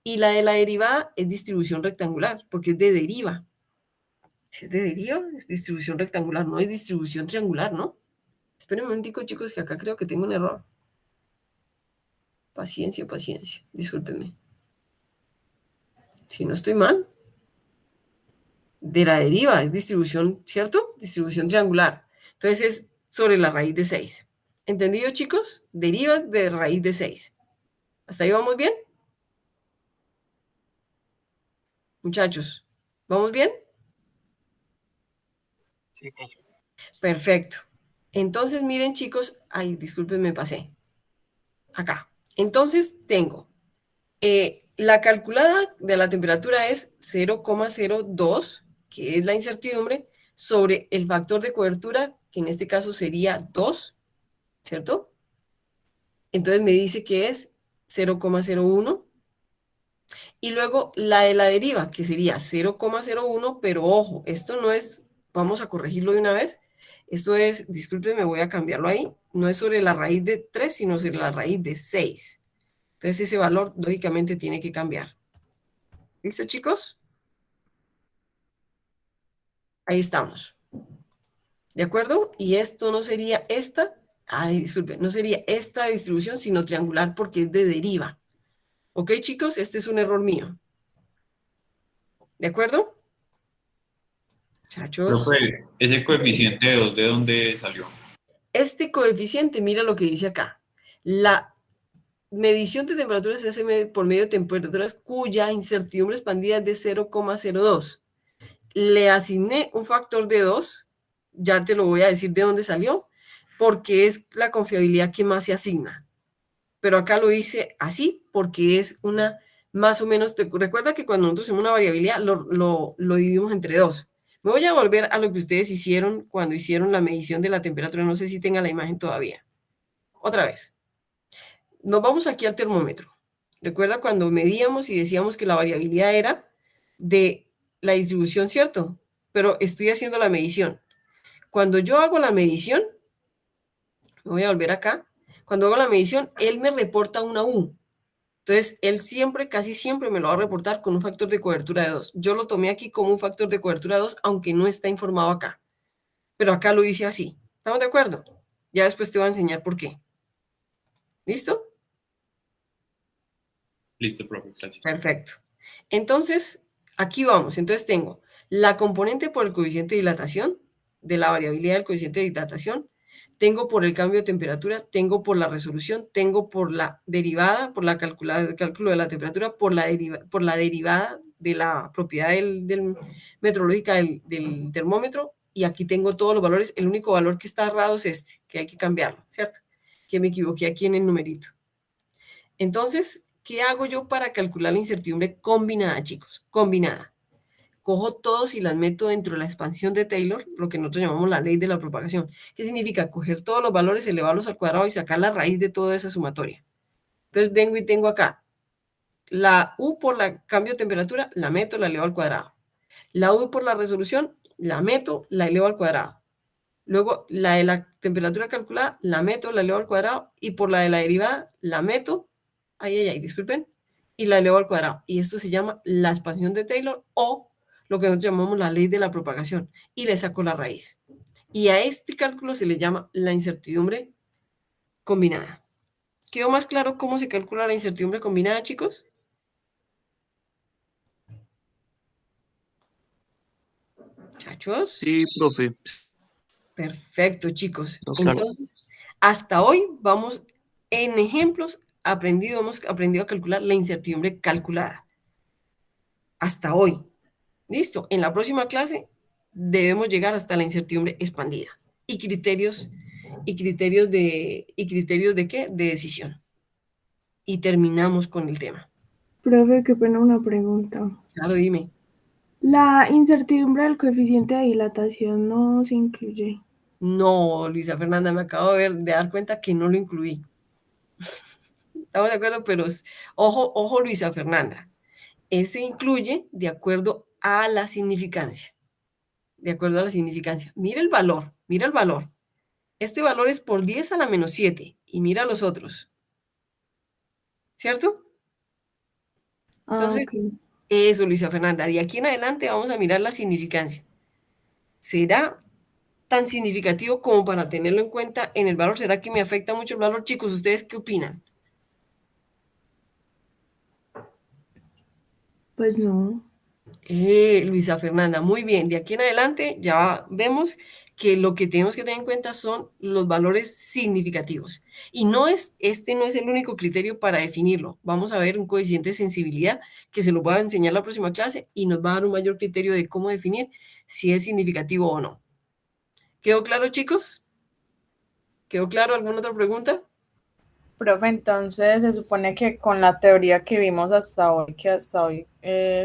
y la de la derivada es distribución rectangular, porque es de deriva. Si es de deriva, es distribución rectangular, no es distribución triangular, ¿no? Esperen un momentico, chicos, que acá creo que tengo un error. Paciencia, paciencia. Discúlpenme. Si no estoy mal. De la deriva, es distribución, ¿cierto? Distribución triangular. Entonces es sobre la raíz de 6. ¿Entendido, chicos? Deriva de raíz de 6. ¿Hasta ahí vamos bien? Muchachos, ¿vamos bien? Sí, profe. Perfecto. Entonces, miren, chicos. Ay, disculpen, me pasé. Acá. Entonces, tengo la calculada de la temperatura es 0,02, que es la incertidumbre, sobre el factor de cobertura, que en este caso sería 2, ¿cierto? Entonces me dice que es 0,01. Y luego la de la deriva, que sería 0,01, pero ojo, esto no es, vamos a corregirlo de una vez, esto es, discúlpenme, voy a cambiarlo ahí, no es sobre la raíz de 3, sino sobre la raíz de 6. Entonces ese valor, lógicamente, tiene que cambiar. ¿Listo, chicos? Ahí estamos. ¿De acuerdo? Y esto no sería esta, ay, disculpen, no sería esta distribución, sino triangular porque es de deriva. ¿Ok, chicos? Este es un error mío. ¿De acuerdo? Muchachos. Profe, ese coeficiente de 2, ¿de dónde salió? Este coeficiente, mira lo que dice acá. La medición de temperaturas se hace por medio de temperaturas cuya incertidumbre expandida es de 0,02. Le asigné un factor de 2, ya te lo voy a decir de dónde salió, porque es la confiabilidad que más se asigna. Pero acá lo hice así porque es una más o menos, recuerda que cuando nosotros hacemos una variabilidad lo dividimos entre 2. Me voy a volver a lo que ustedes hicieron cuando hicieron la medición de la temperatura, no sé si tenga la imagen todavía. Otra vez. Nos vamos aquí al termómetro. Recuerda cuando medíamos y decíamos que la variabilidad era de la distribución, ¿cierto? Pero estoy haciendo la medición. Cuando yo hago la medición, me voy a volver acá. Cuando hago la medición, él me reporta una U. Entonces, él siempre, casi siempre me lo va a reportar con un factor de cobertura de 2. Yo lo tomé aquí como un factor de cobertura de 2, aunque no está informado acá. Pero acá lo hice así. ¿Estamos de acuerdo? Ya después te voy a enseñar por qué. ¿Listo? Listo, profe, gracias. Perfecto. Entonces, aquí vamos. Entonces tengo la componente por el coeficiente de dilatación, de la variabilidad del coeficiente de dilatación, tengo por el cambio de temperatura, tengo por la resolución, tengo por la derivada, por la cálculo de la temperatura, por la derivada de la propiedad meteorológica del termómetro, y aquí tengo todos los valores. El único valor que está errado es este, que hay que cambiarlo, ¿cierto? Que me equivoqué aquí en el numerito. Entonces, ¿qué hago yo para calcular la incertidumbre combinada, chicos? Combinada. Cojo todos y las meto dentro de la expansión de Taylor, lo que nosotros llamamos la ley de la propagación. ¿Qué significa? Coger todos los valores, elevarlos al cuadrado y sacar la raíz de toda esa sumatoria. Entonces vengo y tengo acá la U por la cambio de temperatura, la meto, la elevo al cuadrado. La U por la resolución, la meto, la elevo al cuadrado. Luego la de la temperatura calculada, la meto, la elevo al cuadrado. Y por la de la derivada, la meto, disculpen, y la elevo al cuadrado. Y esto se llama la expansión de Taylor o lo que nosotros llamamos la ley de la propagación, y le saco la raíz. Y a este cálculo se le llama la incertidumbre combinada. ¿Quedó más claro cómo se calcula la incertidumbre combinada, chicos? Muchachos. Sí, profe. Perfecto, chicos. No, claro. Entonces, hasta hoy vamos en ejemplos hemos aprendido a calcular la incertidumbre calculada. Hasta hoy. Listo. En la próxima clase debemos llegar hasta la incertidumbre expandida y criterios de qué? De decisión. Y terminamos con el tema. Profe, qué pena una pregunta. Claro, dime. La incertidumbre del coeficiente de dilatación no se incluye. No, Luisa Fernanda, me acabo de dar cuenta que no lo incluí. Estamos de acuerdo, pero ojo, Luisa Fernanda. Ese incluye de acuerdo a la significancia. De acuerdo a la significancia. Mira el valor, mira el valor. Este valor es por 10 a la menos 7 y mira los otros. ¿Cierto? Entonces, ok. eso, Luisa Fernanda. De aquí en adelante vamos a mirar la significancia. ¿Será tan significativo como para tenerlo en cuenta en el valor? ¿Será que me afecta mucho el valor? Chicos, ¿ustedes qué opinan? Pues no. Luisa Fernanda, muy bien. De aquí en adelante ya vemos que lo que tenemos que tener en cuenta son los valores significativos. Y este no es el único criterio para definirlo. Vamos a ver un coeficiente de sensibilidad que se lo voy a enseñar la próxima clase y nos va a dar un mayor criterio de cómo definir si es significativo o no. ¿Quedó claro, chicos? ¿Quedó claro? ¿Alguna otra pregunta? Profe, entonces se supone que con la teoría que vimos hasta hoy,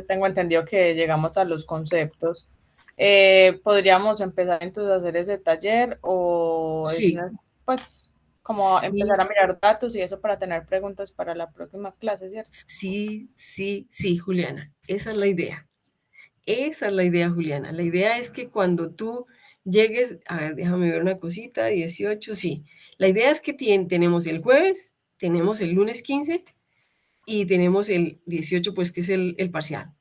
tengo entendido que llegamos a los conceptos, ¿podríamos empezar entonces a hacer ese taller o Sí. pues como Sí. empezar a mirar datos y eso para tener preguntas para la próxima clase, ¿cierto? Sí, Juliana, esa es la idea. Esa es la idea, Juliana. La idea es que cuando tú llegues, a ver, déjame ver una cosita, 18, sí. La idea es que tenemos el jueves, tenemos el lunes 15 y tenemos el 18, pues que es el parcial.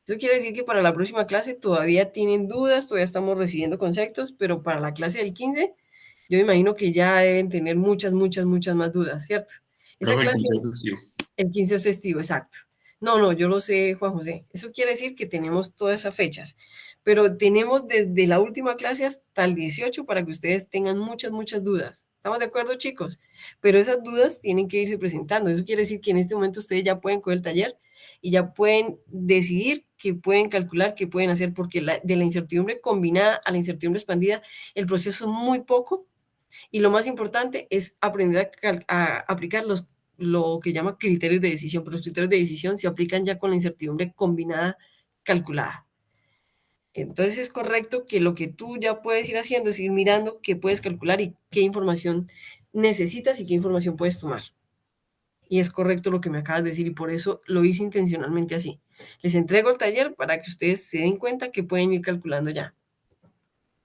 Eso quiere decir que para la próxima clase todavía tienen dudas, todavía estamos recibiendo conceptos, pero para la clase del 15, yo me imagino que ya deben tener muchas más dudas, ¿cierto? Esa Profe, clase, el 15 es festivo. el 15 es festivo, exacto. No, yo lo sé, Juan José. Eso quiere decir que tenemos todas esas fechas, pero tenemos desde la última clase hasta el 18 para que ustedes tengan muchas dudas. ¿Estamos de acuerdo, chicos? Pero esas dudas tienen que irse presentando. Eso quiere decir que en este momento ustedes ya pueden coger el taller y ya pueden decidir qué pueden calcular, qué pueden hacer, porque de la incertidumbre combinada a la incertidumbre expandida, el proceso es muy poco y lo más importante es aprender a aplicar lo que llama criterios de decisión, pero los criterios de decisión se aplican ya con la incertidumbre combinada calculada. Entonces es correcto que lo que tú ya puedes ir haciendo es ir mirando qué puedes calcular y qué información necesitas y qué información puedes tomar. Y es correcto lo que me acabas de decir y por eso lo hice intencionalmente así. Les entrego el taller para que ustedes se den cuenta que pueden ir calculando ya.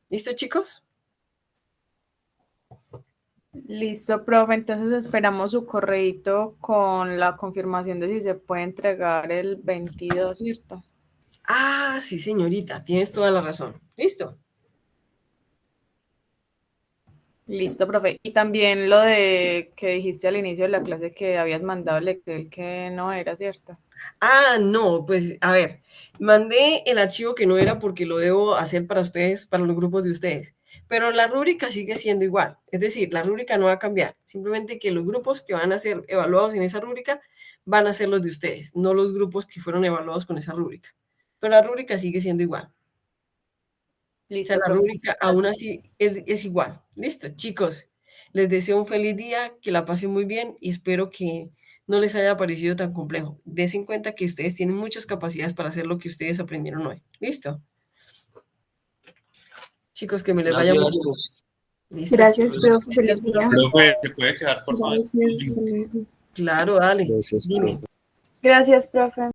¿Listo, chicos? Listo, profe. Entonces esperamos su correíto con la confirmación de si se puede entregar el 22, ¿cierto? Ah, sí, señorita, tienes toda la razón. ¿Listo? Listo, profe. Y también lo de que dijiste al inicio de la clase que habías mandado el Excel que no era, ¿cierto? Ah, no, pues a ver, mandé el archivo que no era porque lo debo hacer para ustedes, para los grupos de ustedes, pero la rúbrica sigue siendo igual, es decir, la rúbrica no va a cambiar, simplemente que los grupos que van a ser evaluados en esa rúbrica van a ser los de ustedes, no los grupos que fueron evaluados con esa rúbrica, pero la rúbrica sigue siendo igual. O Listo, sea, la profe. rúbrica aún así es igual. Listo, chicos, les deseo un feliz día, que la pasen muy bien y espero que no les haya parecido tan complejo. Des en cuenta que ustedes tienen muchas capacidades para hacer lo que ustedes aprendieron hoy. ¿Listo? Chicos, que me les vaya muy bien. ¿Listo? Gracias, profe. Feliz Gracias, día. Profe, ¿se puede quedar, por favor? Gracias, hasta luego. Claro, dale. Gracias, Dime. profe. Gracias, profe.